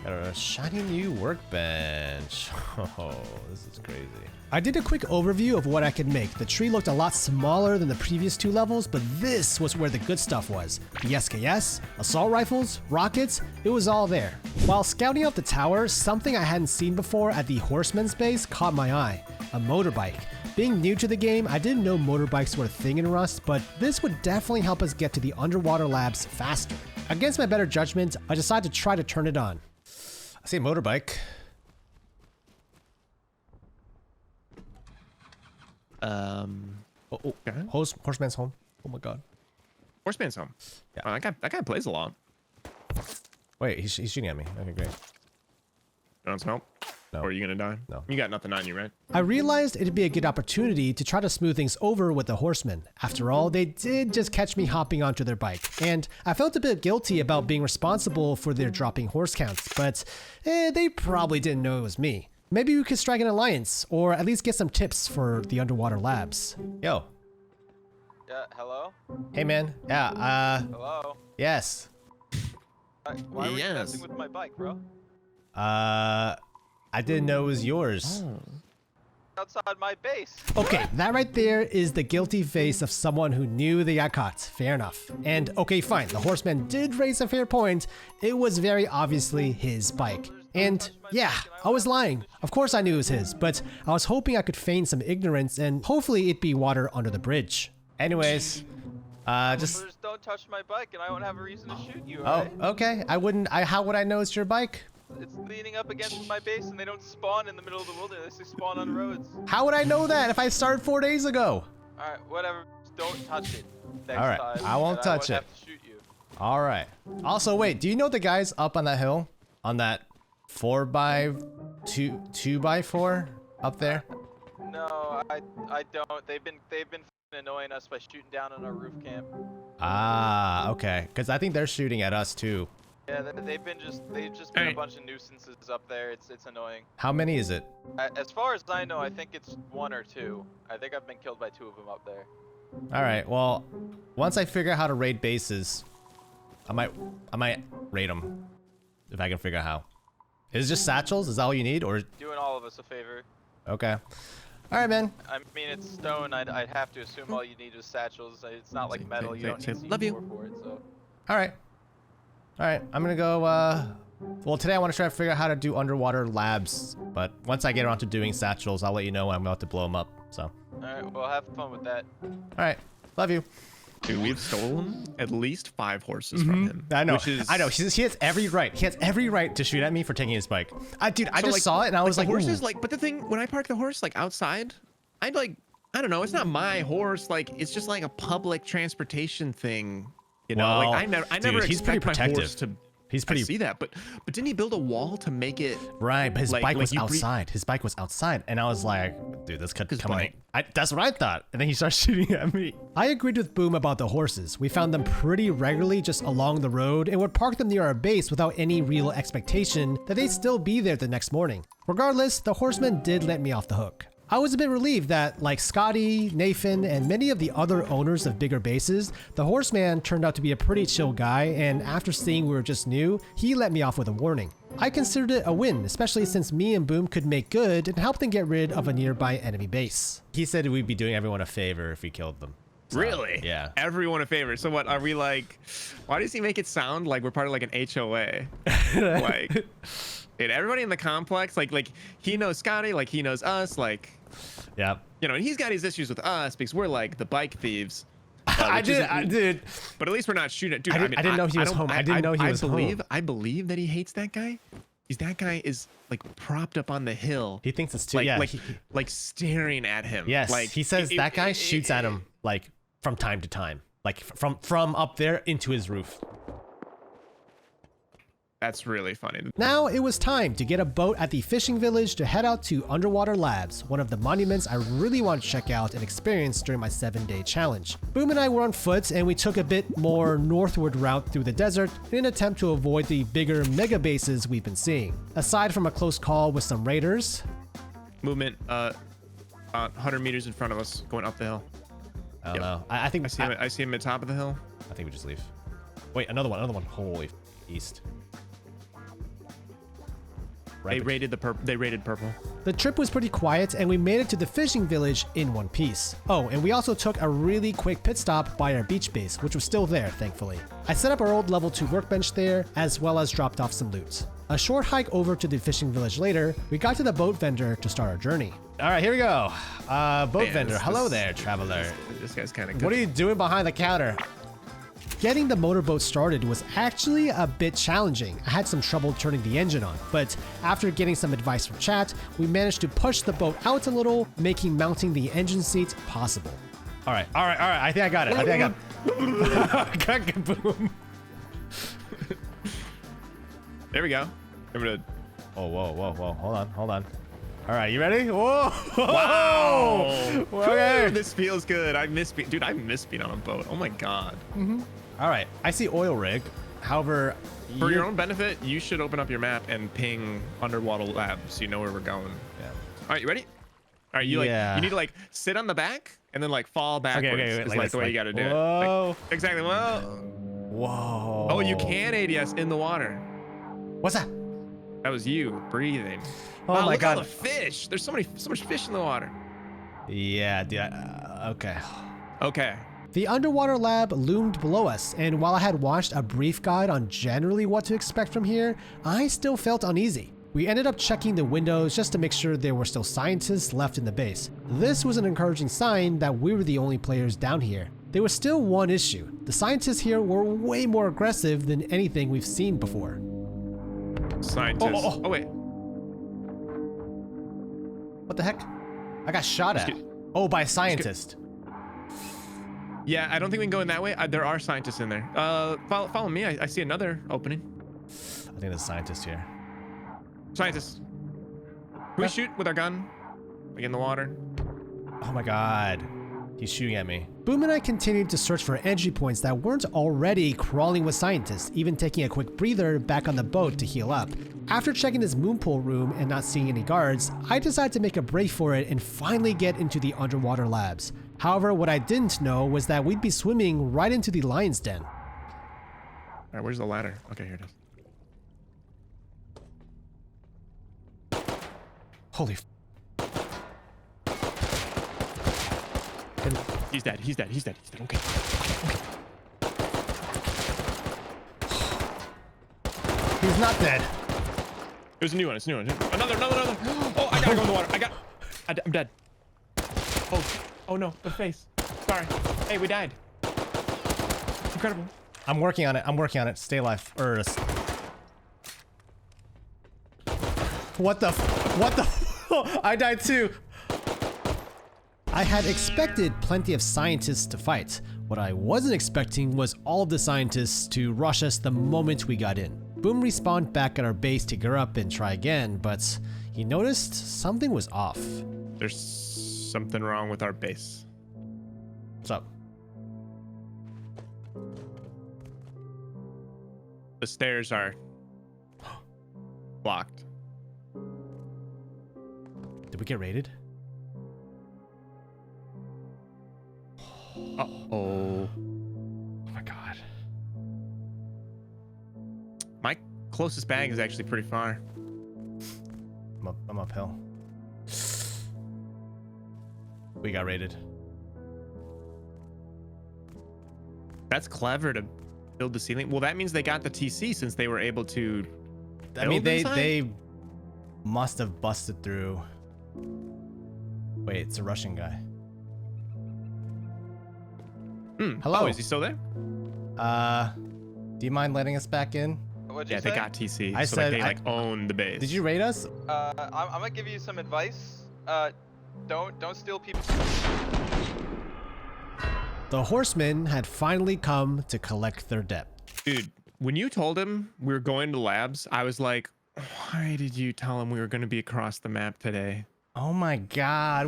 Got a shiny new workbench. Oh, this is crazy. I did a quick overview of what I could make. The tree looked a lot smaller than the previous 2 levels, but this was where the good stuff was. The SKS, assault rifles, rockets, it was all there. While scouting out the tower, something I hadn't seen before at the horseman's base caught my eye. A motorbike. Being new to the game, I didn't know motorbikes were a thing in Rust, but this would definitely help us get to the underwater labs faster. Against my better judgment, I decided to try to turn it on. I see a motorbike. Horseman's home. Oh my god. Horseman's home. Yeah. Oh, that guy plays a lot. Wait, he's shooting at me. Okay, great. You want some help? No. Or are you gonna die? No. You got nothing on you, right? I realized it'd be a good opportunity to try to smooth things over with the horsemen. After all, they did just catch me hopping onto their bike, and I felt a bit guilty about being responsible for their dropping horse counts, but they probably didn't know it was me. Maybe we could strike an alliance, or at least get some tips for the underwater labs. Yo. Yeah, hello? Hey man. Yeah, Hello? Yes. Why were you messing with my bike, bro? I didn't know it was yours. I outside my base. Okay, that right there is the guilty face of someone who knew they got caught. Fair enough. And okay, fine, the horseman did raise a fair point. It was very obviously his bike. And yeah, I was lying. Of course I knew it was his, but I was hoping I could feign some ignorance and hopefully it'd be water under the bridge. Anyways, just don't touch my bike and I won't have a reason to shoot you, oh, right? okay. How would I know it's your bike? It's leaning up against my base and they don't spawn in the middle of the wilderness, they spawn on roads. How would I know that if I started 4 days ago? Alright, whatever. Just don't touch it next All right, time. I won't touch it. Have to shoot you. All right. Also, wait, do you know the guys up on that hill? On that 2x4 up there? No, I don't. They've been annoying us by shooting down on our roof camp. Ah, okay. Because I think they're shooting at us too. Yeah, they've just been a bunch of nuisances up there. It's annoying. How many is it? As far as I know, I think it's 1 or 2. I think I've been killed by 2 of them up there. All right. Well, once I figure out how to raid bases, I might raid them if I can figure out how. Is it just satchels? Is that all you need, or? Doing all of us a favor. Okay. All right, man. I mean, it's stone. I'd have to assume all you need is satchels. It's not like metal. You don't need love you. C4 for it. So. All right. All right. I'm gonna go. Well, today I want to try to figure out how to do underwater labs, but once I get around to doing satchels, I'll let you know when I'm about to blow them up. So. All right. Well, have fun with that. All right. Love you. Dude, we've stolen at least 5 horses from him. I know. Which is... I know. He has every right. He has every right to shoot at me for taking his bike. Dude, I just saw it and I was like, horses, ooh. but the thing, when I park the horse like outside, I don't know. It's not my horse. Like, it's just like a public transportation thing. You know, Well, like I never dude, he's pretty expect my protective. horse to. He's pretty. I see that, but didn't he build a wall to make it? Right, but his bike was you outside. His bike was outside, and I was like, dude, this could come in. That's what I thought. And then he starts shooting at me. I agreed with Boom about the horses. We found them pretty regularly just along the road and would park them near our base without any real expectation that they'd still be there the next morning. Regardless, the horseman did let me off the hook. I was a bit relieved that, like Scotty, Nathan, and many of the other owners of bigger bases, the horseman turned out to be a pretty chill guy, and after seeing we were just new, he let me off with a warning. I considered it a win, especially since me and Boom could make good and help them get rid of a nearby enemy base. He said we'd be doing everyone a favor if we killed them. So, really? Yeah. Everyone a favor. So what are we like? Why does he make it sound like we're part of like an HOA? Like, dude, everybody in the complex, like he knows Scotty, like he knows us, like. Yeah. You know, and he's got his issues with us because we're like the bike thieves. I did. But at least we're not shooting. Dude, I didn't know he was home. I didn't know he was home. I believe that he hates that guy. That guy is like propped up on the hill. He thinks it's too. Like staring at him. Yes. Like he says that guy shoots at him like from time to time, like from up there into his roof. That's really funny. Now it was time to get a boat at the fishing village to head out to Underwater Labs, one of the monuments I really want to check out and experience during my 7-day challenge. Boom and I were on foot and we took a bit more northward route through the desert in an attempt to avoid the bigger mega bases we've been seeing. Aside from a close call with some raiders. Movement 100 meters in front of us going up the hill. I don't know. I think I see him at the top of the hill. I think we just leave. Wait, another one. Holy east. Right, they raided purple. The trip was pretty quiet and we made it to the fishing village in one piece. Oh, and we also took a really quick pit stop by our beach base, which was still there, thankfully. I set up our old level 2 workbench there, as well as dropped off some loot. A short hike over to the fishing village later, we got to the boat vendor to start our journey. All right, here we go. Boat vendor. Hello there, traveler. This guy's kind of good. What are you doing behind the counter? Getting the motorboat started was actually a bit challenging. I had some trouble turning the engine on, but after getting some advice from chat, we managed to push the boat out a little, making mounting the engine seat possible. All right. I think I got it. Boom. There we go. I'm gonna. Oh, whoa. Hold on. All right, you ready? Whoa! Wow! Okay. This feels good. I miss being on a boat. Oh my god. All right, I see oil rig. However, for your own benefit, you should open up your map and ping Underwater Lab so you know where we're going. Yeah. All right, you ready? All right, you need to like sit on the back and then like fall backwards. Okay, is like the way you got to do it. Whoa! Like, exactly. Whoa! Whoa! Oh, you can ADS in the water. What's that? That was you breathing. Oh wow, my look God. at all the fish. There's so much fish in the water. Yeah, dude. Okay. Okay. The underwater lab loomed below us, and while I had watched a brief guide on generally what to expect from here, I still felt uneasy. We ended up checking the windows just to make sure there were still scientists left in the base. This was an encouraging sign that we were the only players down here. There was still one issue. The scientists here were way more aggressive than anything we've seen before. Scientists. Oh wait. What the heck? I got shot at. Oh, by a scientist. Yeah, I don't think we can go in that way. There are scientists in there. Follow me. I see another opening. I think there's a scientist here. Scientists. Can we shoot with our gun? Like in the water? Oh my God. He's shooting at me. Boom and I continued to search for entry points that weren't already crawling with scientists, even taking a quick breather back on the boat to heal up. After checking this moon pool room and not seeing any guards, I decided to make a break for it and finally get into the underwater labs. However, what I didn't know was that we'd be swimming right into the lion's den. All right, where's the ladder? Okay, here it is. Holy He's dead. Okay. He's not dead. There's a new one. Another. Oh, I gotta go in the water. I'm dead. Oh no, the face. Sorry. Hey, we died. Incredible. I'm working on it. Stay alive. What the I died too. I had expected plenty of scientists to fight. What I wasn't expecting was all of the scientists to rush us the moment we got in. Boom respawned back at our base to gear up and try again, but he noticed something was off. There's something wrong with our base. What's up? The stairs are blocked. Did we get raided? Uh-oh. Oh my God. My closest bag is actually pretty far. I'm uphill. We got raided. That's clever to build the ceiling. Well, that means they got the TC since they were able to. I mean, they must have busted through. Wait, it's a Russian guy. Hello. Oh, is he still there? Do you mind letting us back in? What'd you Yeah, say? they got TC. I so said they own the base. Did you raid us? I'm gonna give you some advice. Don't steal people. The horsemen had finally come to collect their debt. Dude, when you told him we were going to labs, I was like, why did you tell him we were going to be across the map today? Oh my God,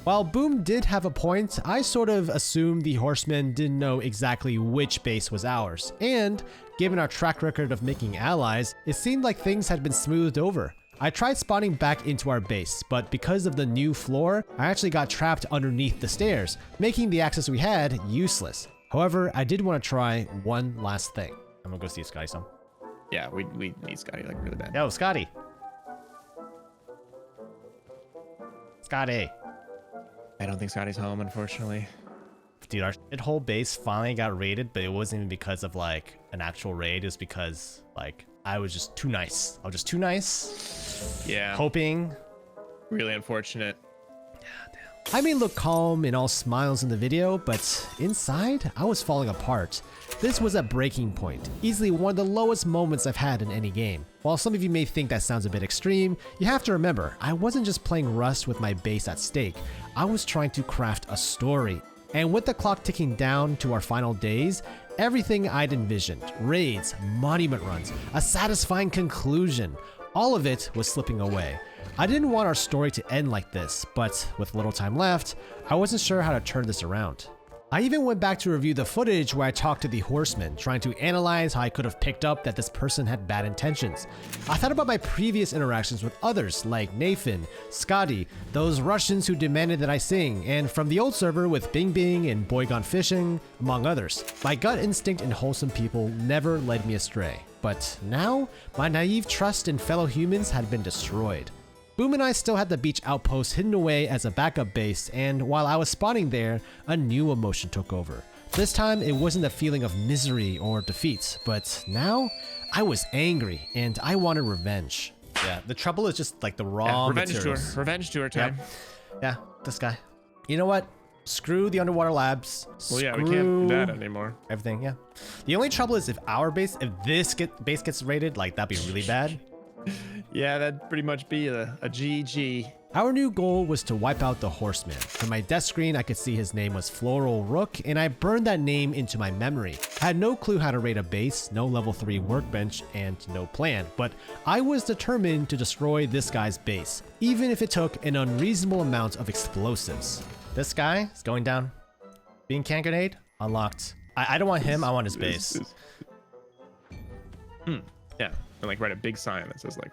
While Boom did have a point, I sort of assumed the horsemen didn't know exactly which base was ours. And given our track record of making allies, it seemed like things had been smoothed over. I tried spawning back into our base, but because of the new floor, I actually got trapped underneath the stairs, making the access we had useless. However, I did want to try one last thing. I'm gonna go see Scotty some. Yeah, we need Scotty like really bad. Yo, Scotty. Scotty. I don't think Scotty's home, unfortunately. Dude, our whole base finally got raided, but it wasn't even because of like an actual raid. It was because like I was just too nice. I was just too nice. Yeah. Hoping. Really unfortunate. I may look calm and all smiles in the video, but inside, I was falling apart. This was a breaking point, easily one of the lowest moments I've had in any game. While some of you may think that sounds a bit extreme, you have to remember, I wasn't just playing Rust with my base at stake. I was trying to craft a story. And with the clock ticking down to our final days, everything I'd envisioned, raids, monument runs, a satisfying conclusion, all of it was slipping away. I didn't want our story to end like this, but with little time left, I wasn't sure how to turn this around. I even went back to review the footage where I talked to the horseman, trying to analyze how I could have picked up that this person had bad intentions. I thought about my previous interactions with others like Nathan, Scotty, those Russians who demanded that I sing, and from the old server with Bing Bing and Boy Gone Fishing, among others. My gut instinct and wholesome people never led me astray. But now, my naive trust in fellow humans had been destroyed. Boom and I still had the beach outpost hidden away as a backup base, and while I was spawning there, a new emotion took over. This time, it wasn't a feeling of misery or defeat, but now, I was angry, and I wanted revenge. Yeah, the trouble is just like the raw materials. Revenge tour time. Yep. Yeah, this guy. You know what? Screw the underwater labs. Well, yeah, we can't do that anymore. Everything, yeah. The only trouble is if this base gets raided, like that'd be really bad. Yeah, that'd pretty much be a GG. Our new goal was to wipe out the Horseman. From my desk screen, I could see his name was Floral Rook, and I burned that name into my memory. I had no clue how to raid a base, no level 3 workbench, and no plan, but I was determined to destroy this guy's base, even if it took an unreasonable amount of explosives. This guy is going down. Bean can grenade unlocked. I don't want him, I want his base. Yeah, and like write a big sign that says like,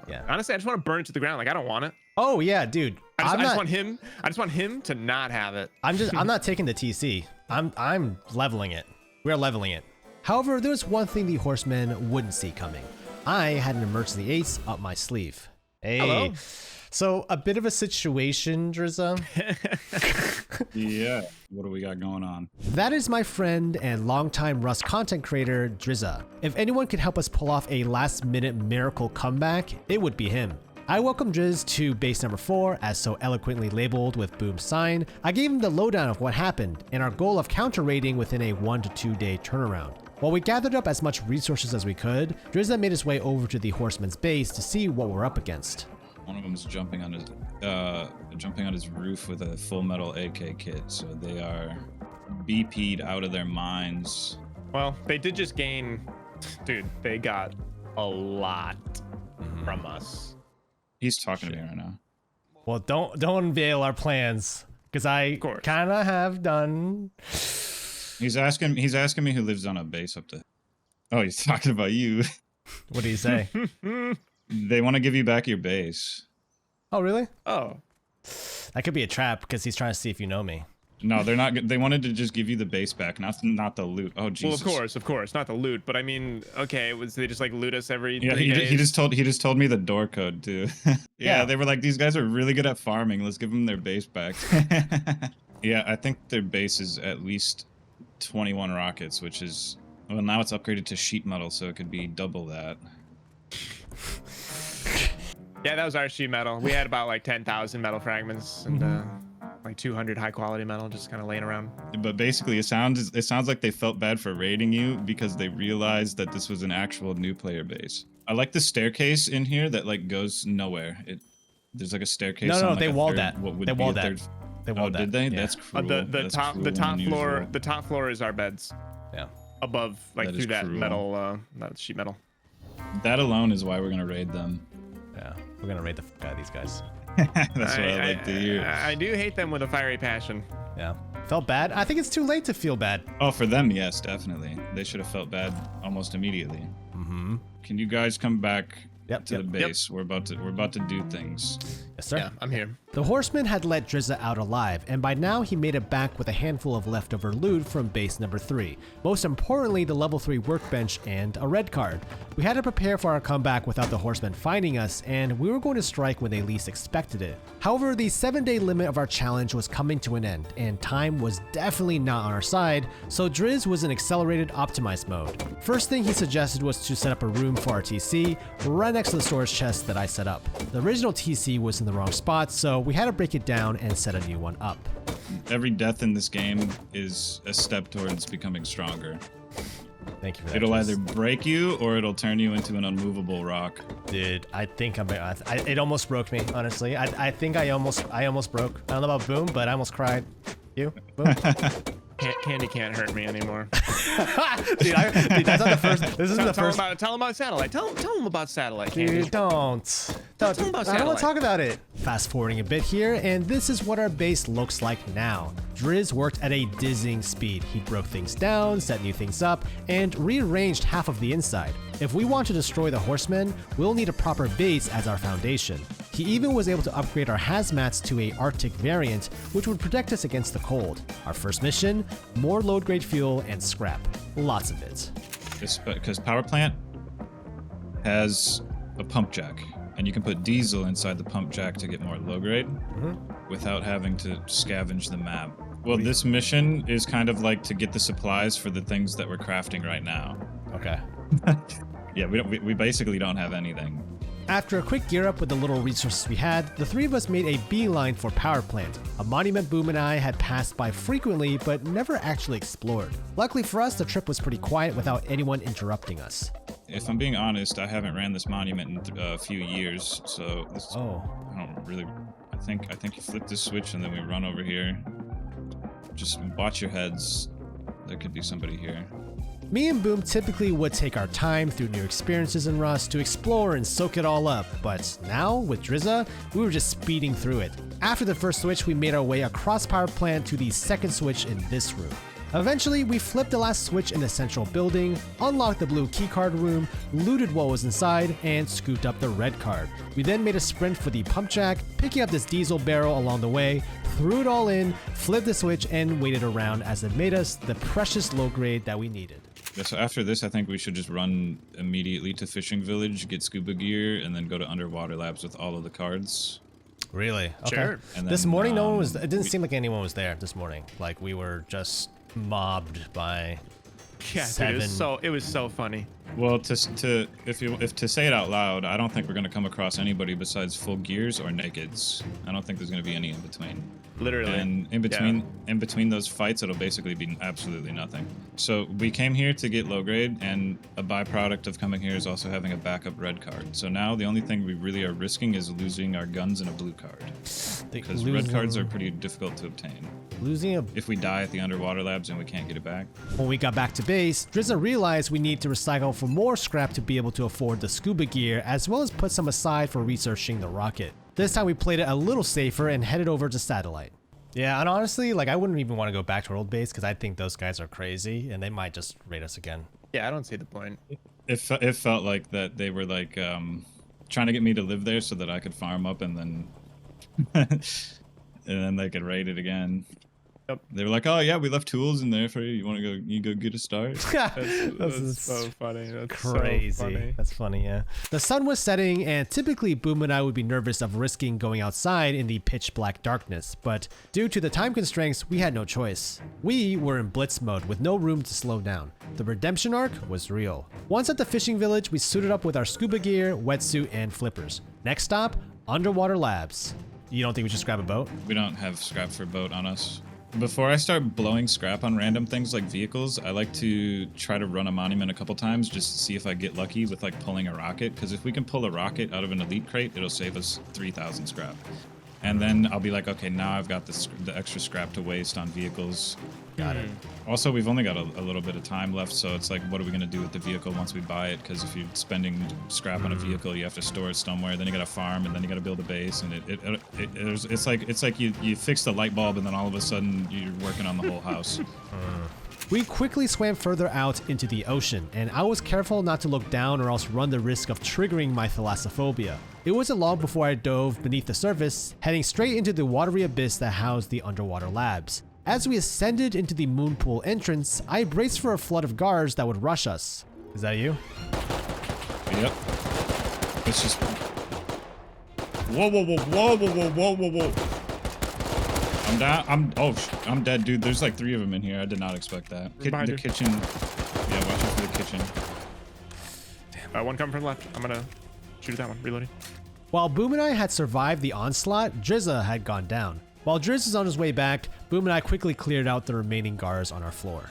yeah. Honestly, I just want to burn it to the ground. Like I don't want it. Oh yeah, dude. I just want him. I just want him to not have it. I'm not taking the TC. I'm leveling it. We're leveling it. However, there was one thing the Horseman wouldn't see coming. I had an emergency ace up my sleeve. Hey. Hello. So a bit of a situation, Drizza. Yeah, what do we got going on? That is my friend and longtime Rust content creator, Drizza. If anyone could help us pull off a last-minute miracle comeback, it would be him. I welcomed Driz to base number 4, as so eloquently labeled with Boom's sign. I gave him the lowdown of what happened, and our goal of counter-raiding within a 1 to 2 day turnaround. While we gathered up as much resources as we could, Drizza made his way over to the Horseman's base to see what we're up against. One of them is jumping on his roof with a full metal AK kit, so they are BP'd out of their minds. Well, they did just gain, dude. They got a lot from us. He's talking to me right now. Well, don't unveil our plans, because I kind of have done. He's asking me who lives on a base up to. Oh, he's talking about you. What do you say? They want to give you back your base. Oh, really? Oh. That could be a trap because he's trying to see if you know me. No, they're not. They wanted to just give you the base back, not the loot. Oh, Jesus. Well, of course, not the loot. But I mean, okay, they just like loot us every? Yeah, 3 days? he just told me the door code too. Yeah, they were like, these guys are really good at farming. Let's give them their base back. Yeah, I think their base is at least 21 rockets, which is, well, now it's upgraded to sheet metal, so it could be double that. Yeah, that was our sheet metal. We had about like 10,000 metal fragments and like 200 high quality metal just kind of laying around. But basically, it sounds like they felt bad for raiding you because they realized that this was an actual new player base. I like the staircase in here that like goes nowhere. There's like a staircase. No, on, like, they walled that. They walled that. They walled that. Did they? Yeah. That's cruel. The top floor is our beds. Yeah. Above, like through that cruel. metal, that sheet metal. That alone is why we're gonna raid them. Yeah, we're gonna raid the fuck out of these guys. That's what I like to hear. I do hate them with a fiery passion. Yeah. Felt bad? I think it's too late to feel bad. Oh, for them, yes, definitely. They should have felt bad almost immediately. Mm-hmm. Can you guys come back to the Yep. base? We're about to do things. Yes, sir. Yeah, I'm here. The Horseman had let Drizza out alive, and by now he made it back with a handful of leftover loot from base number 3. Most importantly, the level 3 workbench and a red card. We had to prepare for our comeback without the Horsemen finding us, and we were going to strike when they least expected it. However, the 7-day limit of our challenge was coming to an end, and time was definitely not on our side, so Driz was in accelerated optimized mode. First thing he suggested was to set up a room for our TC, right next to the storage chest that I set up. The original TC was in the wrong spot, so we had to break it down and set a new one up. Every death in this game is a step towards becoming stronger. Thank you for that. It'll either break you or it'll turn you into an unmovable rock. Dude, I think it almost broke me, honestly. I think I almost broke. I don't know about Boom, but I almost cried. You? Boom? Candy can't hurt me anymore. Dude, that's not the first. This isn't the first. Tell him about satellite. Tell him about satellite. Candy. Dude, don't. Tell him about I don't want satellite. to talk about it. Fast forwarding a bit here, and this is what our base looks like now. Driz worked at a dizzying speed. He broke things down, set new things up, and rearranged half of the inside. If we want to destroy the Horsemen, we'll need a proper base as our foundation. He even was able to upgrade our hazmats to a Arctic variant, which would protect us against the cold. Our first mission, more load grade fuel and scrap. Lots of it. Because power plant, has a pump jack, and you can put diesel inside the pump jack to get more low grade without having to scavenge the map. Well, this mission is kind of like to get the supplies for the things that we're crafting right now. Okay. Yeah, we basically don't have anything. After a quick gear up with the little resources we had, the three of us made a beeline for power plant, a monument Boom and I had passed by frequently but never actually explored. Luckily for us, the trip was pretty quiet without anyone interrupting us. If I'm being honest, I haven't ran this monument in a few years, so this, I don't really. I think you flip this switch and then we run over here. Just watch your heads. There could be somebody here. Me and Boom typically would take our time through new experiences in Rust to explore and soak it all up, but now, with Drizza, we were just speeding through it. After the first switch, we made our way across power plant to the second switch in this room. Eventually, we flipped the last switch in the central building, unlocked the blue keycard room, looted what was inside, and scooped up the red card. We then made a sprint for the pump jack, picking up this diesel barrel along the way, threw it all in, flipped the switch, and waited around as it made us the precious low grade that we needed. Yeah, so after this, I think we should just run immediately to Fishing Village, get scuba gear, and then go to Underwater Labs with all of the cards. Really? Okay. Sure. And This then, morning, no one was. It didn't seem like anyone was there this morning. Like we were just mobbed by. Yeah, dude, it was so funny. Well, to say it out loud, I don't think we're gonna come across anybody besides full gears or nakeds. I don't think there's gonna be any in between. Literally. And in between those fights, it'll basically be absolutely nothing. So we came here to get low grade, and a byproduct of coming here is also having a backup red card. So now the only thing we really are risking is losing our guns and a blue card, because red cards are pretty difficult to obtain. If we die at the Underwater Labs and we can't get it back. When we got back to base, Drizza realized we need to recycle for more scrap to be able to afford the scuba gear, as well as put some aside for researching the rocket. This time we played it a little safer and headed over to Satellite. Yeah, and honestly, like I wouldn't even want to go back to our old base because I think those guys are crazy and they might just raid us again. Yeah, I don't see the point. It felt like that they were like trying to get me to live there so that I could farm up and then and then they could raid it again. Yep. They were like, "Oh yeah, we left tools in there for you. You want to go? You go get a start." That's so funny. That's crazy. So funny. That's funny. Yeah. The sun was setting, and typically Boom and I would be nervous of risking going outside in the pitch black darkness, but due to the time constraints, we had no choice. We were in blitz mode with no room to slow down. The redemption arc was real. Once at the fishing village, we suited up with our scuba gear, wetsuit, and flippers. Next stop, Underwater Labs. You don't think we should grab a boat? We don't have scrap for boat on us. Before I start blowing scrap on random things like vehicles, I like to try to run a monument a couple times just to see if I get lucky with like pulling a rocket, because if we can pull a rocket out of an elite crate, it'll save us 3,000 scrap. And then I'll be like, okay, now I've got the extra scrap to waste on vehicles. Got it. Also, we've only got a little bit of time left, so it's like, what are we going to do with the vehicle once we buy it? Because if you're spending scrap on a vehicle, you have to store it somewhere, then you got to farm, and then you got to build a base, and it's like you fix the light bulb, and then all of a sudden you're working on the whole house. We quickly swam further out into the ocean, and I was careful not to look down or else run the risk of triggering my thalassophobia. It wasn't long before I dove beneath the surface, heading straight into the watery abyss that housed the Underwater Labs. As we ascended into the moon pool entrance, I braced for a flood of guards that would rush us. Is that you? Yep. It's just... Whoa, whoa, whoa, whoa, whoa, whoa, whoa, whoa. I'm down. I'm dead, dude. There's like 3 of them in here. I did not expect that. The kitchen. Yeah, watch out for the kitchen. Damn. One coming from the left. I'm gonna shoot at that one. Reloading. While Boom and I had survived the onslaught, Drizza had gone down. While Drizz is on his way back, Boom and I quickly cleared out the remaining guards on our floor.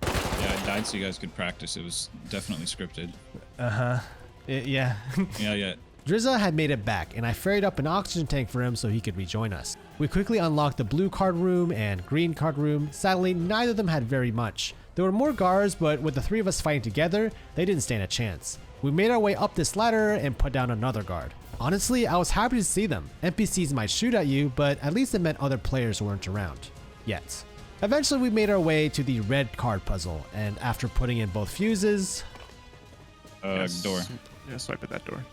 Yeah, I died so you guys could practice. It was definitely scripted. Yeah. Yeah. Drizza had made it back, and I ferried up an oxygen tank for him so he could rejoin us. We quickly unlocked the blue card room and green card room. Sadly, neither of them had very much. There were more guards, but with the 3 of us fighting together, they didn't stand a chance. We made our way up this ladder and put down another guard. Honestly, I was happy to see them. NPCs might shoot at you, but at least it meant other players weren't around. Yet. Eventually, we made our way to the red card puzzle, and after putting in both fuses... Door. Yeah, swipe at that door.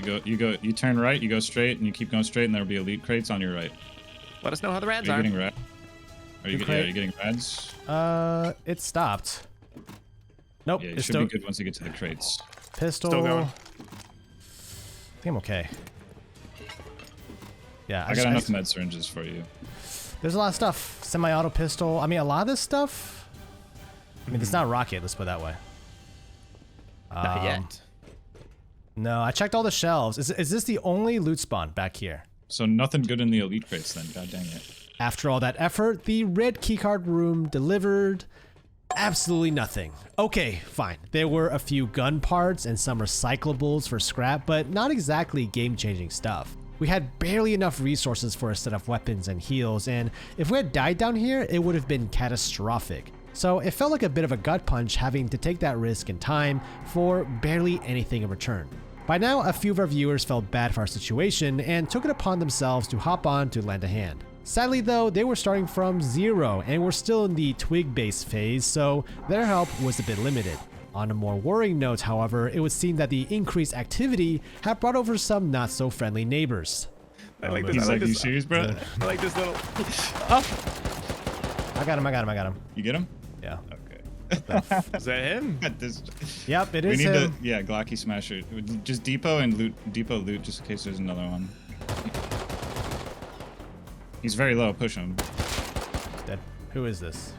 You turn right, you go straight, and you keep going straight, and there'll be elite crates on your right. Let us know how the rads are. Are you getting rad? Are you getting rads? It stopped. Nope. Yeah, you it's should still be good once you get to the crates. pistol. Still going. I think I'm okay. Yeah, I got enough med syringes for you. There's a lot of stuff. Semi-auto pistol. I mean, a lot of this stuff. I mean, it's not rocket. Let's put it that way. Not yet. No, I checked all the shelves. Is this the only loot spawn back here? So nothing good in the elite crates then. God dang it. After all that effort, the red keycard room delivered absolutely nothing. Okay, fine. There were a few gun parts and some recyclables for scrap, but not exactly game-changing stuff. We had barely enough resources for a set of weapons and heals, and if we had died down here, it would have been catastrophic. So it felt like a bit of a gut punch having to take that risk and time for barely anything in return. By now, a few of our viewers felt bad for our situation and took it upon themselves to hop on to lend a hand. Sadly though, they were starting from zero and were still in the twig-based phase, so their help was a bit limited. On a more worrying note, however, it would seem that the increased activity had brought over some not-so-friendly neighbors. I like this. He's I like like, you this. serious, bro? I like this little. I got him. You get him? Yeah. Okay. Is that him? Yep, it We is need him. to, yeah, Glocky Smasher. Just depot and loot, depot loot, just in case there's another one. He's very low. Push him. Dead. Who is this?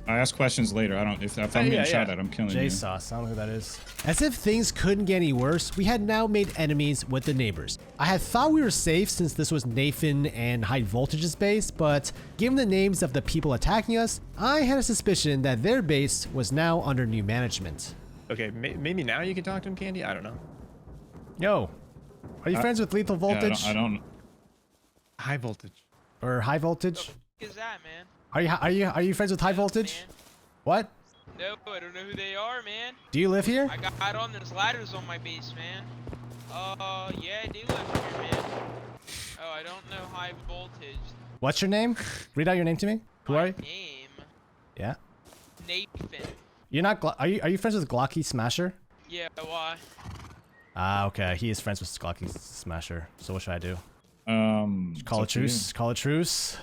I ask questions later. I don't. If I'm getting shot at, I'm killing you. J-Sauce. I don't know who that is. As if things couldn't get any worse, we had now made enemies with the neighbors. I had thought we were safe since this was Nathan and High Voltage's base, but given the names of the people attacking us, I had a suspicion that their base was now under new management. Okay, maybe now you can talk to him, Candy. I don't know. Yo, are you friends with Lethal Voltage? Yeah, I don't. High Voltage. Or High Voltage? What the f is that, man? Are you friends with High Voltage? Man. What? No, I don't know who they are, man. Do you live here? I got on those ladders on my base, man. Yeah, I do live here, man. Oh, I don't know High Voltage. What's your name? Read out your name to me. Who are you? Name? Yeah. Nathan. You're not. Are you friends with Glocky Smasher? Yeah, why? Ah, okay. He is friends with Glocky Smasher. So what should I do? Call a it's up to truce. you. Call a truce.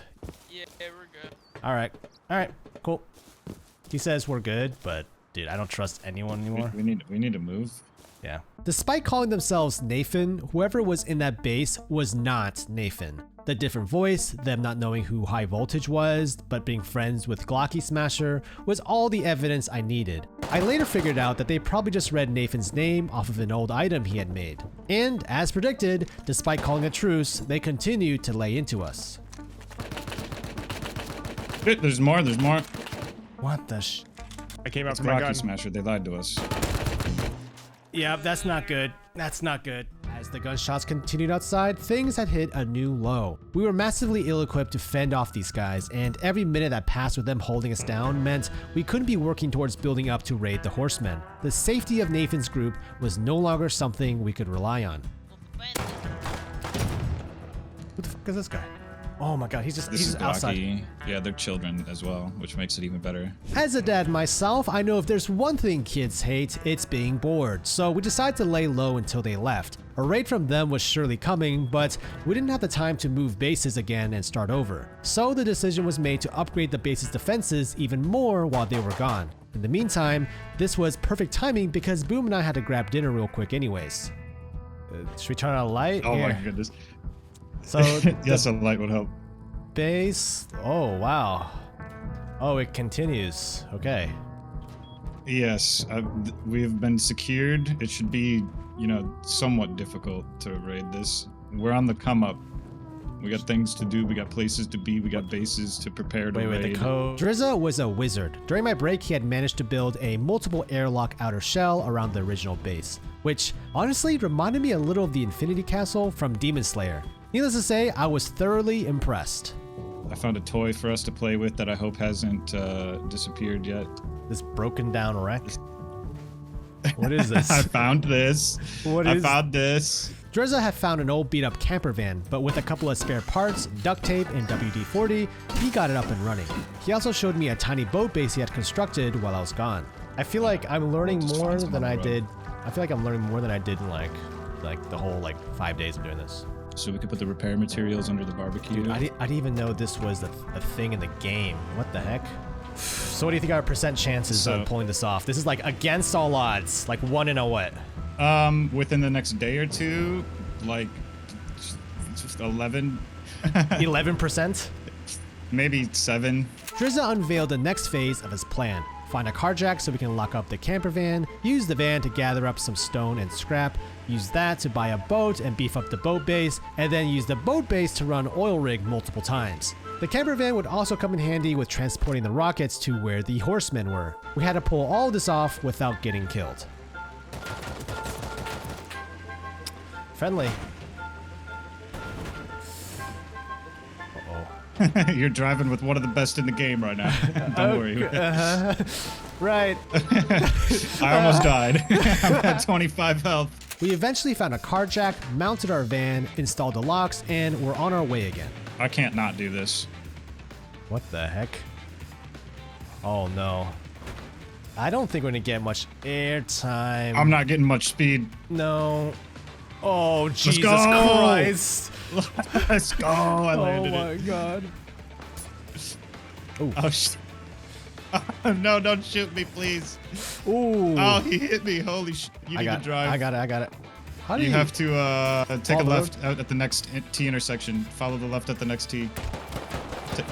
Yeah, we're good. All right. Cool. He says we're good, but dude, I don't trust anyone anymore. We need to move. Yeah. Despite calling themselves Nathan, whoever was in that base was not Nathan. The different voice, them not knowing who High Voltage was, but being friends with Glocky Smasher, was all the evidence I needed. I later figured out that they probably just read Nathan's name off of an old item he had made. And, as predicted, despite calling a truce, they continued to lay into us. There's more. What the sh... I came out It's for my gun. Glocky Smasher. They lied to us. Yeah, that's not good. That's not good. As the gunshots continued outside, things had hit a new low. We were massively ill-equipped to fend off these guys, and every minute that passed with them holding us down meant we couldn't be working towards building up to raid the horsemen. The safety of Nathan's group was no longer something we could rely on. Who the fuck is this guy? Oh my god, he's This just is outside. Glocky. Yeah, they're children as well, which makes it even better. As a dad myself, I know if there's one thing kids hate, it's being bored, so we decided to lay low until they left. A raid from them was surely coming, but we didn't have the time to move bases again and start over. So the decision was made to upgrade the base's defenses even more while they were gone. In the meantime, this was perfect timing because Boom and I had to grab dinner real quick anyways. Should we turn on a light? Oh Here. my goodness. So yes, a light would help. Base. Oh wow. Oh, it continues. Okay. Yes, we've been secured. It should be, somewhat difficult to raid this. We're on the come up. We got things to do. We got places to be. We got bases to prepare to raid. The code. Drizza was a wizard. During my break, he had managed to build a multiple airlock outer shell around the original base, which honestly reminded me a little of the Infinity Castle from Demon Slayer. Needless to say, I was thoroughly impressed. I found a toy for us to play with that I hope hasn't disappeared yet. This broken down wreck? What is this? I found this. I found this. Drizza had found an old beat up camper van, but with a couple of spare parts, duct tape, and WD-40, he got it up and running. He also showed me a tiny boat base he had constructed while I was gone. I feel like I'm learning more than I did. I feel like I'm learning more than I did in like the whole 5 days of doing this. So we could put the repair materials under the barbecue. Dude, I didn't even know this was a thing in the game. What the heck? So what do you think our percent chances of pulling this off? This is like against all odds, like 1 in a what? Within the next day or two, like just 11. 11%? Maybe 7. Drizza unveiled the next phase of his plan. Find a carjack so we can lock up the camper van, use the van to gather up some stone and scrap, use that to buy a boat and beef up the boat base, and then use the boat base to run oil rig multiple times. The camper van would also come in handy with transporting the rockets to where the horsemen were. We had to pull all this off without getting killed. Friendly. You're driving with one of the best in the game right now. Don't worry. Right. I almost died. I'm at 25 health. We eventually found a carjack, mounted our van, installed the locks, and we're on our way again. I can't not do this. What the heck? Oh no. I don't think we're gonna get much airtime. I'm not getting much speed. No. Oh, Jesus go! Christ. Let's go. I landed it. Oh my god. Ooh. Oh, no, don't shoot me, please. Ooh. Oh, he hit me. Holy shit. You need to drive. I got it. How do you have to take a left out at the next T intersection. Follow the left at the next T.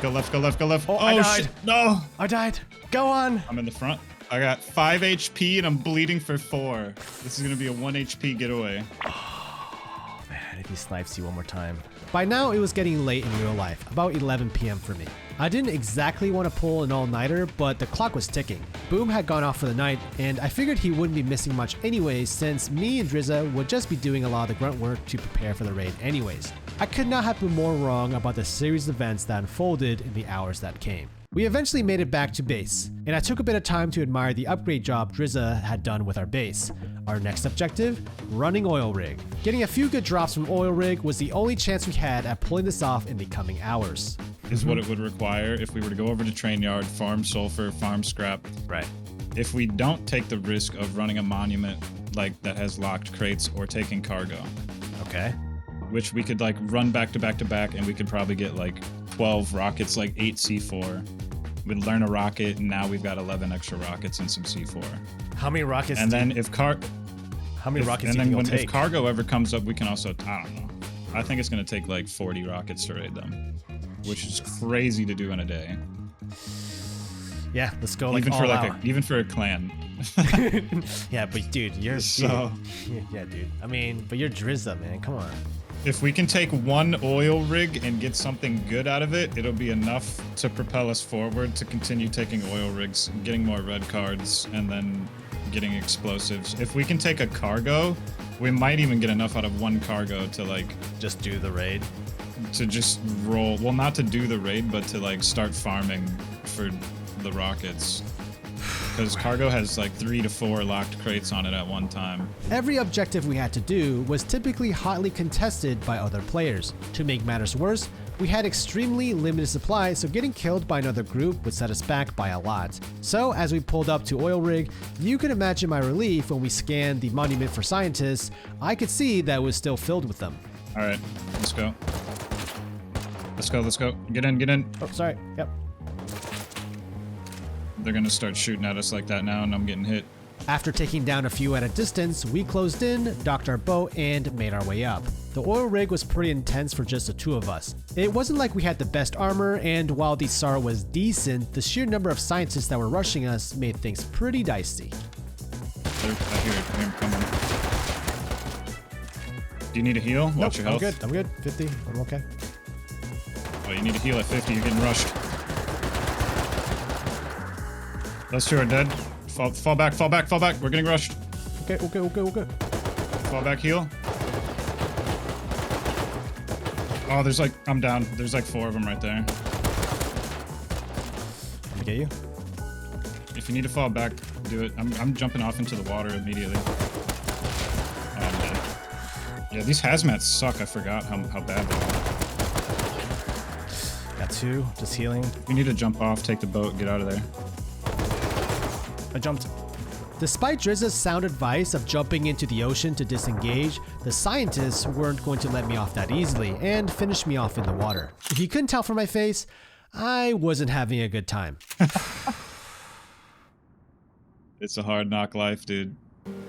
Go left, go left, go left. Oh, I died. Shit. No. I died. Go on. I'm in the front. I got 5 HP and I'm bleeding for 4. This is going to be a 1 HP getaway. Oh, man, if he snipes you one more time. By now, it was getting late in real life, about 11 p.m. for me. I didn't exactly want to pull an all-nighter, but the clock was ticking. Boom had gone off for the night, and I figured he wouldn't be missing much anyways, since me and Drizza would just be doing a lot of the grunt work to prepare for the raid anyways. I could not have been more wrong about the series of events that unfolded in the hours that came. We eventually made it back to base, and I took a bit of time to admire the upgrade job Drizza had done with our base. Our next objective, running oil rig. Getting a few good drops from oil rig was the only chance we had at pulling this off in the coming hours. Is what it would require if we were to go over to train yard, farm sulfur, farm scrap. Right. If we don't take the risk of running a monument like that has locked crates or taking cargo. Okay. Which we could like run back to back to back and we could probably get like 12 rockets, like 8 C4. We'd learn a rocket and now we've got 11 extra rockets and some C4. How many rockets? And then if How many rockets do you think it'll take? If cargo ever comes up, we can also, I don't know. I think it's going to take like 40 rockets to raid them, which is crazy to do in a day. Yeah, let's go like even all for like out. even for a clan. Yeah, but dude, you're so. Yeah, dude. I mean, but you're Drizza, man. Come on. If we can take one oil rig and get something good out of it, it'll be enough to propel us forward to continue taking oil rigs, getting more red cards, and then getting explosives. If we can take a cargo, we might even get enough out of one cargo to like just do the raid. To just roll, well, not to do the raid, but to like start farming for the rockets. Because cargo has like 3 to 4 locked crates on it at one time. Every objective we had to do was typically hotly contested by other players. To make matters worse, we had extremely limited supplies, so getting killed by another group would set us back by a lot. So as we pulled up to oil rig, you can imagine my relief when we scanned the monument for scientists. I could see that it was still filled with them. All right, let's go. Let's go, let's go. Get in, get in. Oh, sorry. Yep. They're gonna start shooting at us like that now, and I'm getting hit. After taking down a few at a distance, we closed in, docked our boat, and made our way up. The oil rig was pretty intense for just the 2 of us. It wasn't like we had the best armor, and while the SAR was decent, the sheer number of scientists that were rushing us made things pretty dicey. I hear him coming. Do you need a heal? Watch your health. I'm good. 50. I'm okay. Oh, you need a heal at 50. You're getting rushed. Those 2 are dead. Fall back, fall back, fall back. We're getting rushed. Okay. Fall back, heal. Oh, there's like, I'm down. There's like 4 of them right there. Let me get you. If you need to fall back, do it. I'm jumping off into the water immediately. Oh, I'm dead. Yeah, these hazmats suck. I forgot how bad they are. Got 2, just healing. We need to jump off, take the boat, get out of there. I jumped. Despite Drizza's sound advice of jumping into the ocean to disengage, the scientists weren't going to let me off that easily and finish me off in the water. If you couldn't tell from my face, I wasn't having a good time. It's a hard knock life, dude.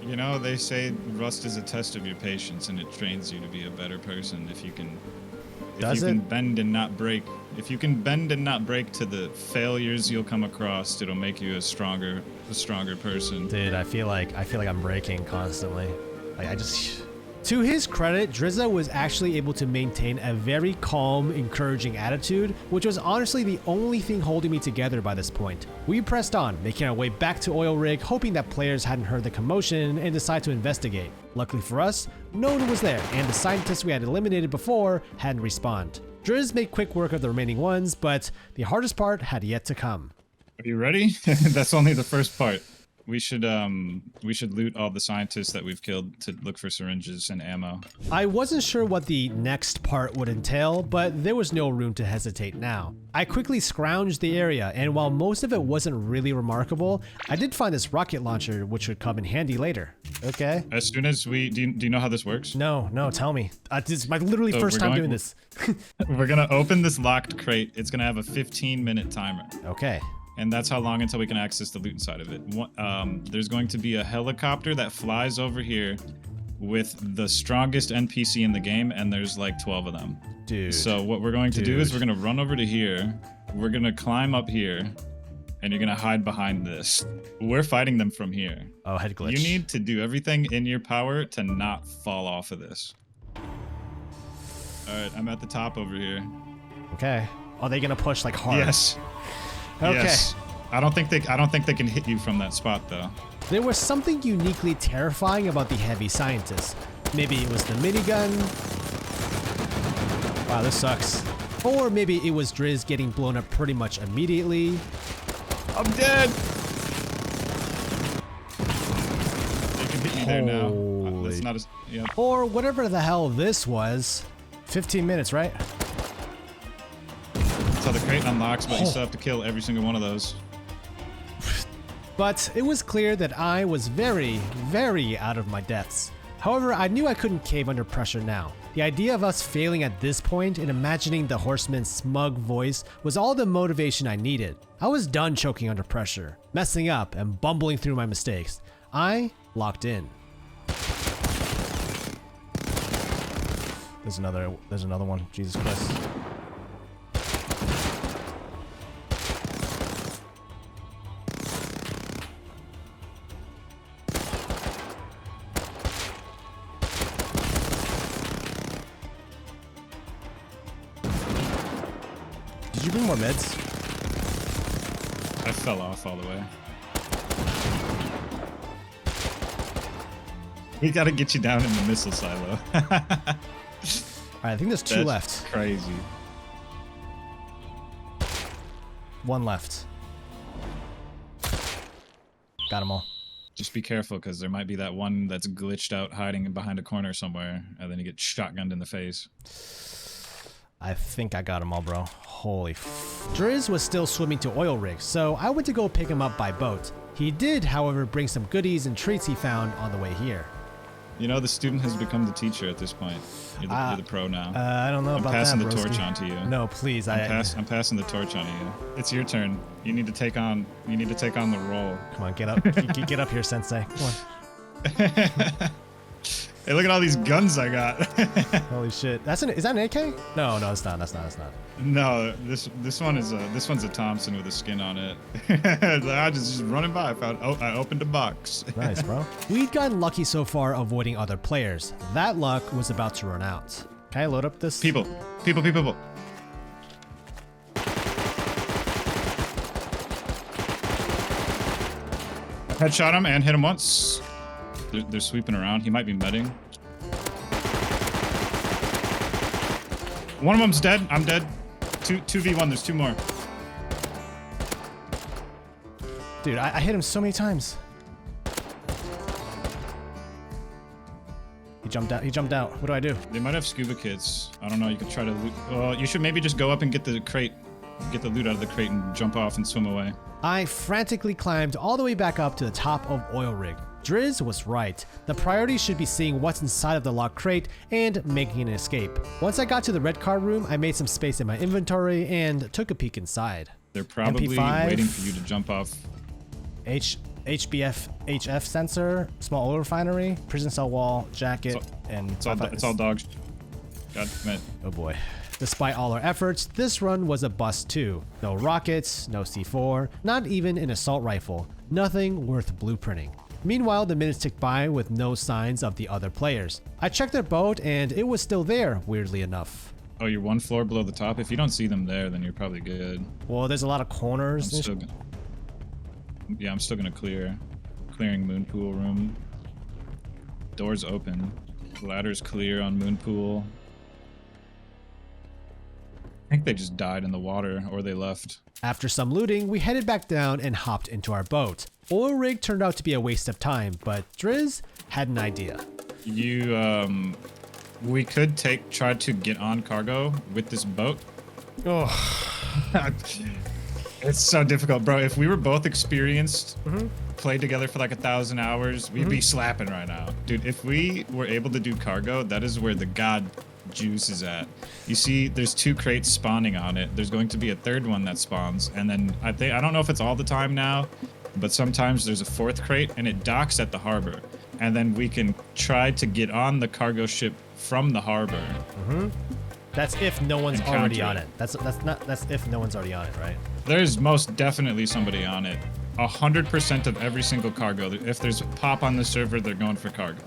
You know, they say Rust is a test of your patience, and it trains you to be a better person if you can. If you can bend and not break. If you can bend and not break to the failures you'll come across, it'll make you a stronger person. Dude, I feel like I'm breaking constantly. Like I just. To his credit, Drizza was actually able to maintain a very calm, encouraging attitude, which was honestly the only thing holding me together by this point. We pressed on, making our way back to Oil Rig, hoping that players hadn't heard the commotion and decided to investigate. Luckily for us, no one was there, and the scientists we had eliminated before hadn't respawned. Drizz made quick work of the remaining ones, but the hardest part had yet to come. Are you ready? That's only the first part. We should loot all the scientists that we've killed to look for syringes and ammo. I wasn't sure what the next part would entail, but there was no room to hesitate now. I quickly scrounged the area, and while most of it wasn't really remarkable, I did find this rocket launcher, which would come in handy later. Okay. As soon as we do you know how this works? No, tell me. This is my literally first time doing this. We're gonna open this locked crate. It's gonna have a 15-minute timer. Okay. And that's how long until we can access the loot inside of it. There's going to be a helicopter that flies over here with the strongest NPC in the game, and there's like 12 of them. Dude. So what we're going to do is we're going to run over to here. We're going to climb up here, and you're going to hide behind this. We're fighting them from here. Oh, head glitch. You need to do everything in your power to not fall off of this. All right, I'm at the top over here. Okay. Are they going to push like hard? Yes. Okay. Yes. I don't think they can hit you from that spot though. There was something uniquely terrifying about the heavy scientist. Maybe it was the minigun. Wow, this sucks. Or maybe it was Drizz getting blown up pretty much immediately. I'm dead. They can hit me there now. That's not as Or whatever the hell this was. 15 minutes, right? So the crate unlocks, but you still have to kill every single one of those. But it was clear that I was very, very out of my depths. However, I knew I couldn't cave under pressure now. The idea of us failing at this point and imagining the horseman's smug voice was all the motivation I needed. I was done choking under pressure, messing up, and bumbling through my mistakes. I locked in. There's another one. Jesus Christ. Did you bring more meds? I fell off all the way. We gotta get you down in the missile silo. Alright, I think there's two left. Crazy. One left. Got them all. Just be careful, because there might be that one that's glitched out hiding behind a corner somewhere, and then you get shotgunned in the face. I think I got them all, bro. Holy f... Drizz was still swimming to Oil Rig, so I went to go pick him up by boat. He did, however, bring some goodies and treats he found on the way here. You know, the student has become the teacher at this point. You're the pro now. I don't know about that, I'm passing the broski. torch on to you. No, please. I'm passing the torch on to you. It's your turn. You need to take on the role. Come on, get up. Get up here, Sensei. Come on. Hey, look at all these guns I got. Holy shit. Is that an AK? No, it's not. That's not. No, this one's a Thompson with a skin on it. I just running by. I opened a box. Nice, bro. We'd gotten lucky so far avoiding other players. That luck was about to run out. Can I load up this? People. Headshot him and hit him once. They're sweeping around. He might be medding. One of them's dead. I'm dead. 2v1. There's two more. Dude, I hit him so many times. He jumped out. What do I do? They might have scuba kits. I don't know. You could try to loot. Well, you should maybe just go up and get the crate. Get the loot out of the crate and jump off and swim away. I frantically climbed all the way back up to the top of Oil Rig. Drizz was right. The priority should be seeing what's inside of the locked crate and making an escape. Once I got to the red car room, I made some space in my inventory and took a peek inside. They're probably MP5, waiting for you to jump off. HF sensor, small oil refinery, prison cell wall, jacket, and it's all dogs. God damn it. Oh boy. Despite all our efforts, this run was a bust too. No rockets, no C4, not even an assault rifle. Nothing worth blueprinting. Meanwhile, the minutes ticked by with no signs of the other players. I checked their boat and it was still there, weirdly enough. Oh, you're one floor below the top? If you don't see them there, then you're probably good. Well, there's a lot of corners. I'm still gonna clear. Clearing moon pool room. Doors open. Ladder's clear on moon pool. I think they just died in the water, or they left. After some looting, we headed back down and hopped into our boat. Oil rig turned out to be a waste of time, but Driz had an idea. We could try to get on cargo with this boat. Oh. It's so difficult, bro. If we were both experienced, played together for like 1,000 hours, we'd be slapping right now. Dude, if we were able to do cargo, that is where the god juice is at. You see, there's 2 crates spawning on it. There's going to be a 3rd one that spawns, and then I don't know if it's all the time now, but sometimes there's a 4th crate and it docks at the harbor, and then we can try to get on the cargo ship from the harbor. That's if no one's already on it. That's if no one's already on it, right? There's most definitely somebody on it. 100% of every single cargo. If there's pop on the server, they're going for cargo.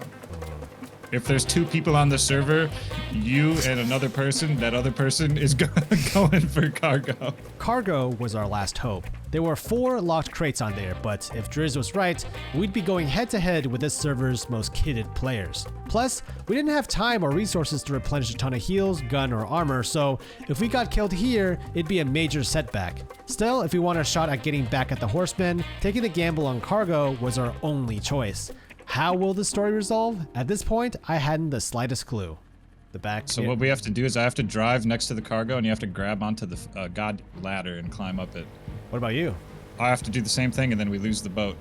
If there's 2 people on the server, you and another person, that other person is going for cargo. Cargo was our last hope. There were 4 locked crates on there, but if Driz was right, we'd be going head to head with this server's most kitted players. Plus, we didn't have time or resources to replenish a ton of heals, gun, or armor, so if we got killed here, it'd be a major setback. Still, if we want a shot at getting back at the horsemen, taking the gamble on cargo was our only choice. How will the story resolve? At this point, I hadn't the slightest clue. The back. So what we have to do is I have to drive next to the cargo, and you have to grab onto the god ladder and climb up it. What about you? I have to do the same thing, and then we lose the boat.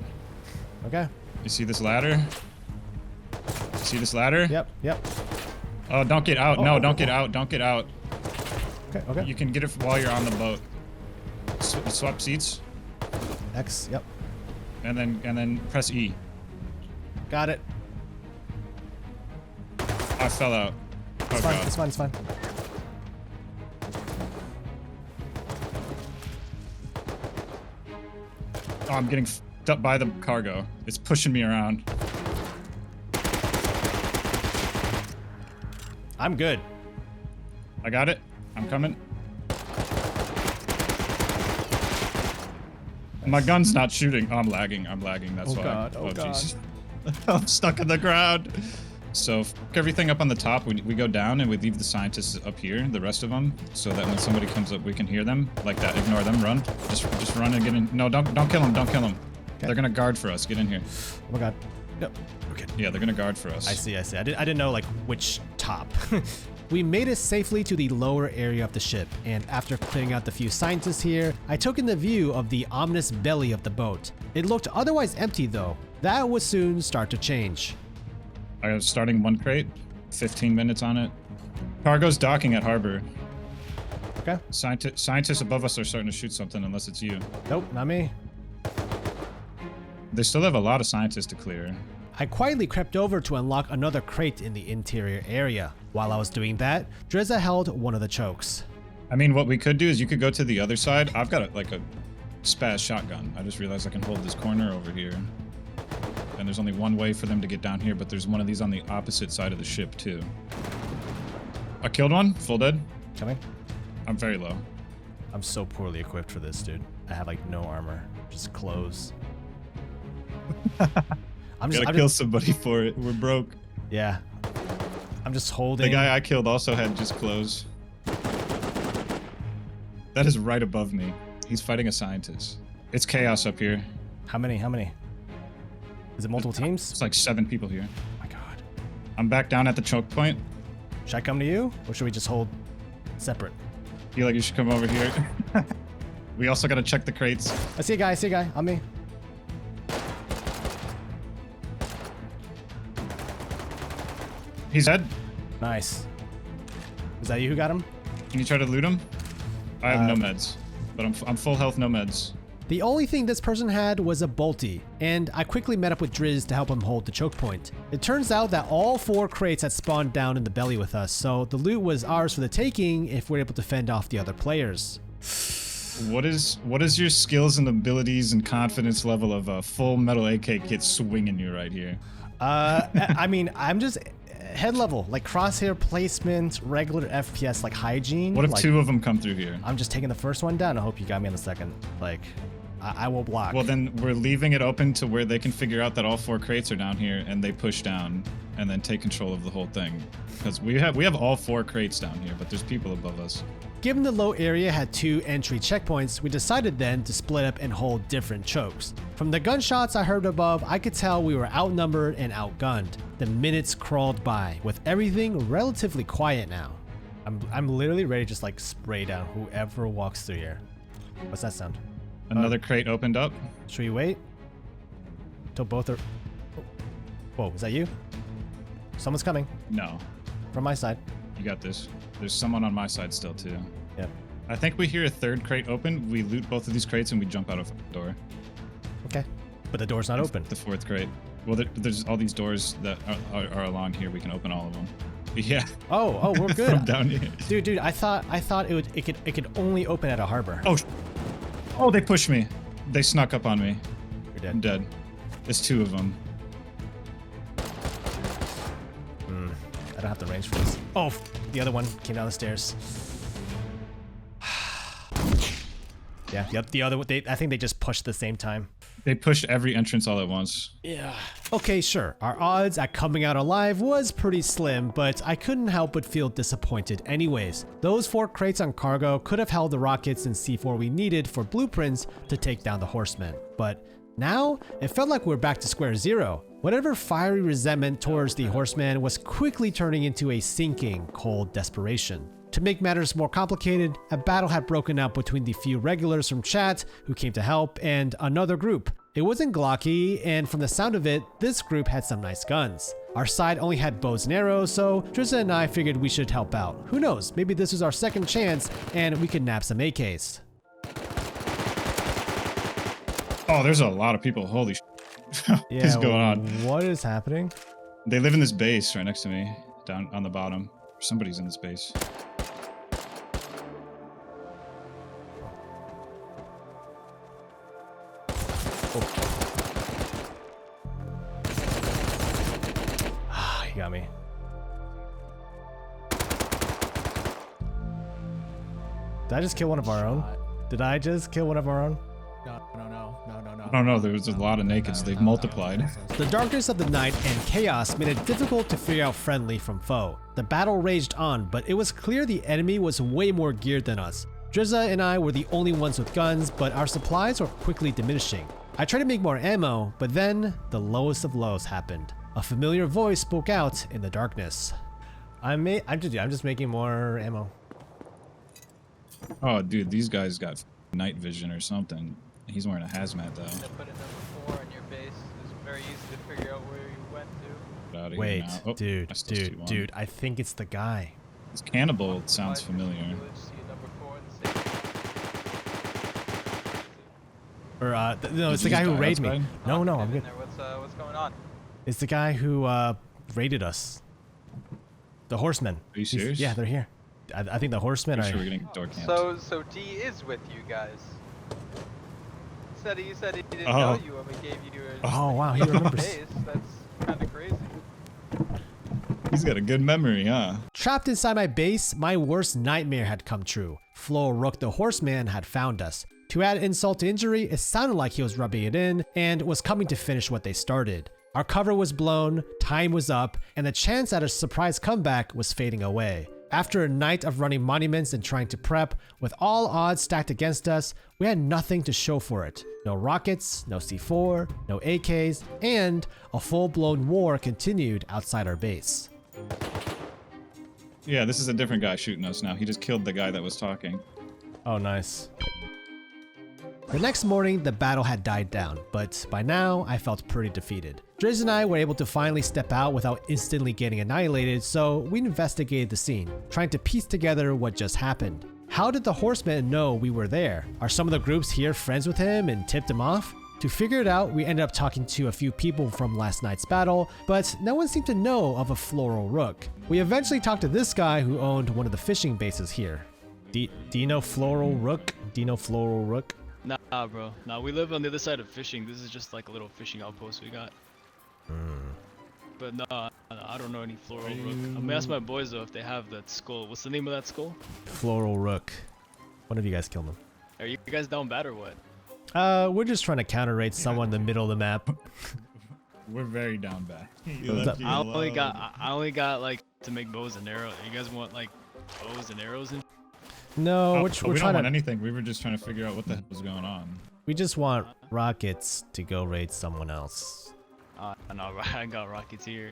Okay. You see this ladder? You see this ladder? Yep. Oh, don't get out. No, don't get out. Don't get out. Okay. You can get it while you're on the boat. Swap seats. X, yep. And then press E. Got it. I fell out. It's fine, it's fine, it's fine. Oh, I'm getting f***ed up by the cargo. It's pushing me around. I'm good. I got it. I'm coming. My gun's not shooting. Oh, I'm lagging. That's why. God. Oh, God. Jesus. I'm stuck in the ground. So everything up on the top, we go down and we leave the scientists up here, the rest of them, so that when somebody comes up, we can hear them. Like that. Ignore them. Run. Just run and get in. No, don't kill them. Don't kill them. Okay. They're gonna guard for us. Get in here. Oh my God. Yep. Okay. Yeah, they're gonna guard for us. I see. I didn't know like which top. We made it safely to the lower area of the ship, and after clearing out the few scientists here, I took in the view of the ominous belly of the boat. It looked otherwise empty though. That would soon start to change. I was starting 1 crate, 15 minutes on it. Cargo's docking at harbor. Okay. Scientists above us are starting to shoot something, unless it's you. Nope, not me. They still have a lot of scientists to clear. I quietly crept over to unlock another crate in the interior area. While I was doing that, Dreza held one of the chokes. I mean, what we could do is you could go to the other side. I've got like a spaz shotgun. I just realized I can hold this corner over here. And there's only one way for them to get down here, but there's one of these on the opposite side of the ship too. I killed one, full dead. Coming. I'm very low. I'm so poorly equipped for this, dude. I have like no armor, just clothes. I'm just kill somebody for it. We're broke. Yeah. I'm just holding. The guy I killed also had just clothes. That is right above me. He's fighting a scientist. It's chaos up here. How many? Is it multiple teams? It's like 7 people here. Oh my God. I'm back down at the choke point. Should I come to you, or should we just hold separate? I feel like you should come over here. We also gotta check the crates. I see a guy, on me. He's dead. Nice. Is that you who got him? Can you try to loot him? I have no meds, but I'm full health, no meds. The only thing this person had was a bolty, and I quickly met up with Driz to help him hold the choke point. It turns out that all 4 crates had spawned down in the belly with us, so the loot was ours for the taking if we're able to fend off the other players. What is your skills and abilities and confidence level of a full metal AK kit swinging you right here? I mean, I'm just head level, like crosshair placement, regular FPS, like hygiene. What if like, 2 of them come through here? I'm just taking the first one down. I hope you got me on the second. Like, I will block. Well, then we're leaving it open to where they can figure out that all 4 crates are down here, and they push down, and then take control of the whole thing. Because we have all 4 crates down here, but there's people above us. Given the low area had 2 entry checkpoints, we decided then to split up and hold different chokes. From the gunshots I heard above, I could tell we were outnumbered and outgunned. The minutes crawled by, with everything relatively quiet now. I'm literally ready to just like spray down whoever walks through here. What's that sound? Another crate opened up. Should we wait? Till both are... Whoa, is that you? Someone's coming. No. From my side. You got this. There's someone on my side still, too. Yep. I think we hear a 3rd crate open. We loot both of these crates and we jump out of the door. Okay. But the door's not open. The 4th crate. Well, there's all these doors that are along here. We can open all of them. Yeah. Oh, we're good. From down here. Dude, I thought it could only open at a harbor. Oh, they pushed me. They snuck up on me. You're dead. I'm dead. There's 2 of them. I don't have the range for this. Oh, the other one came down the stairs. Yeah, yep, the other one, I think they just pushed at the same time. They pushed every entrance all at once. Yeah. Okay, sure. Our odds at coming out alive was pretty slim, but I couldn't help but feel disappointed anyways. Those 4 crates on cargo could have held the rockets and C4 we needed for blueprints to take down the horsemen. But now, it felt like we were back to square zero. Whatever fiery resentment towards the horseman was quickly turning into a sinking, cold desperation. To make matters more complicated, a battle had broken out between the few regulars from chat who came to help and another group. It wasn't Glocky, and from the sound of it, this group had some nice guns. Our side only had bows and arrows, so Drizza and I figured we should help out. Who knows, maybe this was our second chance and we could nab some AKs. Oh, there's a lot of people. Holy sh**. What is going on? What is happening? They live in this base right next to me, down on the bottom. Somebody's in this base. Ah, he got me. Did I just kill one of our own? Did I just kill one of our own? No. Oh no, there was a lot of nakeds. They've multiplied. The darkness of the night and chaos made it difficult to figure out friendly from foe. The battle raged on, but it was clear the enemy was way more geared than us. Drizza and I were the only ones with guns, but our supplies were quickly diminishing. I tried to make more ammo, but then the lowest of lows happened. A familiar voice spoke out in the darkness. I'm just making more ammo. Oh, dude, these guys got night vision or something. He's wearing a hazmat though. I put a number 4 on your base. It's very easy to figure out where you went to. Get out of here Wait, now. Oh, dude, dude, I think it's the guy. It's Cannibal. It sounds familiar. Or no, it's the guy who raided me. No, I'm good. What's going on? It's the guy who raided us. The horsemen. Are you serious? Yeah, they're here. I think the horsemen are. Sure we're getting door camped. So D is with you guys. He said he didn't Oh. know you when we gave you your Oh wow, he remembers. base. That's kind of crazy. He's got a good memory, huh? Trapped inside my base, my worst nightmare had come true. Flo Rook the horseman had found us. To add insult to injury, it sounded like he was rubbing it in and was coming to finish what they started. Our cover was blown, time was up, and the chance at a surprise comeback was fading away. After a night of running monuments and trying to prep, with all odds stacked against us, we had nothing to show for it. No rockets, no C4, no AKs, and a full-blown war continued outside our base. Yeah, this is a different guy shooting us now. He just killed the guy that was talking. Oh, nice. The next morning, the battle had died down, but by now, I felt pretty defeated. Driz and I were able to finally step out without instantly getting annihilated, so we investigated the scene, trying to piece together what just happened. How did the horseman know we were there? Are some of the groups here friends with him and tipped him off? To figure it out, we ended up talking to a few people from last night's battle, but no one seemed to know of a floral rook. We eventually talked to this guy who owned one of the fishing bases here. Do you know floral rook? Do you know floral rook? Nah, bro. Nah, we live on the other side of fishing. This is just like a little fishing outpost we got. But nah, I don't know any floral rook. I'm gonna ask my boys though if they have that skull. What's the name of that skull? Floral rook. One of you guys killed him. Are you guys down bad or what? We're just trying to counter raid someone in the middle of the map. We're very down bad. I only got like to make bows and arrows. You guys want like bows and arrows and? No, we we're don't trying want to. anything. We were just trying to figure out what the hell was going on. We just want rockets to go raid someone else. No, I got rockets here.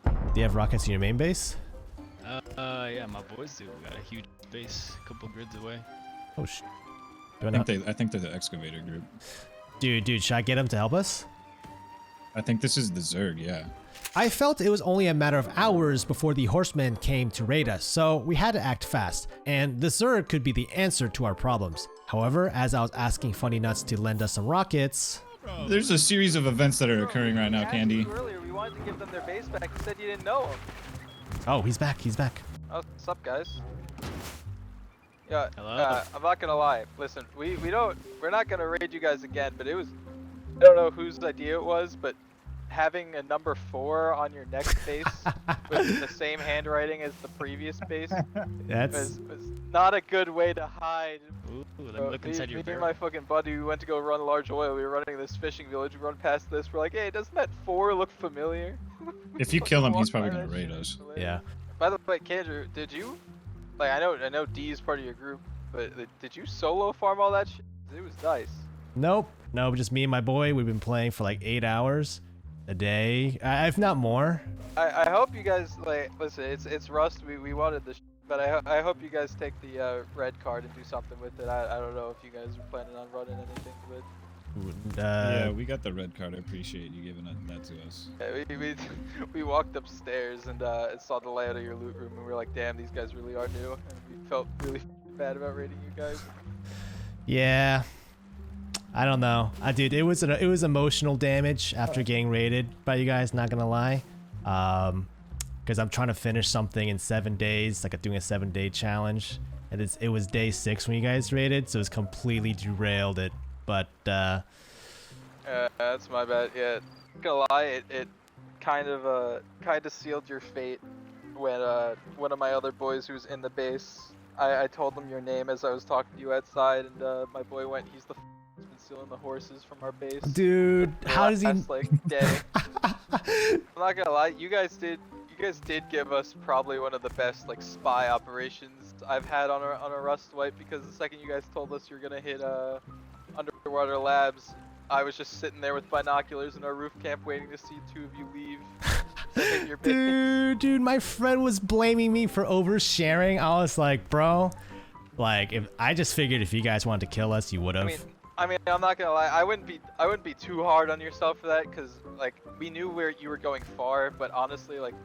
Do you have rockets in your main base? Yeah, my boys do. We got a huge base, a couple grids away. Oh sh. I think they're the excavator group. Dude, should I get them to help us? I think this is the Zerg, yeah. I felt it was only a matter of hours before the horsemen came to raid us, so we had to act fast, and the Zerg could be the answer to our problems. However, as I was asking Funny Nuts to lend us some rockets... There's a series of events that are occurring right now, Candy. Earlier, we wanted to give them their base back. You said you didn't know them. Oh, he's back. Oh, what's up, guys? Yeah, Hello? I'm not gonna lie. Listen, we're not gonna raid you guys again, but it was, I don't know whose idea it was, but having a number 4 on your next base with the same handwriting as the previous base was not a good way to hide. Ooh, let me look inside your Me and barrel. my fucking buddy, we went to go run large oil. We were running this fishing village. We run past this. We're like, hey, doesn't that 4 look familiar? If you kill him, he's probably gonna raid us. Yeah. By the way, Kendra, did you? Like, I know D is part of your group, but did you solo farm all that shit? It was nice. Nope. No, just me and my boy. We've been playing for like 8 hours a day, if not more. I hope you guys, like, listen, it's Rust. We wanted this, but I hope you guys take the red card and do something with it. I don't know if you guys are planning on running anything with. Yeah, we got the red card. I appreciate you giving that to us. Yeah, we walked upstairs and saw the layout of your loot room, and we were like, damn, these guys really are new, and we felt really bad about raiding you guys. Yeah. I don't know. Dude, it was emotional damage after getting raided by you guys, not gonna lie. Because I'm trying to finish something in 7 days, like doing a 7-day challenge. And it was day 6 when you guys raided, so it's completely derailed it. But that's my bad. Yeah, not gonna lie, it kind of sealed your fate when one of my other boys who's in the base, I told him your name as I was talking to you outside, and my boy went, he's the who's been stealing the horses from our base. Dude, how does he? Like day. I'm not gonna lie, you guys did give us probably one of the best like spy operations I've had on a Rust wipe, because the second you guys told us you're gonna hit Underwater Labs, I was just sitting there with binoculars in our roof camp waiting to see 2 of you leave. To hit your base. Dude, my friend was blaming me for oversharing. I was like, bro, like if I just figured if you guys wanted to kill us, you would have. I mean, I'm not gonna lie. I wouldn't be too hard on yourself for that, because like we knew where you were going far, but honestly, like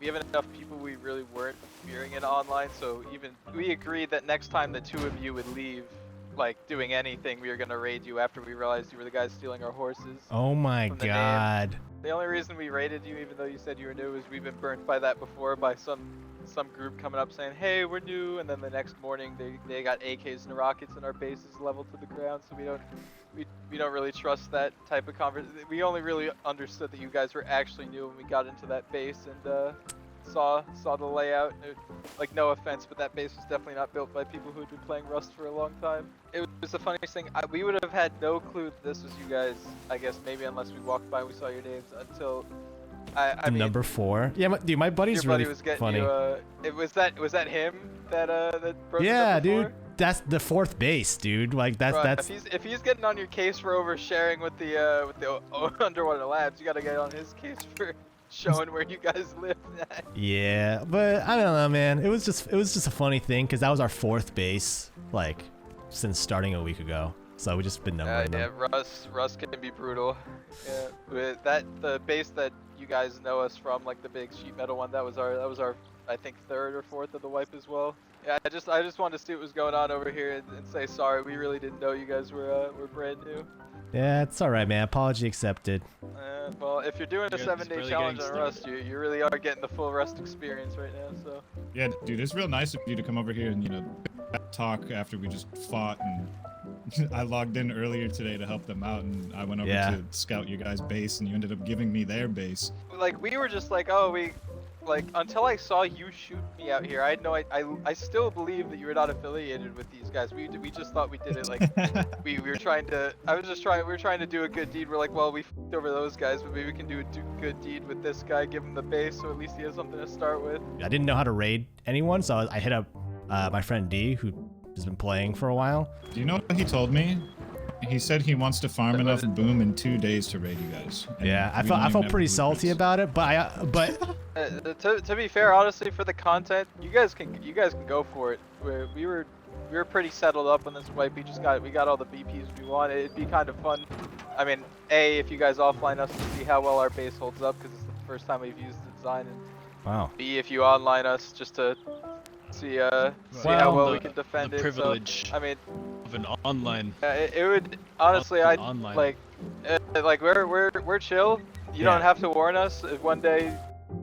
we have enough people we really weren't fearing it online, so even we agreed that next time the 2 of you would leave, like doing anything, we were gonna raid you after we realized you were the guys stealing our horses. Oh my god. The only reason we raided you, even though you said you were new, is we've been burnt by that before, by some group coming up saying, hey, we're new, and then the next morning they got AKs and rockets and our base is leveled to the ground, so we don't really trust that type of conversation. We only really understood that you guys were actually new when we got into that base and saw the layout. Like, no offense, but that base was definitely not built by people who had been playing Rust for a long time. It was the funniest thing. We would have had no clue that this was you guys, I guess, maybe unless we walked by and we saw your names, until I mean, number 4. Yeah, dude, my buddy's your buddy really was getting funny. Was that him that broke Yeah, us up dude. before? That's the 4th base, dude. Like that's If he's getting on your case for oversharing with the Underwater Labs, you gotta get on his case for showing where you guys live at. Yeah, but I don't know, man. It was just a funny thing because that was our 4th base, like since starting a week ago. So we just been numbering them. Yeah, Rust can be brutal. Yeah, but the base that you guys know us from, like the big sheet metal one, that was our I think 3rd or 4th of the wipe as well. Yeah, I just wanted to see what was going on over here and say sorry. We really didn't know you guys were brand new. Yeah, it's alright, man. Apology accepted. Well, if you're doing a Good, 7-day barely challenge on getting Rust, you really are getting the full Rust experience right now. So. Yeah, dude, it's real nice of you to come over here and talk after we just fought. And I logged in earlier today to help them out, and I went over to scout your guys' base, and you ended up giving me their base. Like we were just like, oh, until I saw you shoot me out here, I had no, I still believe that you were not affiliated with these guys. We just thought we did it like we were trying to. We were trying to do a good deed. We're like, well, we f***ed over those guys, but maybe we can do a good deed with this guy, give him the base, so at least he has something to start with. I didn't know how to raid anyone, so I hit up my friend D, who has been playing for a while. Do you know what he told me? He said he wants to farm enough boom in 2 days to raid you guys. And yeah, I felt pretty salty about it, but to be fair, honestly, for the content, you guys can go for it. We were pretty settled up on this wipe. We got all the BPs we wanted. It'd be kind of fun. I mean, A, if you guys offline us to see how well our base holds up, because it's the first time we've used the design, and wow. B, if you online us just to see how well we can defend the it. privilege so, I mean, of an online. It would honestly, I like we're chill. You don't have to warn us if one day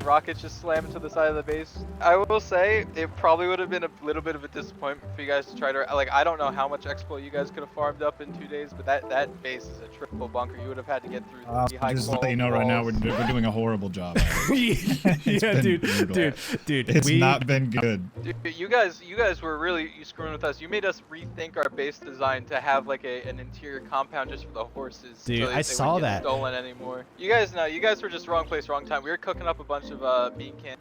rockets just slam into the side of the base. I will say it probably would have been a little bit of a disappointment for you guys to try to I don't know how much expo you guys could have farmed up in 2 days, but that base is a triple bunker. You would have had to get through the high Just to let you know right now, we're doing a horrible job. Yeah, dude, it's not been good. Dude, you guys were really screwing with us. You made us rethink our base design to have like an interior compound just for the horses. Dude, so I saw wouldn't get that. Stolen anymore. You guys were just wrong place, wrong time. We were cooking up a bunch of not bean can,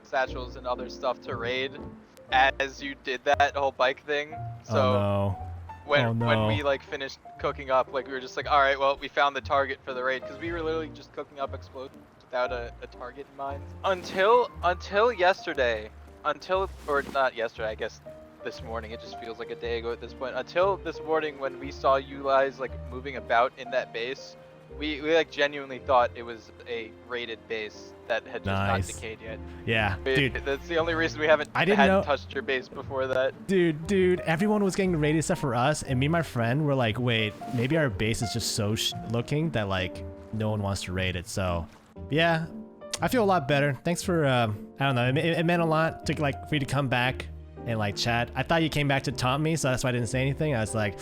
satchels and other stuff to raid as you did that whole bike thing. So when we like finished cooking up, like we were just like, all right, well, we found the target for the raid, because we were literally just cooking up explosives without a target in mind until yesterday, or not yesterday, I guess this morning. It just feels like a day ago at this point. Until this morning when we saw you guys like moving about in that base. We like genuinely thought it was a raided base that had just not decayed yet. Yeah, dude. That's the only reason we hadn't touched your base before that. Dude, everyone was getting raided except for us, and me and my friend were like, wait, maybe our base is just so looking that like no one wants to raid it. So yeah, I feel a lot better. Thanks for I don't know, it meant a lot to like for you to come back and like chat. I thought you came back to taunt me, so that's why I didn't say anything. I was like,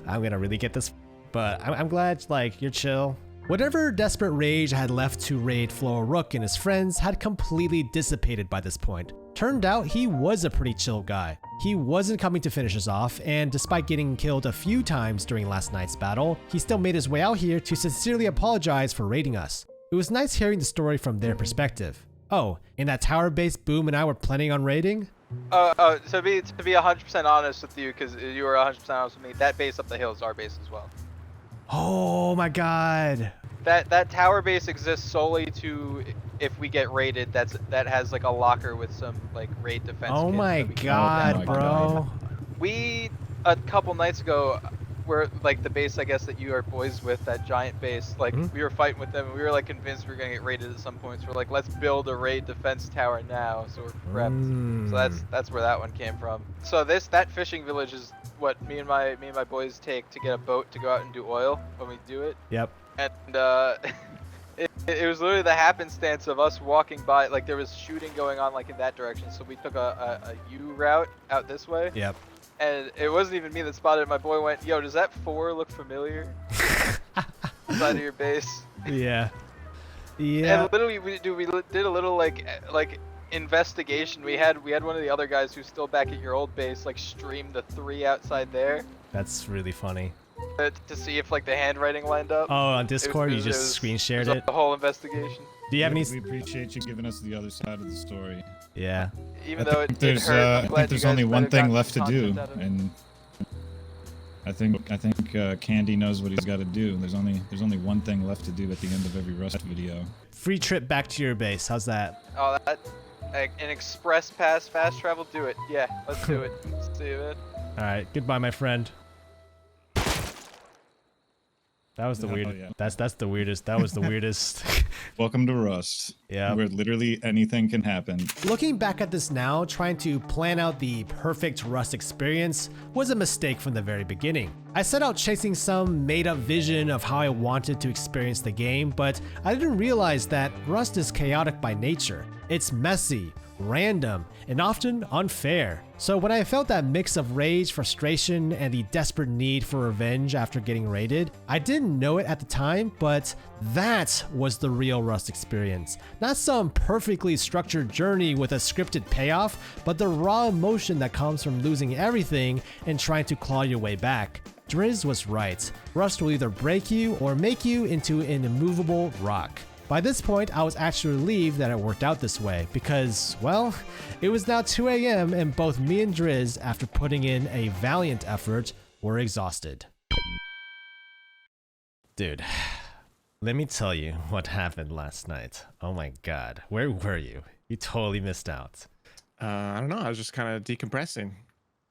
I'm gonna really get this. But I'm glad, like, you're chill. Whatever desperate rage I had left to raid Floor Rook and his friends had completely dissipated by this point. Turned out he was a pretty chill guy. He wasn't coming to finish us off, and despite getting killed a few times during last night's battle, he still made his way out here to sincerely apologize for raiding us. It was nice hearing the story from their perspective. Oh, and that tower base Boom and I were planning on raiding? To be 100% honest with you, because you were 100% honest with me, that base up the hill is our base as well. Oh my god. That tower base exists solely to, if we get raided, that has like a locker with some like raid defense. Oh my god, bro. We a couple nights ago, were like the base I guess that you are boys with, that giant base, like we were fighting with them and we were like convinced we were gonna get raided at some point, so we're like, let's build a raid defense tower now so we're prepped. So that's where that one came from. So that fishing village is what me and my boys take to get a boat to go out and do oil when we do it. Yep. And it was literally the happenstance of us walking by, like there was shooting going on like in that direction, so we took a U route out this way. Yep. And it wasn't even me that spotted it. My boy went, yo, does that 4 look familiar? Side of your base. Yeah. Yeah. And literally we did a little like investigation. We had one of the other guys who's still back at your old base like stream the 3 outside there. That's really funny. To see if like the handwriting lined up. Oh, on Discord you just screen shared it? The whole investigation. Do you have any? We appreciate you giving us the other side of the story. Yeah. Even though it there's hurt, I think there's only one thing left to do, and I think Candy knows what he's got to do. There's only one thing left to do at the end of every Rust video. Free trip back to your base. How's that? Oh, an express pass, fast travel. Do it. Yeah, let's do it. See you, man. All right. Goodbye, my friend. That was the Oh, weirdest. yeah. That's the weirdest. That was the weirdest. Welcome to Rust. Yeah. Where literally anything can happen. Looking back at this now, trying to plan out the perfect Rust experience was a mistake from the very beginning. I set out chasing some made-up vision of how I wanted to experience the game, but I didn't realize that Rust is chaotic by nature. It's messy, random, and often unfair. So when I felt that mix of rage, frustration, and the desperate need for revenge after getting raided, I didn't know it at the time, but that was the real Rust experience. Not some perfectly structured journey with a scripted payoff, but the raw emotion that comes from losing everything and trying to claw your way back. Driz was right. Rust will either break you or make you into an immovable rock. By this point, I was actually relieved that it worked out this way because, well, it was now 2 a.m. and both me and Driz, after putting in a valiant effort, were exhausted. Dude, let me tell you what happened last night. Oh my god, where were you? You totally missed out. I don't know. I was just kind of decompressing.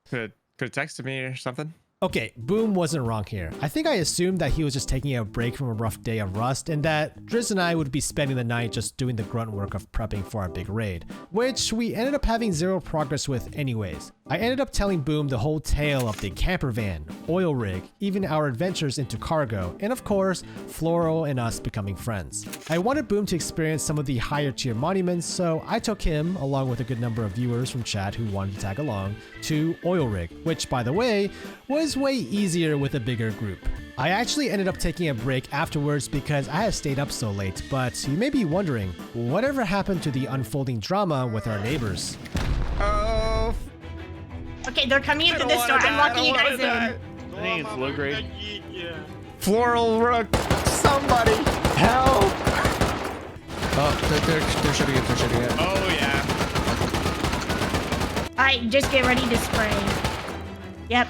Could have texted me or something. Okay, Boom wasn't wrong here. I think I assumed that he was just taking a break from a rough day of Rust and that Driz and I would be spending the night just doing the grunt work of prepping for our big raid, which we ended up having zero progress with anyways. I ended up telling Boom the whole tale of the camper van, oil rig, even our adventures into cargo, and of course, Floral and us becoming friends. I wanted Boom to experience some of the higher tier monuments, so I took him, along with a good number of viewers from chat who wanted to tag along, to oil rig, which by the way, was way easier with a bigger group. I actually ended up taking a break afterwards because I had stayed up so late, but you may be wondering, whatever happened to the unfolding drama with our neighbors? Oh. Okay, they're coming into this door. I'm locking you guys in. I think it's low grade. Floral rook. Somebody help. Oh, they're shooting it. They're shooting it. Oh yeah. Alright, just get ready to spray. Yep.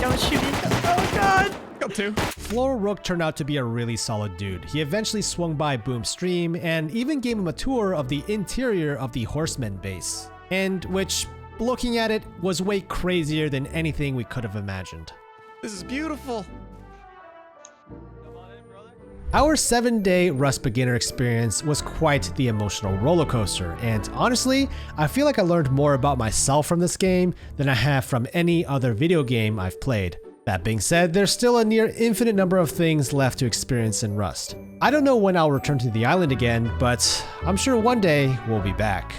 Don't shoot it. Oh god. Got two. Floral Rook turned out to be a really solid dude. He eventually swung by Boom's stream and even gave him a tour of the interior of the Horsemen base. And which, looking at it, was way crazier than anything we could have imagined. This is beautiful. Our 7-day Rust beginner experience was quite the emotional roller coaster, and honestly, I feel like I learned more about myself from this game than I have from any other video game I've played. That being said, there's still a near infinite number of things left to experience in Rust. I don't know when I'll return to the island again, but I'm sure one day we'll be back.